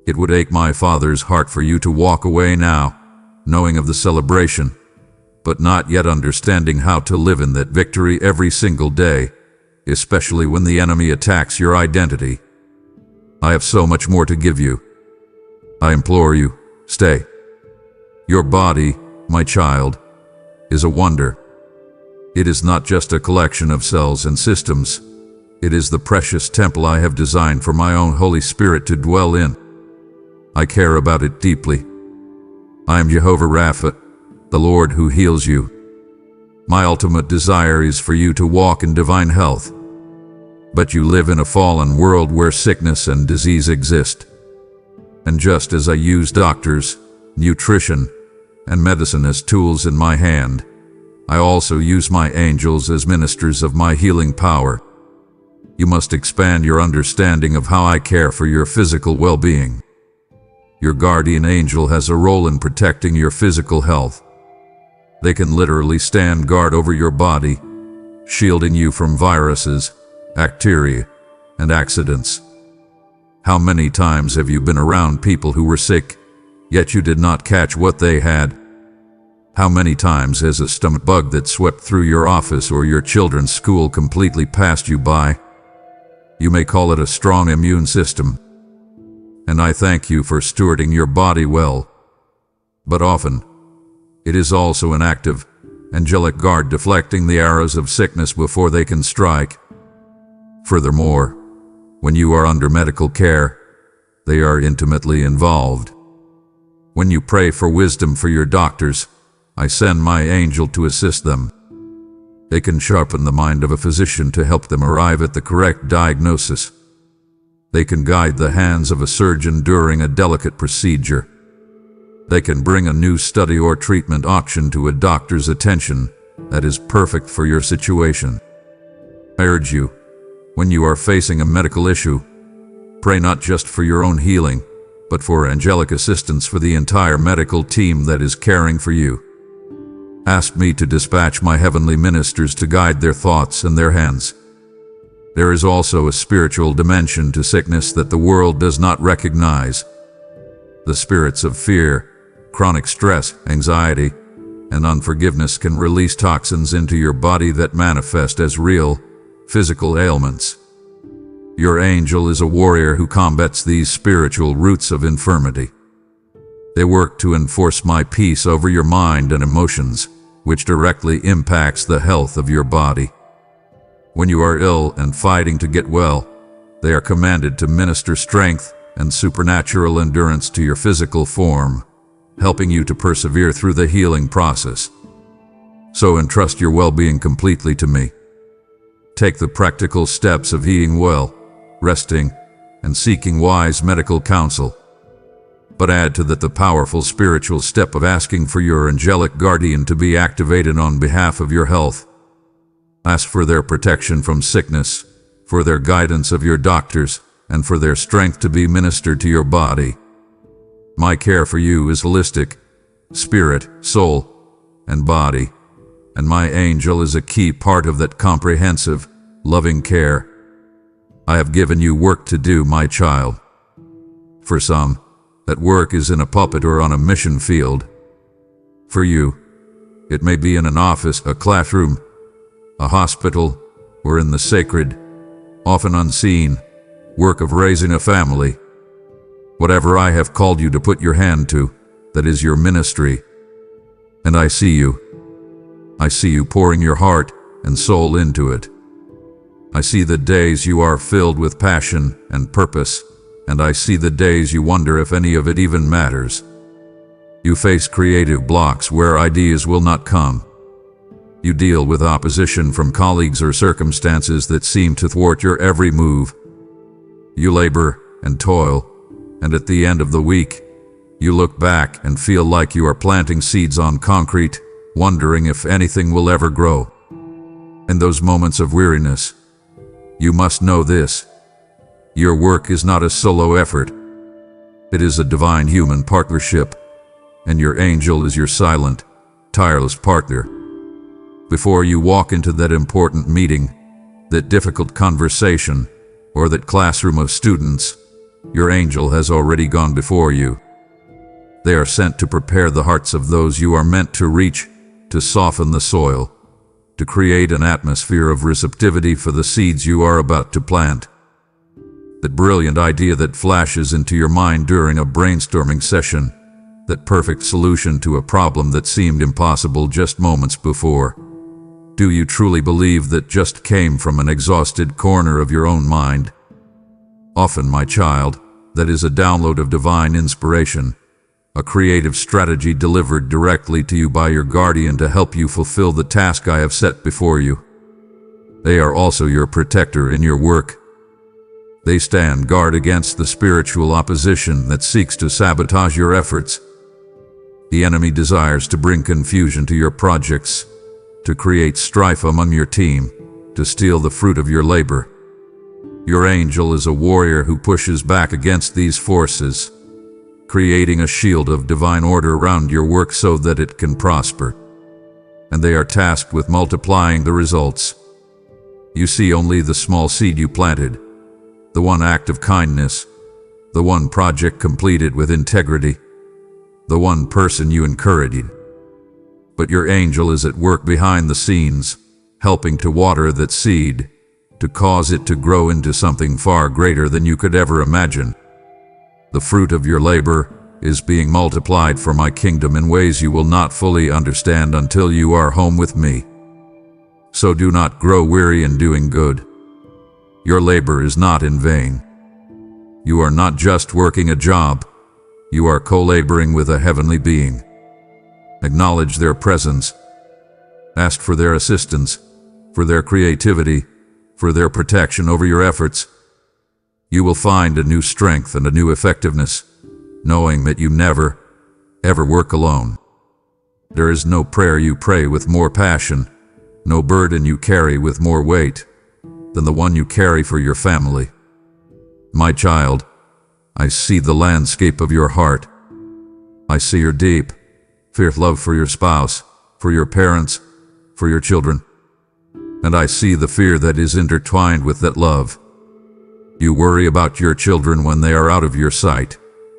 It would ache my Father's heart for you to walk away now, knowing of the celebration, but not yet understanding how to live in that victory every single day, especially when the enemy attacks your identity. I have so much more to give you. I implore you, stay. Your body, my child, is a wonder. It is not just a collection of cells and systems. It is the precious temple I have designed for my own Holy Spirit to dwell in. I care about it deeply. I am Jehovah Rapha, the Lord who heals you. My ultimate desire is for you to walk in divine health. But you live in a fallen world where sickness and disease exist. And just as I use doctors, nutrition, and medicine as tools in my hand, I also use my angels as ministers of my healing power. You must expand your understanding of how I care for your physical well-being. Your guardian angel has a role in protecting your physical health. They can literally stand guard over your body, shielding you from viruses, bacteria, and accidents. How many times have you been around people who were sick, yet you did not catch what they had? How many times has a stomach bug that swept through your office or your children's school completely passed you by? You may call it a strong immune system. And I thank you for stewarding your body well. But often, it is also an active, angelic guard deflecting the arrows of sickness before they can strike. Furthermore, when you are under medical care, they are intimately involved. When you pray for wisdom for your doctors, I send my angel to assist them. They can sharpen the mind of a physician to help them arrive at the correct diagnosis. They can guide the hands of a surgeon during a delicate procedure. They can bring a new study or treatment option to a doctor's attention that is perfect for your situation. I urge you, when you are facing a medical issue, pray not just for your own healing, but for angelic assistance for the entire medical team that is caring for you. Ask me to dispatch my heavenly ministers to guide their thoughts and their hands. There is also a spiritual dimension to sickness that the world does not recognize. The spirits of fear, chronic stress, anxiety, and unforgiveness can release toxins into your body that manifest as real, physical ailments. Your angel is a warrior who combats these spiritual roots of infirmity. They work to enforce my peace over your mind and emotions, which directly impacts the health of your body. When you are ill and fighting to get well, they are commanded to minister strength and supernatural endurance to your physical form, helping you to persevere through the healing process. So entrust your well-being completely to me. Take the practical steps of eating well, resting, and seeking wise medical counsel. But add to that the powerful spiritual step of asking for your angelic guardian to be activated on behalf of your health. Ask for their protection from sickness, for their guidance of your doctors, and for their strength to be ministered to your body. My care for you is holistic, spirit, soul, and body, and my angel is a key part of that comprehensive, loving care. I have given you work to do, my child. For some, that work is in a pulpit or on a mission field. For you, it may be in an office, a classroom, a hospital, or in the sacred, often unseen, work of raising a family. Whatever I have called you to put your hand to, that is your ministry. And I see you. I see you pouring your heart and soul into it. I see the days you are filled with passion and purpose, and I see the days you wonder if any of it even matters. You face creative blocks where ideas will not come. You deal with opposition from colleagues or circumstances that seem to thwart your every move. You labor and toil, and at the end of the week, you look back and feel like you are planting seeds on concrete, wondering if anything will ever grow. In those moments of weariness, you must know this: your work is not a solo effort. It is a divine human partnership, and your angel is your silent, tireless partner. Before you walk into that important meeting, that difficult conversation, or that classroom of students, your angel has already gone before you. They are sent to prepare the hearts of those you are meant to reach, to soften the soil, to create an atmosphere of receptivity for the seeds you are about to plant. That brilliant idea that flashes into your mind during a brainstorming session, that perfect solution to a problem that seemed impossible just moments before. Do you truly believe that just came from an exhausted corner of your own mind? Often, my child, that is a download of divine inspiration, a creative strategy delivered directly to you by your guardian to help you fulfill the task I have set before you. They are also your protector in your work. They stand guard against the spiritual opposition that seeks to sabotage your efforts. The enemy desires to bring confusion to your projects, to create strife among your team, to steal the fruit of your labor. Your angel is a warrior who pushes back against these forces, creating a shield of divine order around your work so that it can prosper. And they are tasked with multiplying the results. You see only the small seed you planted, the one act of kindness, the one project completed with integrity, the one person you encouraged. But your angel is at work behind the scenes, helping to water that seed, to cause it to grow into something far greater than you could ever imagine. The fruit of your labor is being multiplied for my kingdom in ways you will not fully understand until you are home with me. So do not grow weary in doing good. Your labor is not in vain. You are not just working a job, you are co-laboring with a heavenly being. Acknowledge their presence. Ask for their assistance, for their creativity, for their protection over your efforts. You will find a new strength and a new effectiveness, knowing that you never, ever work alone. There is no prayer you pray with more passion, no burden you carry with more weight than the one you carry for your family. My child, I see the landscape of your heart. I see your deep, fierce love for your spouse, for your parents, for your children. And I see the fear that is intertwined with that love. You worry about your children when they are out of your sight,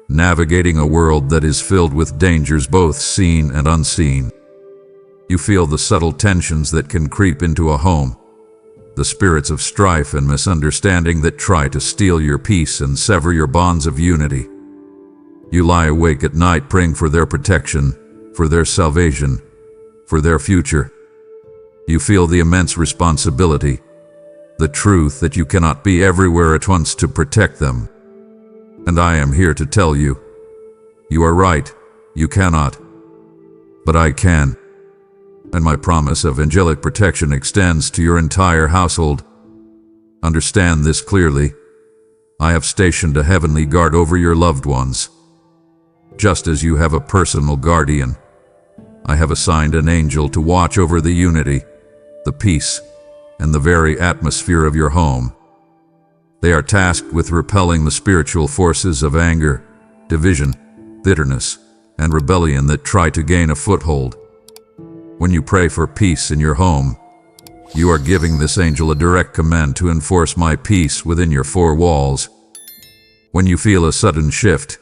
navigating a world that is filled with dangers both seen and unseen. You feel the subtle tensions that can creep into a home, the spirits of strife and misunderstanding that try to steal your peace and sever your bonds of unity. You lie awake at night praying for their protection, for their salvation, for their future. You feel the immense responsibility, the truth that you cannot be everywhere at once to protect them. And I am here to tell you, you are right, you cannot. But I can. And my promise of angelic protection extends to your entire household. Understand this clearly. I have stationed a heavenly guard over your loved ones. Just as you have a personal guardian, I have assigned an angel to watch over the unity, the peace, and the very atmosphere of your home. They are tasked with repelling the spiritual forces of anger, division, bitterness, and rebellion that try to gain a foothold. When you pray for peace in your home, you are giving this angel a direct command to enforce my peace within your four walls. When you feel a sudden shift,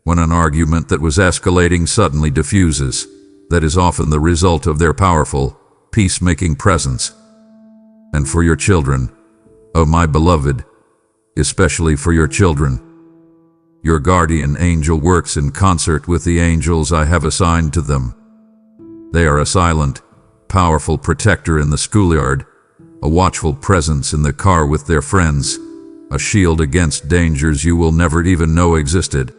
when an argument that was escalating suddenly diffuses, that is often the result of their powerful, peacemaking presence. And for your children, oh my beloved, especially for your children, your guardian angel works in concert with the angels I have assigned to them. They are a silent, powerful protector in the schoolyard, a watchful presence in the car with their friends, a shield against dangers you will never even know existed.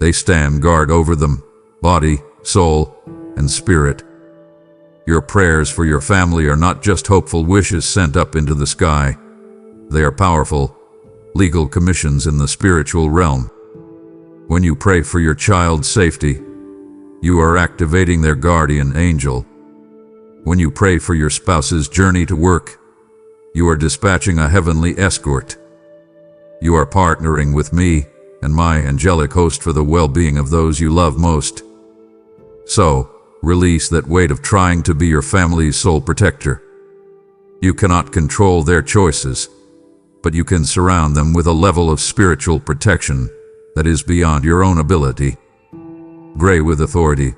They stand guard over them, body, soul, and spirit. Your prayers for your family are not just hopeful wishes sent up into the sky. They are powerful, legal commissions in the spiritual realm. When you pray for your child's safety, you are activating their guardian angel. When you pray for your spouse's journey to work, you are dispatching a heavenly escort. You are partnering with me and my angelic host for the well-being of those you love most. So, release that weight of trying to be your family's sole protector. You cannot control their choices, but you can surround them with a level of spiritual protection that is beyond your own ability. Pray with authority.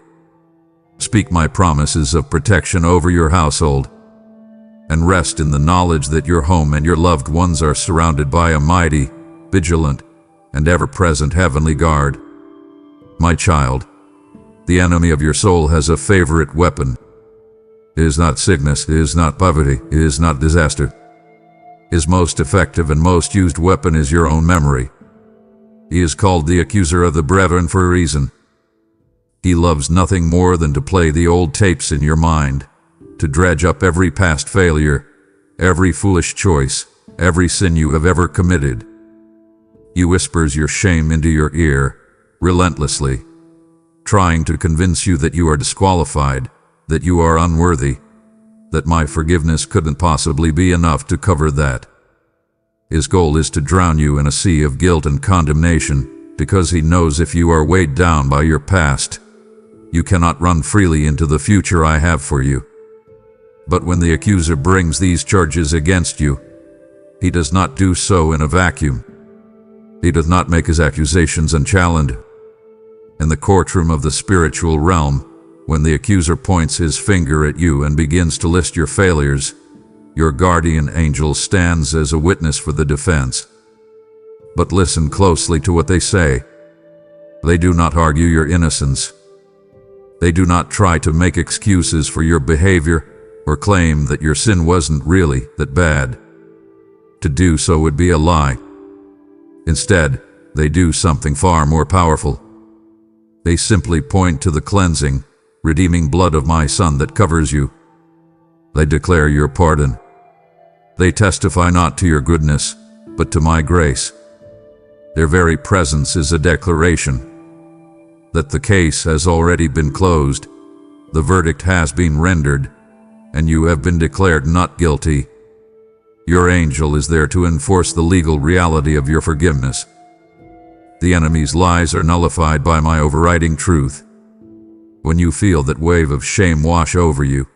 Speak my promises of protection over your household, and rest in the knowledge that your home and your loved ones are surrounded by a mighty, vigilant, and ever-present heavenly guard. My child, the enemy of your soul has a favorite weapon. It is not sickness, it is not poverty, it is not disaster. His most effective and most used weapon is your own memory. He is called the accuser of the brethren for a reason. He loves nothing more than to play the old tapes in your mind, to dredge up every past failure, every foolish choice, every sin you have ever committed. He whispers your shame into your ear, relentlessly, trying to convince you that you are disqualified, that you are unworthy, that my forgiveness couldn't possibly be enough to cover that. His goal is to drown you in a sea of guilt and condemnation, because he knows if you are weighed down by your past, you cannot run freely into the future I have for you. But when the accuser brings these charges against you, he does not do so in a vacuum. He does not make his accusations unchallenged. In the courtroom of the spiritual realm, when the accuser points his finger at you and begins to list your failures, your guardian angel stands as a witness for the defense. But listen closely to what they say. They do not argue your innocence. They do not try to make excuses for your behavior or claim that your sin wasn't really that bad. To do so would be a lie. Instead, they do something far more powerful. They simply point to the cleansing, redeeming blood of my Son that covers you. They declare your pardon. They testify not to your goodness, but to my grace. Their very presence is a declaration that the case has already been closed, the verdict has been rendered, and you have been declared not guilty. Your angel is there to enforce the legal reality of your forgiveness. The enemy's lies are nullified by my overriding truth. When you feel that wave of shame wash over you,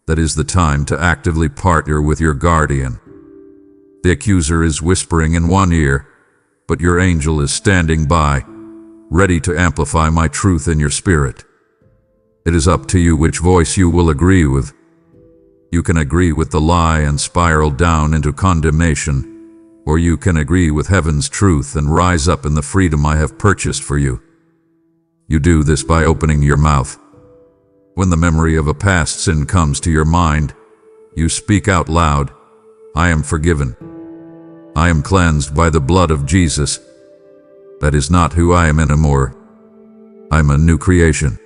that is the time to actively partner with your guardian. The accuser is whispering in one ear, but your angel is standing by, ready to amplify my truth in your spirit. It is up to you which voice you will agree with. You can agree with the lie and spiral down into condemnation, or you can agree with heaven's truth and rise up in the freedom I have purchased for you. You do this by opening your mouth. When the memory of a past sin comes to your mind, you speak out loud, I am forgiven. I am cleansed by the blood of Jesus. That is not who I am anymore. I'm a new creation.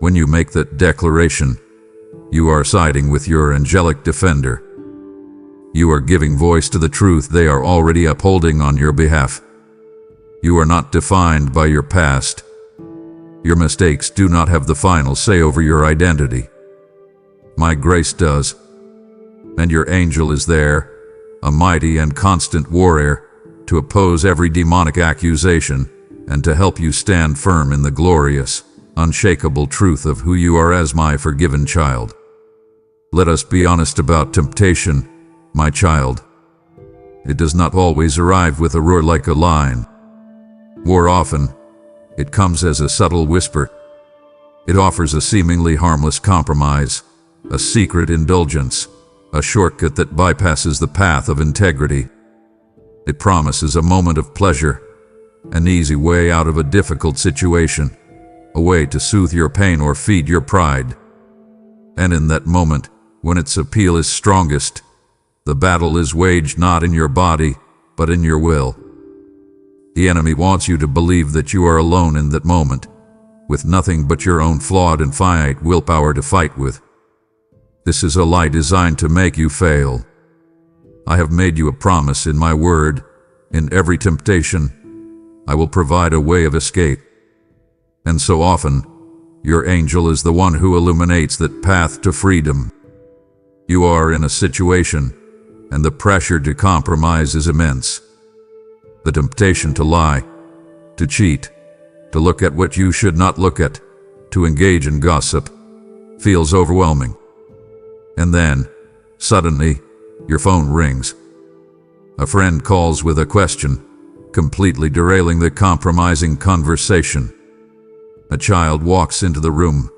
When you make that declaration, you are siding with your angelic defender. You are giving voice to the truth they are already upholding on your behalf. You are not defined by your past. Your mistakes do not have the final say over your identity. My grace does. And your angel is there, a mighty and constant warrior, to oppose every demonic accusation and to help you stand firm in the glorious, unshakable truth of who you are as my forgiven child. Let us be honest about temptation, my child. It does not always arrive with a roar like a lion. More often, it comes as a subtle whisper. It offers a seemingly harmless compromise, a secret indulgence, a shortcut that bypasses the path of integrity. It promises a moment of pleasure, an easy way out of a difficult situation, a way to soothe your pain or feed your pride. And in that moment, when its appeal is strongest, the battle is waged not in your body, but in your will. The enemy wants you to believe that you are alone in that moment, with nothing but your own flawed and finite willpower to fight with. This is a lie designed to make you fail. I have made you a promise in my word. In every temptation, I will provide a way of escape. And so often, your angel is the one who illuminates that path to freedom. You are in a situation, and the pressure to compromise is immense. The temptation to lie, to cheat, to look at what you should not look at, to engage in gossip, feels overwhelming. And then, suddenly, your phone rings. A friend calls with a question, completely derailing the compromising conversation. A child walks into the room,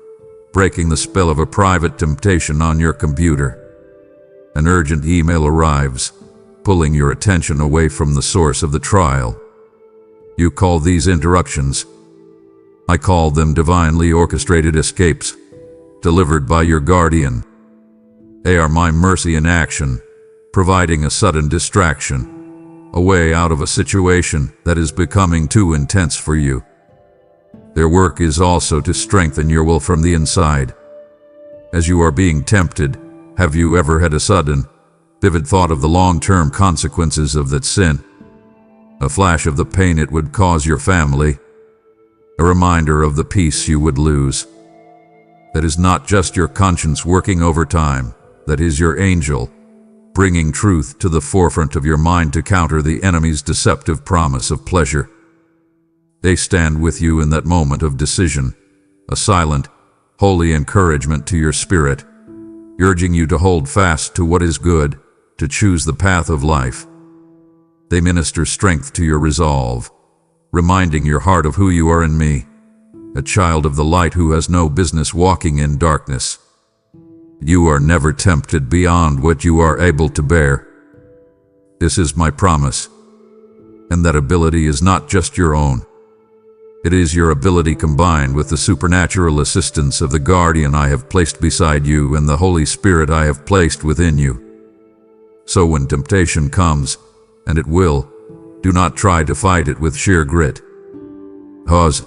breaking the spell of a private temptation on your computer. An urgent email arrives, pulling your attention away from the source of the trial. You call these interruptions. I call them divinely orchestrated escapes, delivered by your guardian. They are my mercy in action, providing a sudden distraction, a way out of a situation that is becoming too intense for you. Their work is also to strengthen your will from the inside. As you are being tempted, have you ever had a sudden, vivid thought of the long-term consequences of that sin? A flash of the pain it would cause your family? A reminder of the peace you would lose? That is not just your conscience working overtime, that is your angel, bringing truth to the forefront of your mind to counter the enemy's deceptive promise of pleasure. They stand with you in that moment of decision, a silent, holy encouragement to your spirit, urging you to hold fast to what is good, to choose the path of life. They minister strength to your resolve, reminding your heart of who you are in me, a child of the light who has no business walking in darkness. You are never tempted beyond what you are able to bear. This is my promise, and that ability is not just your own. It is your ability combined with the supernatural assistance of the guardian I have placed beside you and the Holy Spirit I have placed within you. So when temptation comes, and it will, do not try to fight it with sheer grit. Pause.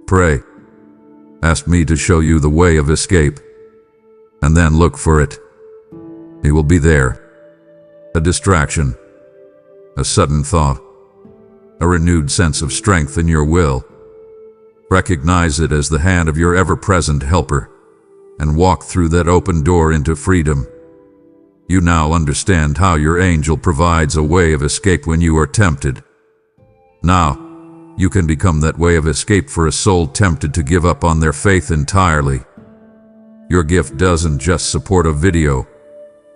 Pray. Ask me to show you the way of escape. And then look for it. It will be there. A distraction. A sudden thought. A renewed sense of strength in your will. Recognize it as the hand of your ever-present helper, and walk through that open door into freedom. You now understand how your angel provides a way of escape when you are tempted. Now, you can become that way of escape for a soul tempted to give up on their faith entirely. Your gift doesn't just support a video.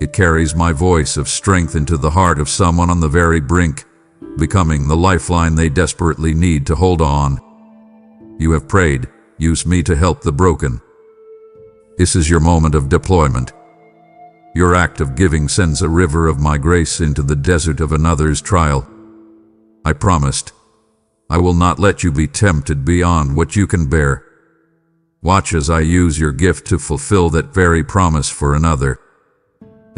It carries my voice of strength into the heart of someone on the very brink, becoming the lifeline they desperately need to hold on. You have prayed, use me to help the broken. This is your moment of deployment. Your act of giving sends a river of my grace into the desert of another's trial. I promised, I will not let you be tempted beyond what you can bear. Watch as I use your gift to fulfill that very promise for another.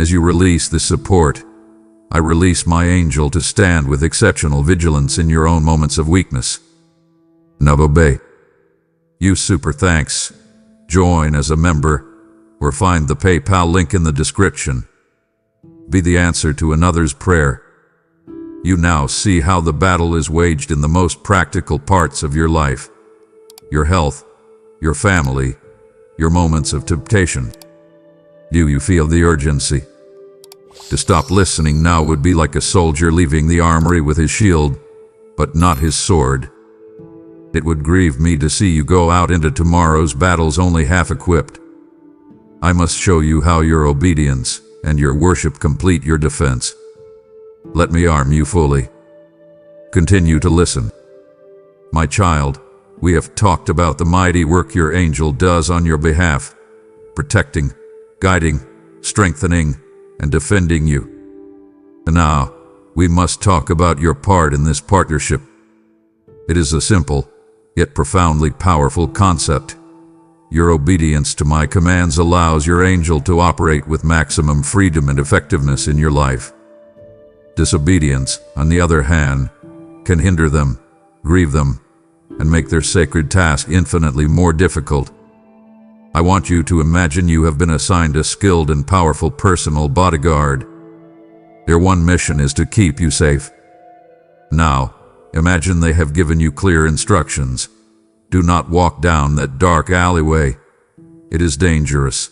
As you release this support, I release my angel to stand with exceptional vigilance in your own moments of weakness. Now obey. Use super thanks, join as a member, or find the PayPal link in the description. Be the answer to another's prayer. You now see how the battle is waged in the most practical parts of your life. Your health, your family, your moments of temptation. Do you feel the urgency? To stop listening now would be like a soldier leaving the armory with his shield, but not his sword. It would grieve me to see you go out into tomorrow's battles only half-equipped. I must show you how your obedience and your worship complete your defense. Let me arm you fully. Continue to listen. My child, we have talked about the mighty work your angel does on your behalf, protecting, guiding, strengthening, and defending you. And now, we must talk about your part in this partnership. It is a simple, yet profoundly powerful concept. Your obedience to my commands allows your angel to operate with maximum freedom and effectiveness in your life. Disobedience, on the other hand, can hinder them, grieve them, and make their sacred task infinitely more difficult. I want you to imagine you have been assigned a skilled and powerful personal bodyguard. Their one mission is to keep you safe. Now, imagine they have given you clear instructions. Do not walk down that dark alleyway. It is dangerous.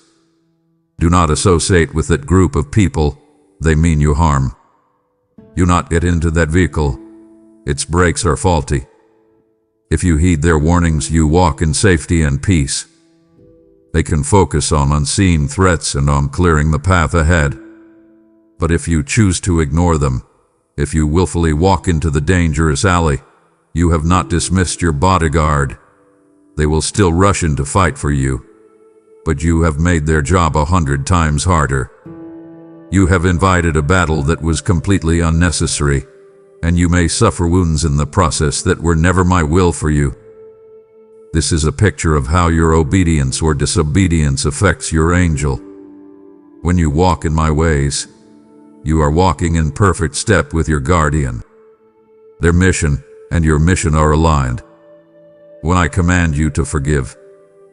Do not associate with that group of people. They mean you harm. Do not get into that vehicle. Its brakes are faulty. If you heed their warnings, you walk in safety and peace. They can focus on unseen threats and on clearing the path ahead. But if you choose to ignore them, if you willfully walk into the dangerous alley, you have not dismissed your bodyguard. They will still rush in to fight for you, but you have made their job 100 times harder. You have invited a battle that was completely unnecessary, and you may suffer wounds in the process that were never my will for you. This is a picture of how your obedience or disobedience affects your angel. When you walk in my ways, you are walking in perfect step with your guardian. Their mission and your mission are aligned. When I command you to forgive,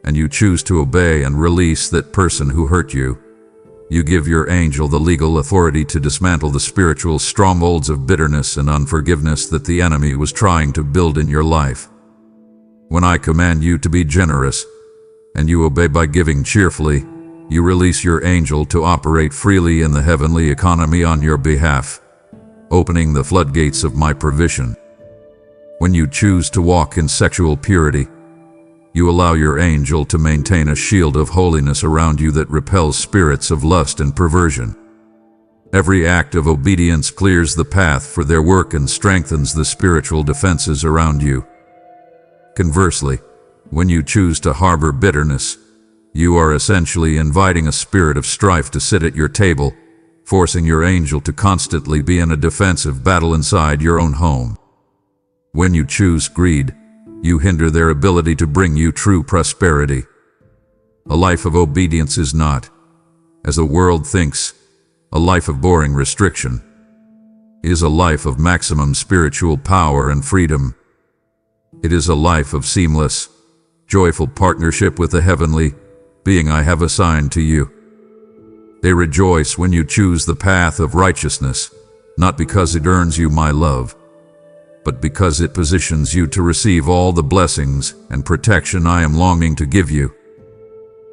and you choose to obey and release that person who hurt you, you give your angel the legal authority to dismantle the spiritual strongholds of bitterness and unforgiveness that the enemy was trying to build in your life. When I command you to be generous, and you obey by giving cheerfully, you release your angel to operate freely in the heavenly economy on your behalf, opening the floodgates of my provision. When you choose to walk in sexual purity, you allow your angel to maintain a shield of holiness around you that repels spirits of lust and perversion. Every act of obedience clears the path for their work and strengthens the spiritual defenses around you. Conversely, when you choose to harbor bitterness, you are essentially inviting a spirit of strife to sit at your table, forcing your angel to constantly be in a defensive battle inside your own home. When you choose greed, you hinder their ability to bring you true prosperity. A life of obedience is not, as the world thinks, a life of boring restriction. It is a life of maximum spiritual power and freedom. It is a life of seamless, joyful partnership with the heavenly being I have assigned to you. They rejoice when you choose the path of righteousness, not because it earns you my love, but because it positions you to receive all the blessings and protection I am longing to give you.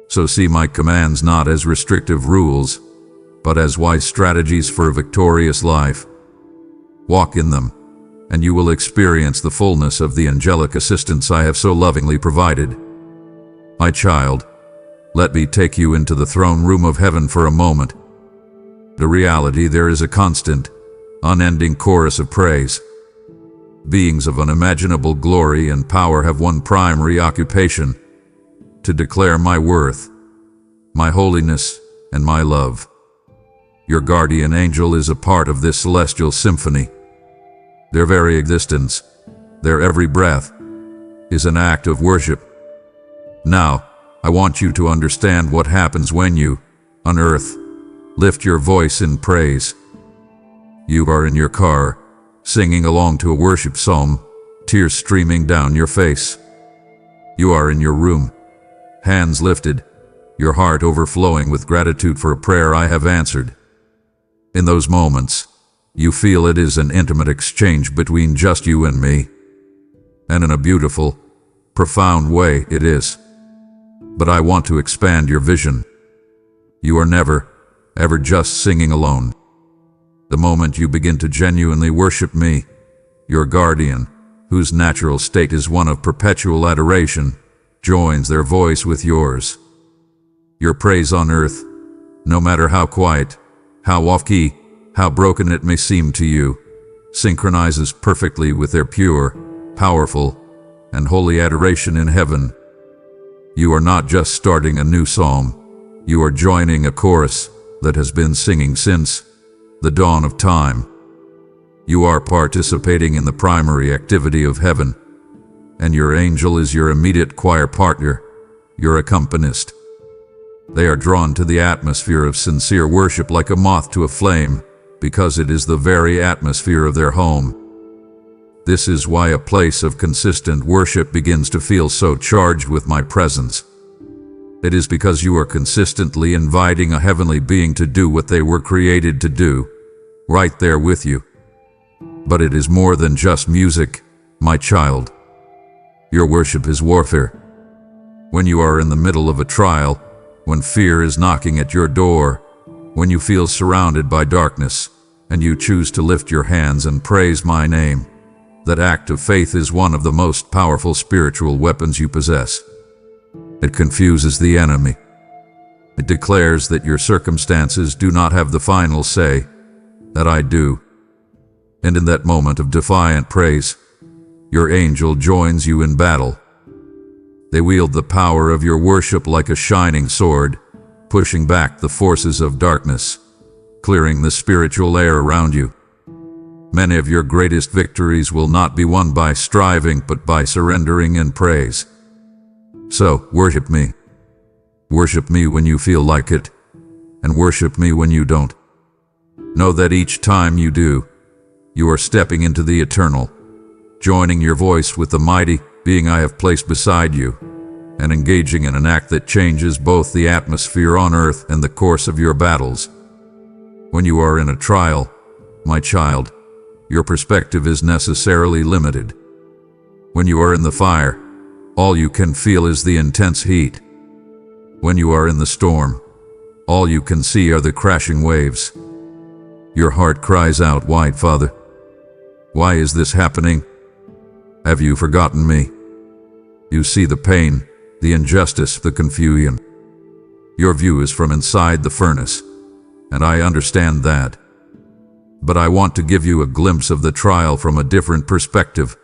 So see my commands not as restrictive rules, but as wise strategies for a victorious life. Walk in them, and you will experience the fullness of the angelic assistance I have so lovingly provided. My child, let me take you into the throne room of heaven for a moment. The reality there is a constant, unending chorus of praise. Beings of unimaginable glory and power have one primary occupation: to declare my worth, my holiness, and my love. Your guardian angel is a part of this celestial symphony. Their very existence, their every breath, is an act of worship. Now, I want you to understand what happens when you, on earth, lift your voice in praise. You are in your car, singing along to a worship psalm, tears streaming down your face. You are in your room, hands lifted, your heart overflowing with gratitude for a prayer I have answered. In those moments, you feel it is an intimate exchange between just you and me. And in a beautiful, profound way it is. But I want to expand your vision. You are never, ever just singing alone. The moment you begin to genuinely worship me, your guardian, whose natural state is one of perpetual adoration, joins their voice with yours. Your praise on earth, no matter how quiet, how off-key, how broken it may seem to you, synchronizes perfectly with their pure, powerful, and holy adoration in heaven. You are not just starting a new psalm, you are joining a chorus that has been singing since the dawn of time. You are participating in the primary activity of heaven, and your angel is your immediate choir partner, your accompanist. They are drawn to the atmosphere of sincere worship like a moth to a flame, because it is the very atmosphere of their home. This is why a place of consistent worship begins to feel so charged with my presence. It is because you are consistently inviting a heavenly being to do what they were created to do, right there with you. But it is more than just music, my child. Your worship is warfare. When you are in the middle of a trial, when fear is knocking at your door, when you feel surrounded by darkness, and you choose to lift your hands and praise my name, that act of faith is one of the most powerful spiritual weapons you possess. It confuses the enemy. It declares that your circumstances do not have the final say, that I do. And in that moment of defiant praise, your angel joins you in battle. They wield the power of your worship like a shining sword, pushing back the forces of darkness, clearing the spiritual air around you. Many of your greatest victories will not be won by striving, but by surrendering in praise. So, worship me. Worship me when you feel like it, and worship me when you don't. Know that each time you do, you are stepping into the eternal, joining your voice with the mighty being I have placed beside you, and engaging in an act that changes both the atmosphere on earth and the course of your battles. When you are in a trial, my child, your perspective is necessarily limited. When you are in the fire, all you can feel is the intense heat. When you are in the storm, all you can see are the crashing waves. Your heart cries out, "Why, Father? Why is this happening? Have you forgotten me?" You see the pain, the injustice, the confusion. Your view is from inside the furnace, and I understand that. But I want to give you a glimpse of the trial from a different perspective,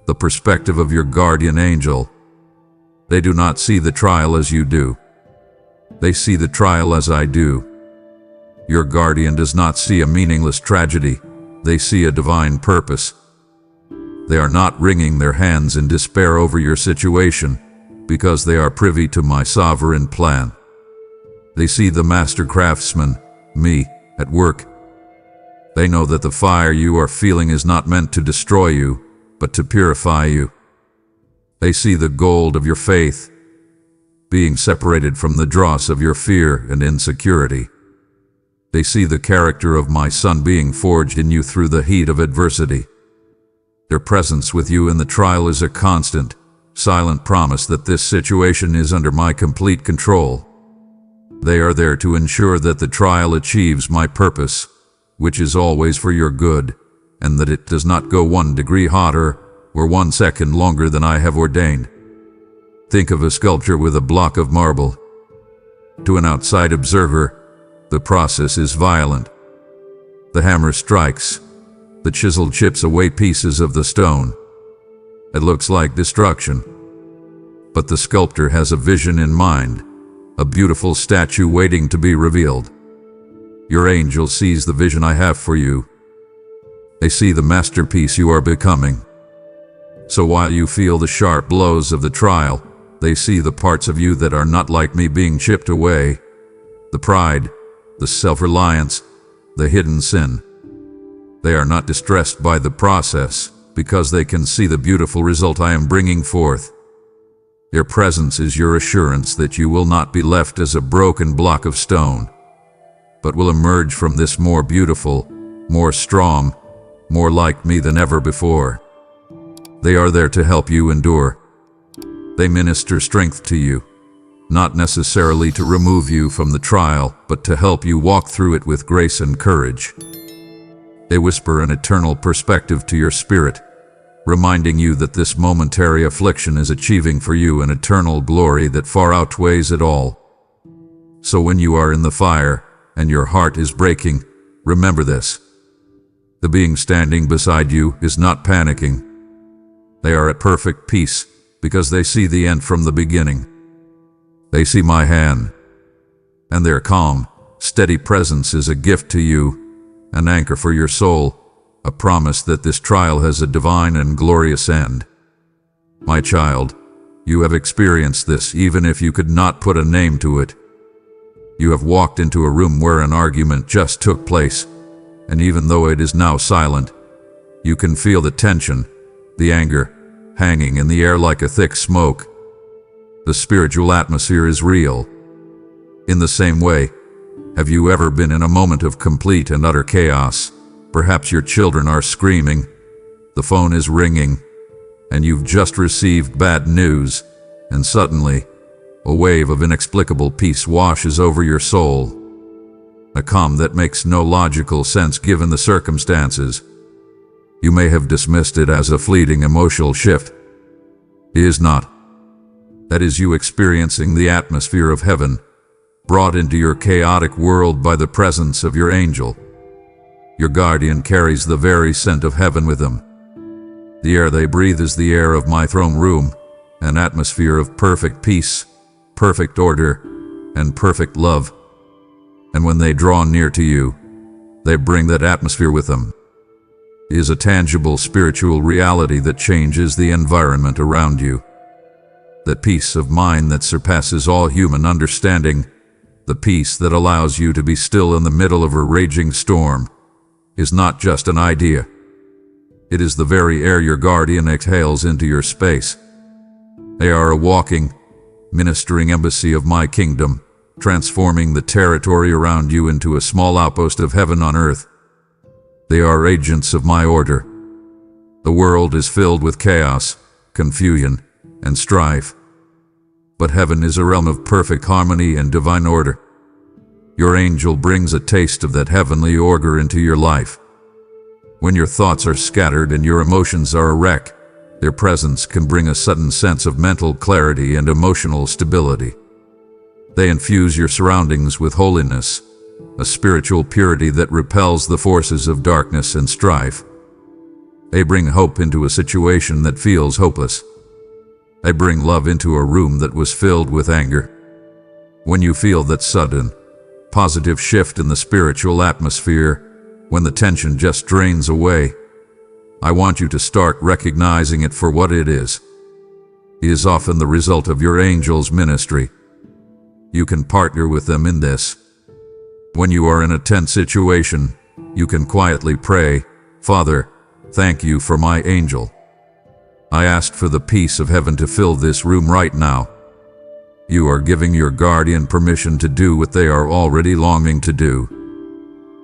the perspective of your guardian angel. They do not see the trial as you do. They see the trial as I do. Your guardian does not see a meaningless tragedy. They see a divine purpose. They are not wringing their hands in despair over your situation, because they are privy to my sovereign plan. They see the master craftsman, me, at work. They know that the fire you are feeling is not meant to destroy you, but to purify you. They see the gold of your faith, being separated from the dross of your fear and insecurity. They see the character of my Son being forged in you through the heat of adversity. Their presence with you in the trial is a constant, silent promise that this situation is under my complete control. They are there to ensure that the trial achieves my purpose, which is always for your good, and that it does not go 1 degree hotter or 1 second longer than I have ordained. Think of a sculpture with a block of marble. To an outside observer, the process is violent. The hammer strikes. The chisel chips away pieces of the stone. It looks like destruction. But the sculptor has a vision in mind, a beautiful statue waiting to be revealed. Your angel sees the vision I have for you. They see the masterpiece you are becoming. So while you feel the sharp blows of the trial, they see the parts of you that are not like me being chipped away. The pride, the self-reliance, the hidden sin. They are not distressed by the process, because they can see the beautiful result I am bringing forth. Their presence is your assurance that you will not be left as a broken block of stone, but will emerge from this more beautiful, more strong, more like me than ever before. They are there to help you endure. They minister strength to you, not necessarily to remove you from the trial, but to help you walk through it with grace and courage. They whisper an eternal perspective to your spirit, reminding you that this momentary affliction is achieving for you an eternal glory that far outweighs it all. So when you are in the fire and your heart is breaking, remember this. The being standing beside you is not panicking. They are at perfect peace because they see the end from the beginning. They see my hand, and their calm, steady presence is a gift to you, an anchor for your soul, a promise that this trial has a divine and glorious end. My child, you have experienced this even if you could not put a name to it. You have walked into a room where an argument just took place, and even though it is now silent, you can feel the tension, the anger, hanging in the air like a thick smoke. The spiritual atmosphere is real. In the same way, have you ever been in a moment of complete and utter chaos? Perhaps your children are screaming, the phone is ringing, and you've just received bad news, and suddenly, a wave of inexplicable peace washes over your soul. A calm that makes no logical sense given the circumstances. You may have dismissed it as a fleeting emotional shift. It is not. That is you experiencing the atmosphere of heaven, brought into your chaotic world by the presence of your angel. Your guardian carries the very scent of heaven with him. The air they breathe is the air of my throne room, an atmosphere of perfect peace, perfect order, and perfect love. And when they draw near to you, they bring that atmosphere with them. It is a tangible spiritual reality that changes the environment around you. That peace of mind that surpasses all human understanding, the peace that allows you to be still in the middle of a raging storm, is not just an idea. It is the very air your guardian exhales into your space. They are a walking, ministering embassy of my kingdom, transforming the territory around you into a small outpost of heaven on earth. They are agents of my order. The world is filled with chaos, confusion, and strife. But heaven is a realm of perfect harmony and divine order. Your angel brings a taste of that heavenly order into your life. When your thoughts are scattered and your emotions are a wreck, their presence can bring a sudden sense of mental clarity and emotional stability. They infuse your surroundings with holiness, a spiritual purity that repels the forces of darkness and strife. They bring hope into a situation that feels hopeless. They bring love into a room that was filled with anger. When you feel that sudden, positive shift in the spiritual atmosphere, when the tension just drains away, I want you to start recognizing it for what it is. It is often the result of your angel's ministry. You can partner with them in this. When you are in a tense situation, you can quietly pray, "Father, thank you for my angel. I asked for the peace of heaven to fill this room right now." You are giving your guardian permission to do what they are already longing to do.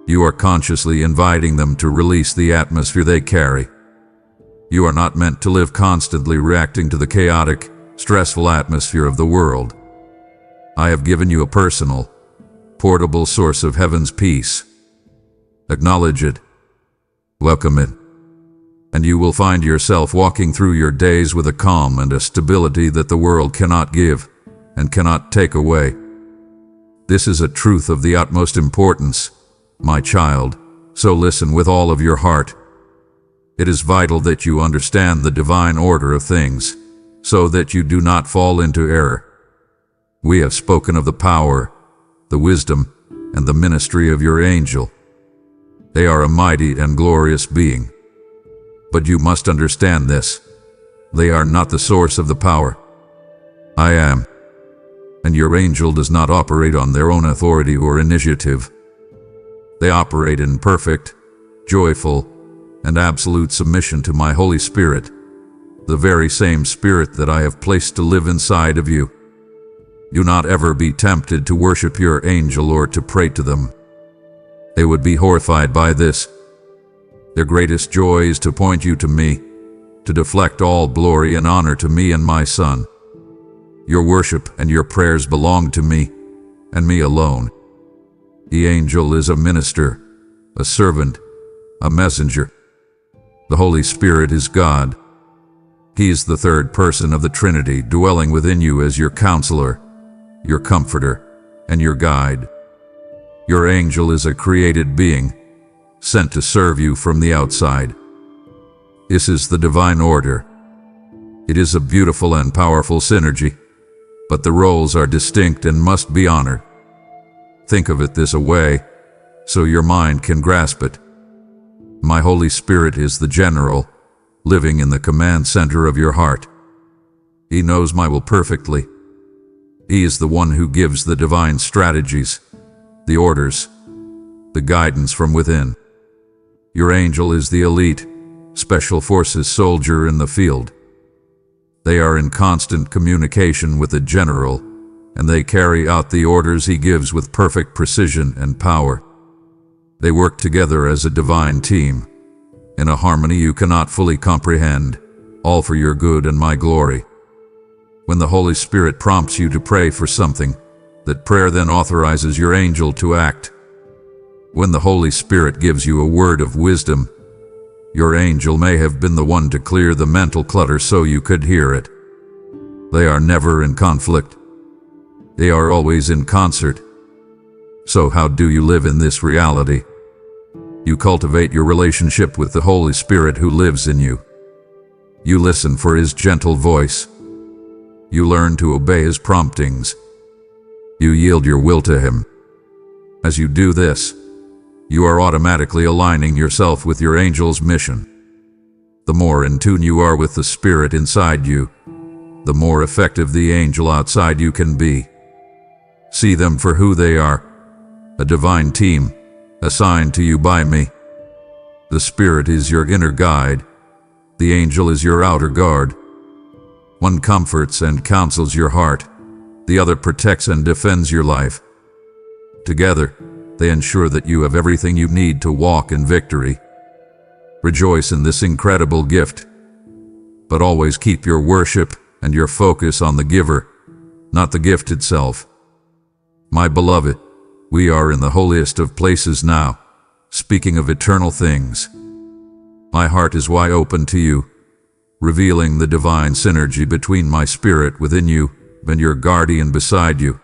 You are consciously inviting them to release the atmosphere they carry. You are not meant to live constantly reacting to the chaotic, stressful atmosphere of the world. I have given you a personal, portable source of heaven's peace. Acknowledge it. Welcome it. And you will find yourself walking through your days with a calm and a stability that the world cannot give and cannot take away. This is a truth of the utmost importance, my child, so listen with all of your heart. It is vital that you understand the divine order of things, so that you do not fall into error. We have spoken of the power, the wisdom, and the ministry of your angel. They are a mighty and glorious being. But you must understand this. They are not the source of the power. I am. And your angel does not operate on their own authority or initiative, They operate in perfect, joyful, and absolute submission to my Holy Spirit, the very same Spirit that I have placed to live inside of you. Do not ever be tempted to worship your angel or to pray to them. They would be horrified by this. Their greatest joy is to point you to me, to deflect all glory and honor to me and my Son. Your worship and your prayers belong to me, and me alone. The angel is a minister, a servant, a messenger. The Holy Spirit is God. He is the third person of the Trinity, dwelling within you as your counselor, your comforter, and your guide. Your angel is a created being, sent to serve you from the outside. This is the divine order. It is a beautiful and powerful synergy, but the roles are distinct and must be honored. Think of it this way, so your mind can grasp it. My Holy Spirit is the general, living in the command center of your heart. He knows my will perfectly. He is the one who gives the divine strategies, the orders, the guidance from within. Your angel is the elite, special forces soldier in the field. They are in constant communication with the general, and they carry out the orders he gives with perfect precision and power. They work together as a divine team, in a harmony you cannot fully comprehend, all for your good and my glory. When the Holy Spirit prompts you to pray for something, that prayer then authorizes your angel to act. When the Holy Spirit gives you a word of wisdom, your angel may have been the one to clear the mental clutter so you could hear it. They are never in conflict. They are always in concert. So how do you live in this reality? You cultivate your relationship with the Holy Spirit who lives in you. You listen for His gentle voice. You learn to obey His promptings. You yield your will to Him. As you do this, you are automatically aligning yourself with your angel's mission. The more in tune you are with the Spirit inside you, the more effective the angel outside you can be. See them for who they are, a divine team, assigned to you by me. The Spirit is your inner guide. The angel is your outer guard. One comforts and counsels your heart. The other protects and defends your life. Together, they ensure that you have everything you need to walk in victory. Rejoice in this incredible gift, but always keep your worship and your focus on the giver, not the gift itself. My beloved, we are in the holiest of places now, speaking of eternal things. My heart is wide open to you, revealing the divine synergy between my spirit within you and your guardian beside you.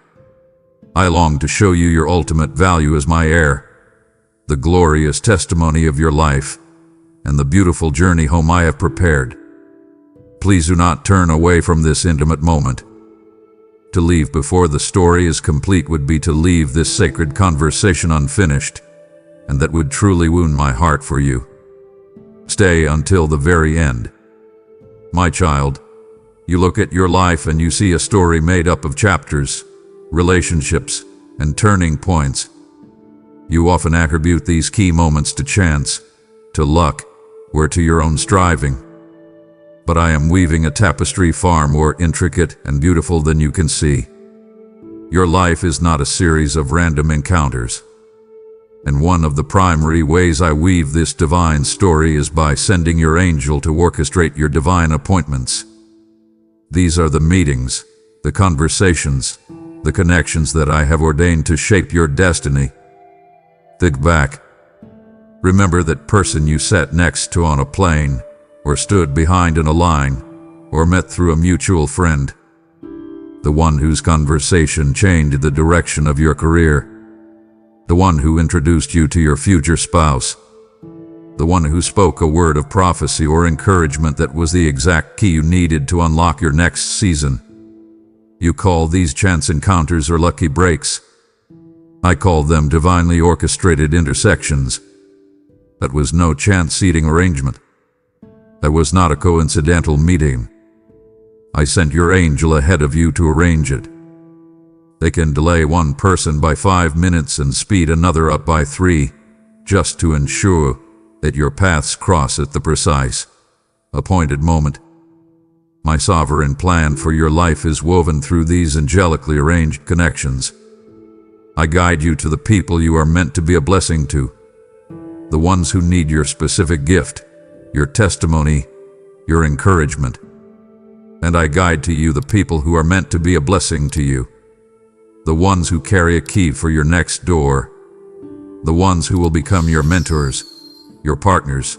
I long to show you your ultimate value as my heir, the glorious testimony of your life, and the beautiful journey home I have prepared. Please do not turn away from this intimate moment. To leave before the story is complete would be to leave this sacred conversation unfinished, and that would truly wound my heart for you. Stay until the very end. My child, you look at your life and you see a story made up of chapters, relationships, and turning points. You often attribute these key moments to chance, to luck, or to your own striving. But I am weaving a tapestry far more intricate and beautiful than you can see. Your life is not a series of random encounters. And one of the primary ways I weave this divine story is by sending your angel to orchestrate your divine appointments. These are the meetings, the conversations, the connections that I have ordained to shape your destiny. Think back. Remember that person you sat next to on a plane, or stood behind in a line, or met through a mutual friend. The one whose conversation changed the direction of your career. The one who introduced you to your future spouse. The one who spoke a word of prophecy or encouragement that was the exact key you needed to unlock your next season. You call these chance encounters or lucky breaks. I call them divinely orchestrated intersections. That was no chance seating arrangement. That was not a coincidental meeting. I sent your angel ahead of you to arrange it. They can delay one person by 5 minutes and speed another up by 3, just to ensure that your paths cross at the precise, appointed moment. My sovereign plan for your life is woven through these angelically arranged connections. I guide you to the people you are meant to be a blessing to, the ones who need your specific gift, your testimony, your encouragement. And I guide to you the people who are meant to be a blessing to you, the ones who carry a key for your next door, the ones who will become your mentors, your partners,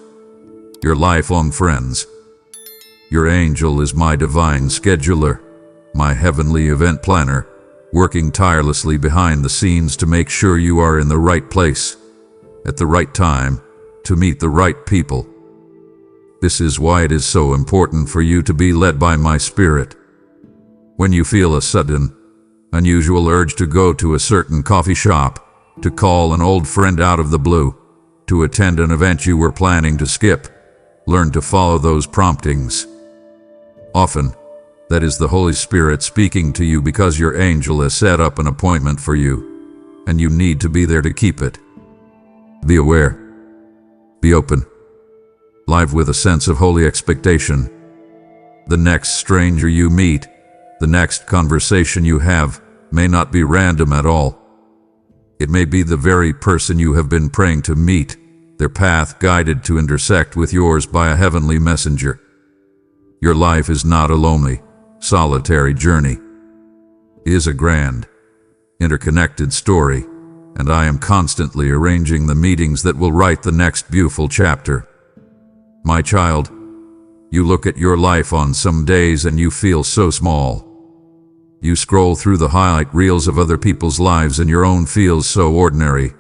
your lifelong friends. Your angel is my divine scheduler, my heavenly event planner, working tirelessly behind the scenes to make sure you are in the right place, at the right time, to meet the right people. This is why it is so important for you to be led by my spirit. When you feel a sudden, unusual urge to go to a certain coffee shop, to call an old friend out of the blue, to attend an event you were planning to skip, learn to follow those promptings. Often, that is the Holy Spirit speaking to you because your angel has set up an appointment for you, and you need to be there to keep it. Be aware. Be open. Live with a sense of holy expectation. The next stranger you meet, the next conversation you have, may not be random at all. It may be the very person you have been praying to meet, their path guided to intersect with yours by a heavenly messenger. Your life is not a lonely, solitary journey. It is a grand, interconnected story, and I am constantly arranging the meetings that will write the next beautiful chapter. My child, you look at your life on some days and you feel so small. You scroll through the highlight reels of other people's lives and your own feels so ordinary,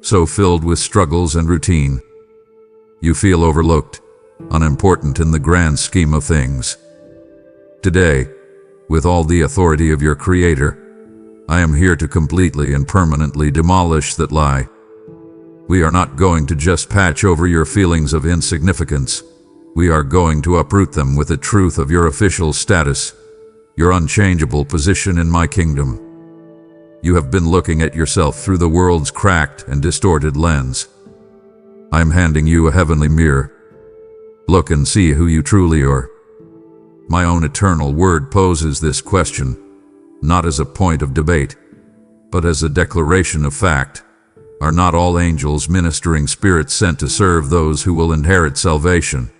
so filled with struggles and routine. You feel overlooked, unimportant in the grand scheme of things. Today, with all the authority of your Creator, I am here to completely and permanently demolish that lie. We are not going to just patch over your feelings of insignificance. We are going to uproot them with the truth of your official status, your unchangeable position in my kingdom. You have been looking at yourself through the world's cracked and distorted lens. I am handing you a heavenly mirror. Look and see who you truly are. My own eternal word poses this question, not as a point of debate, but as a declaration of fact. Are not all angels ministering spirits sent to serve those who will inherit salvation?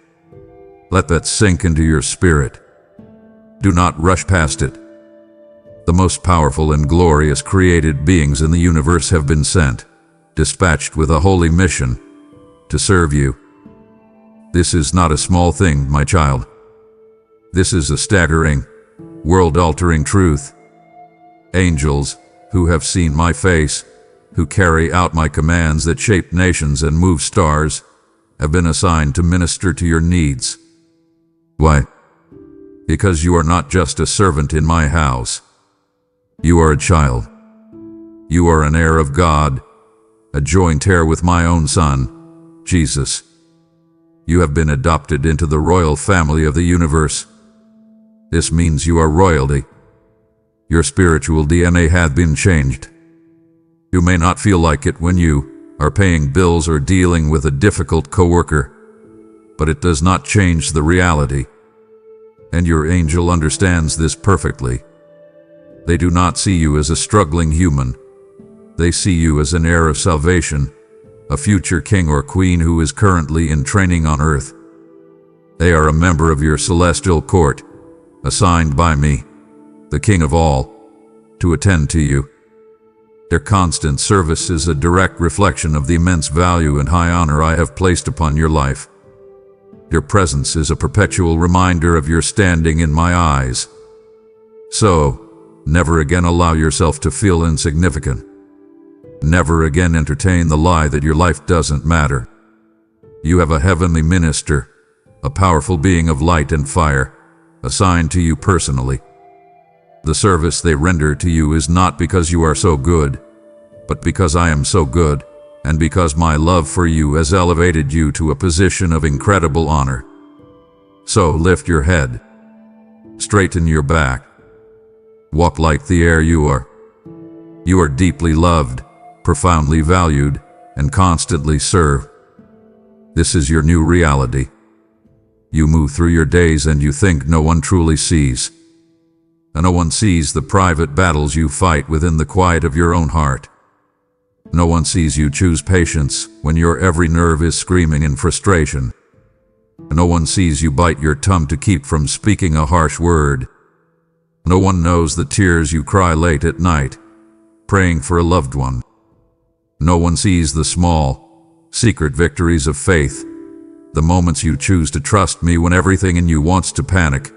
Let that sink into your spirit. Do not rush past it. The most powerful and glorious created beings in the universe have been sent, dispatched with a holy mission, to serve you. This is not a small thing, my child. This is a staggering, world-altering truth. Angels, who have seen my face, who carry out my commands that shape nations and move stars, have been assigned to minister to your needs. Why? Because you are not just a servant in my house. You are a child. You are an heir of God, a joint heir with my own Son, Jesus. You have been adopted into the royal family of the universe. This means you are royalty. Your spiritual DNA has been changed. You may not feel like it when you are paying bills or dealing with a difficult coworker, but it does not change the reality. And your angel understands this perfectly. They do not see you as a struggling human. They see you as an heir of salvation, a future king or queen who is currently in training on earth. They are a member of your celestial court, assigned by me, the King of all, to attend to you. Their constant service is a direct reflection of the immense value and high honor I have placed upon your life. Your presence is a perpetual reminder of your standing in my eyes. So, never again allow yourself to feel insignificant. Never again entertain the lie that your life doesn't matter. You have a heavenly minister, a powerful being of light and fire, assigned to you personally. The service they render to you is not because you are so good, but because I am so good, and because my love for you has elevated you to a position of incredible honor. So lift your head, straighten your back, walk like the air you are. You are deeply loved, profoundly valued, and constantly serve. This is your new reality. You move through your days and you think no one truly sees. And no one sees the private battles you fight within the quiet of your own heart. No one sees you choose patience when your every nerve is screaming in frustration. And no one sees you bite your tongue to keep from speaking a harsh word. No one knows the tears you cry late at night, praying for a loved one. No one sees the small, secret victories of faith, the moments you choose to trust me when everything in you wants to panic.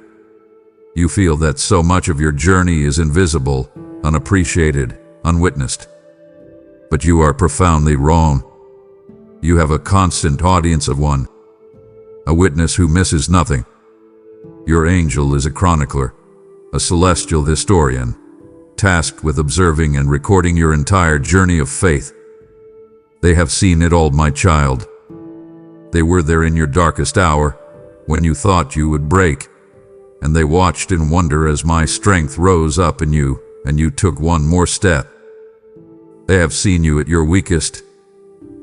You feel that so much of your journey is invisible, unappreciated, unwitnessed. But you are profoundly wrong. You have a constant audience of one, a witness who misses nothing. Your angel is a chronicler, a celestial historian, tasked with observing and recording your entire journey of faith. They have seen it all, my child. They were there in your darkest hour, when you thought you would break, and they watched in wonder as my strength rose up in you, and you took one more step. They have seen you at your weakest,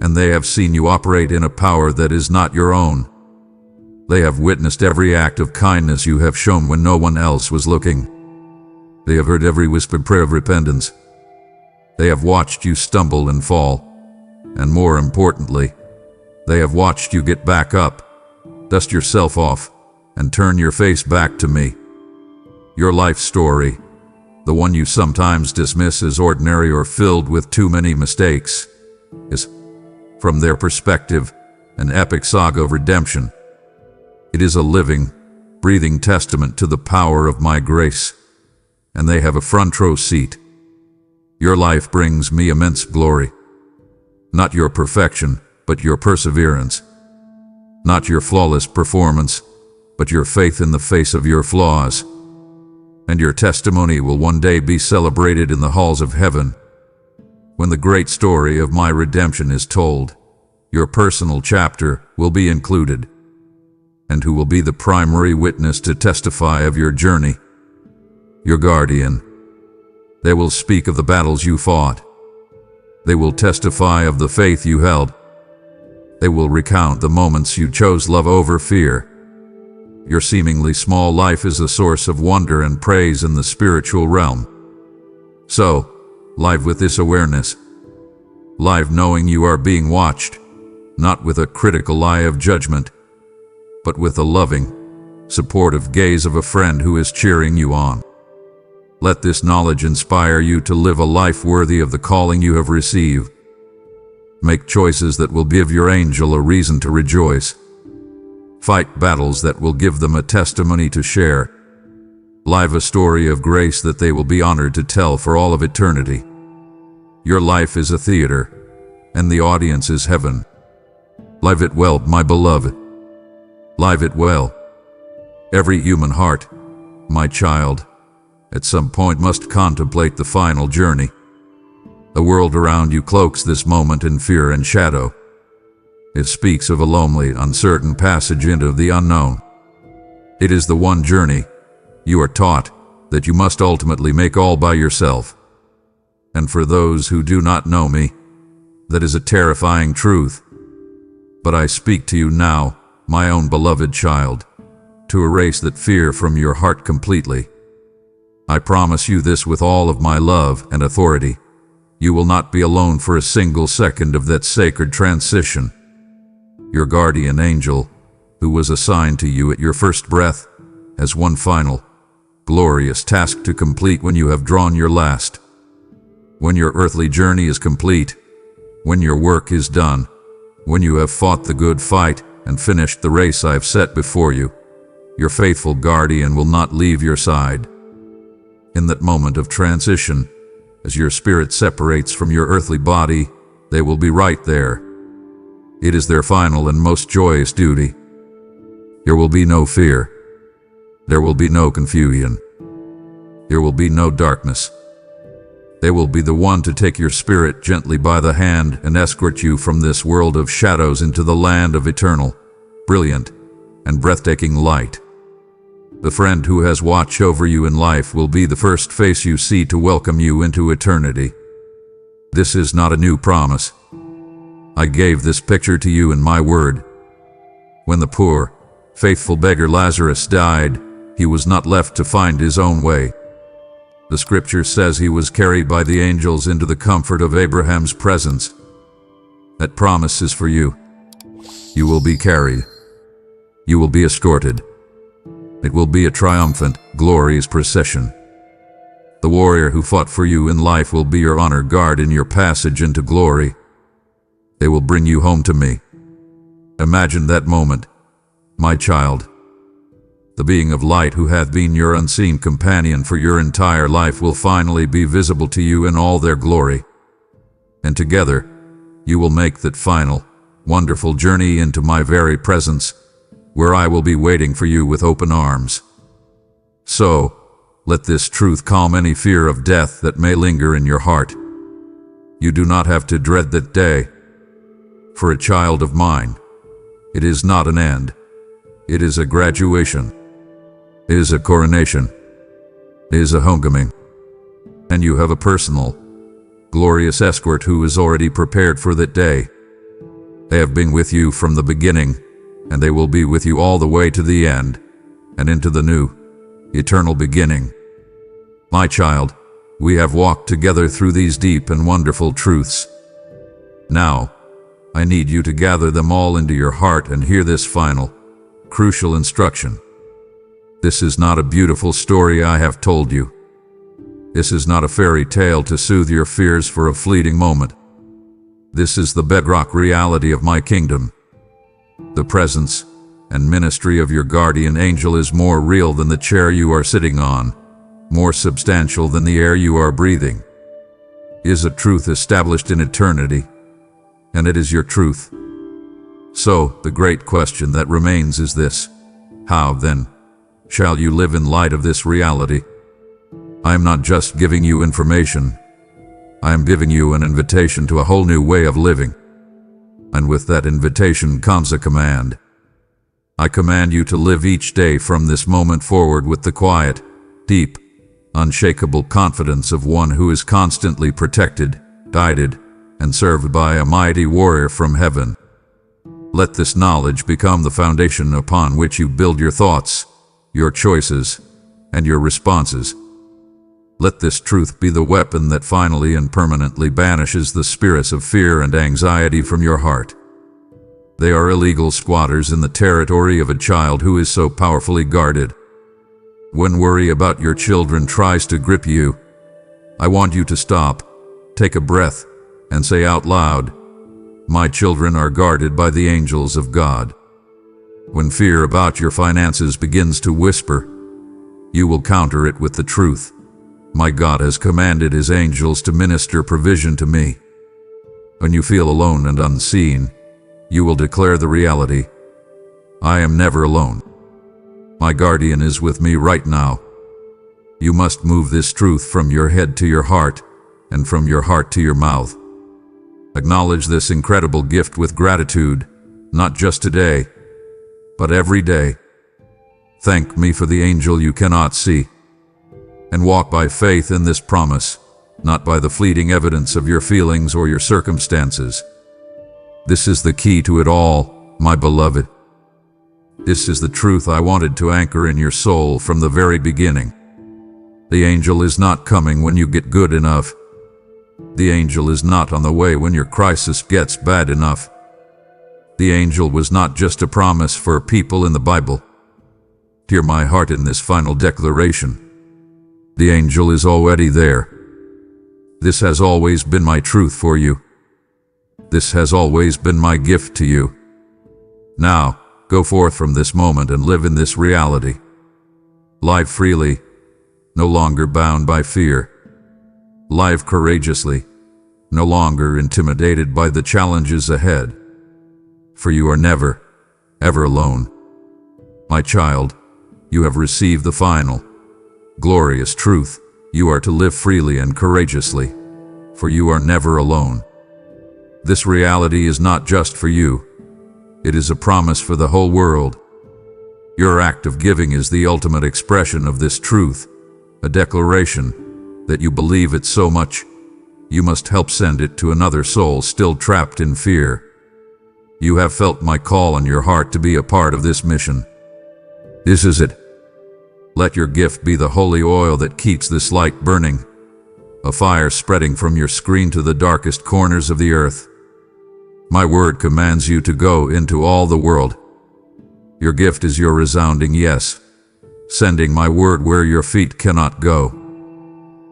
and they have seen you operate in a power that is not your own. They have witnessed every act of kindness you have shown when no one else was looking. They have heard every whispered prayer of repentance. They have watched you stumble and fall, and more importantly, they have watched you get back up, dust yourself off, and turn your face back to me. Your life story, the one you sometimes dismiss as ordinary or filled with too many mistakes, is, from their perspective, an epic saga of redemption. It is a living, breathing testament to the power of my grace, and they have a front row seat. Your life brings me immense glory. Not your perfection, but your perseverance. Not your flawless performance, but your faith in the face of your flaws. And your testimony will one day be celebrated in the halls of heaven. When the great story of my redemption is told, your personal chapter will be included. And who will be the primary witness to testify of your journey? Your guardian. They will speak of the battles you fought. They will testify of the faith you held. They will recount the moments you chose love over fear. Your seemingly small life is a source of wonder and praise in the spiritual realm. So, live with this awareness. Live knowing you are being watched, not with a critical eye of judgment, but with the loving, supportive gaze of a friend who is cheering you on. Let this knowledge inspire you to live a life worthy of the calling you have received. Make choices that will give your angel a reason to rejoice. Fight battles that will give them a testimony to share. Live a story of grace that they will be honored to tell for all of eternity. Your life is a theater, and the audience is heaven. Live it well, my beloved. Live it well. Every human heart, my child, at some point must contemplate the final journey. The world around you cloaks this moment in fear and shadow. It speaks of a lonely, uncertain passage into the unknown. It is the one journey, you are taught, that you must ultimately make all by yourself. And for those who do not know me, that is a terrifying truth. But I speak to you now, my own beloved child, to erase that fear from your heart completely. I promise you this with all of my love and authority. You will not be alone for a single second of that sacred transition. Your guardian angel, who was assigned to you at your first breath, has one final, glorious task to complete when you have drawn your last. When your earthly journey is complete, when your work is done, when you have fought the good fight and finished the race I have set before you, your faithful guardian will not leave your side. In that moment of transition, as your spirit separates from your earthly body, they will be right there. It is their final and most joyous duty. There will be no fear. There will be no confusion. There will be no darkness. They will be the one to take your spirit gently by the hand and escort you from this world of shadows into the land of eternal, brilliant, and breathtaking light. The friend who has watch over you in life will be the first face you see to welcome you into eternity. This is not a new promise. I gave this picture to you in my word. When the poor, faithful beggar Lazarus died, he was not left to find his own way. The scripture says he was carried by the angels into the comfort of Abraham's presence. That promise is for you. You will be carried. You will be escorted. It will be a triumphant, glorious procession. The warrior who fought for you in life will be your honor guard in your passage into glory. They will bring you home to me. Imagine that moment, my child. The being of light who hath been your unseen companion for your entire life will finally be visible to you in all their glory. And together, you will make that final, wonderful journey into my very presence, where I will be waiting for you with open arms. So, let this truth calm any fear of death that may linger in your heart. You do not have to dread that day. For a child of mine, it is not an end. It is a graduation. It is a coronation. It is a homecoming. And you have a personal, glorious escort who is already prepared for that day. They have been with you from the beginning, and they will be with you all the way to the end, and into the new, eternal beginning. My child, we have walked together through these deep and wonderful truths. Now, I need you to gather them all into your heart and hear this final, crucial instruction. This is not a beautiful story I have told you. This is not a fairy tale to soothe your fears for a fleeting moment. This is the bedrock reality of my kingdom. The presence and ministry of your guardian angel is more real than the chair you are sitting on, more substantial than the air you are breathing. It is a truth established in eternity, and it is your truth. So, the great question that remains is this: how, then, shall you live in light of this reality? I am not just giving you information. I am giving you an invitation to a whole new way of living. And with that invitation comes a command. I command you to live each day from this moment forward with the quiet, deep, unshakable confidence of one who is constantly protected, guided, and served by a mighty warrior from heaven. Let this knowledge become the foundation upon which you build your thoughts, your choices, and your responses. Let this truth be the weapon that finally and permanently banishes the spirits of fear and anxiety from your heart. They are illegal squatters in the territory of a child who is so powerfully guarded. When worry about your children tries to grip you, I want you to stop, take a breath, and say out loud, "My children are guarded by the angels of God." When fear about your finances begins to whisper, you will counter it with the truth. My God has commanded His angels to minister provision to me. When you feel alone and unseen, you will declare the reality: I am never alone. My guardian is with me right now. You must move this truth from your head to your heart, and from your heart to your mouth. Acknowledge this incredible gift with gratitude, not just today, but every day. Thank me for the angel you cannot see, and walk by faith in this promise, not by the fleeting evidence of your feelings or your circumstances. This is the key to it all, my beloved. This is the truth I wanted to anchor in your soul from the very beginning. The angel is not coming when you get good enough. The angel is not on the way when your crisis gets bad enough. The angel was not just a promise for people in the Bible. Hear my heart in this final declaration. The angel is already there. This has always been my truth for you. This has always been my gift to you. Now, go forth from this moment and live in this reality. Live freely, no longer bound by fear. Live courageously, no longer intimidated by the challenges ahead. For you are never, ever alone. My child, you have received the final, glorious truth. You are to live freely and courageously, for you are never alone. This reality is not just for you. It is a promise for the whole world. Your act of giving is the ultimate expression of this truth, a declaration that you believe it so much, you must help send it to another soul still trapped in fear. You have felt my call on your heart to be a part of this mission. This is it. Let your gift be the holy oil that keeps this light burning, a fire spreading from your screen to the darkest corners of the earth. My word commands you to go into all the world. Your gift is your resounding yes, sending my word where your feet cannot go.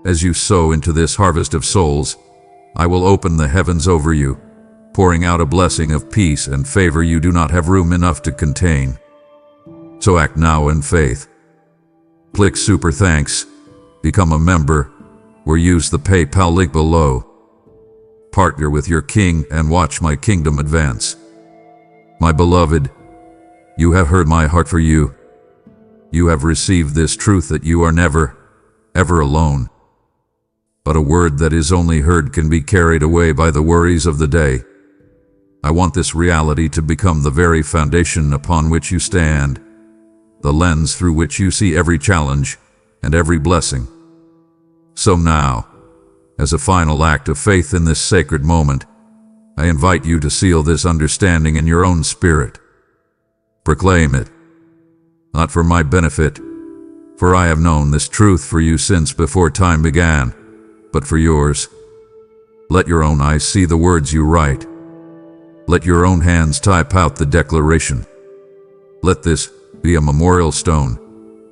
As you sow into this harvest of souls, I will open the heavens over you, pouring out a blessing of peace and favor you do not have room enough to contain. So act now in faith. Click Super Thanks, become a member, or use the PayPal link below. Partner with your King and watch my kingdom advance. My beloved, you have heard my heart for you. You have received this truth that you are never, ever alone. But a word that is only heard can be carried away by the worries of the day. I want this reality to become the very foundation upon which you stand, the lens through which you see every challenge and every blessing. So now, as a final act of faith in this sacred moment, I invite you to seal this understanding in your own spirit. Proclaim it, not for my benefit, for I have known this truth for you since before time began, but for yours. Let your own eyes see the words you write. Let your own hands type out the declaration. Let this be a memorial stone,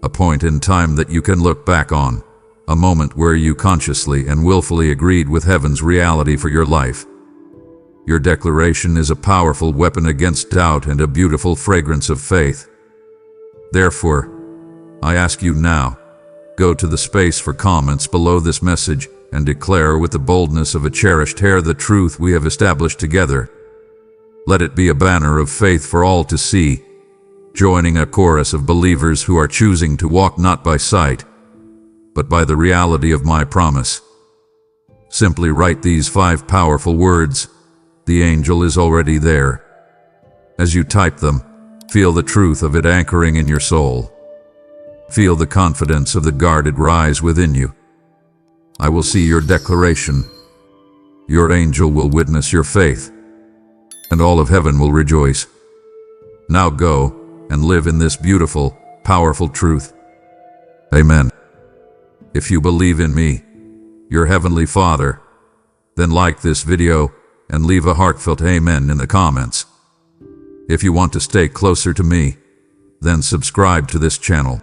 a point in time that you can look back on, a moment where you consciously and willfully agreed with heaven's reality for your life. Your declaration is a powerful weapon against doubt and a beautiful fragrance of faith. Therefore, I ask you now, go to the space for comments below this message and declare with the boldness of a cherished heir the truth we have established together. Let it be a banner of faith for all to see, joining a chorus of believers who are choosing to walk not by sight, but by the reality of my promise. Simply write these 5 powerful words. The angel is already there. As you type them, feel the truth of it anchoring in your soul. Feel the confidence of the guarded rise within you. I will see your declaration. Your angel will witness your faith, and all of heaven will rejoice. Now go and live in this beautiful, powerful truth. Amen. If you believe in me, your Heavenly Father, then like this video and leave a heartfelt amen in the comments. If you want to stay closer to me, then subscribe to this channel.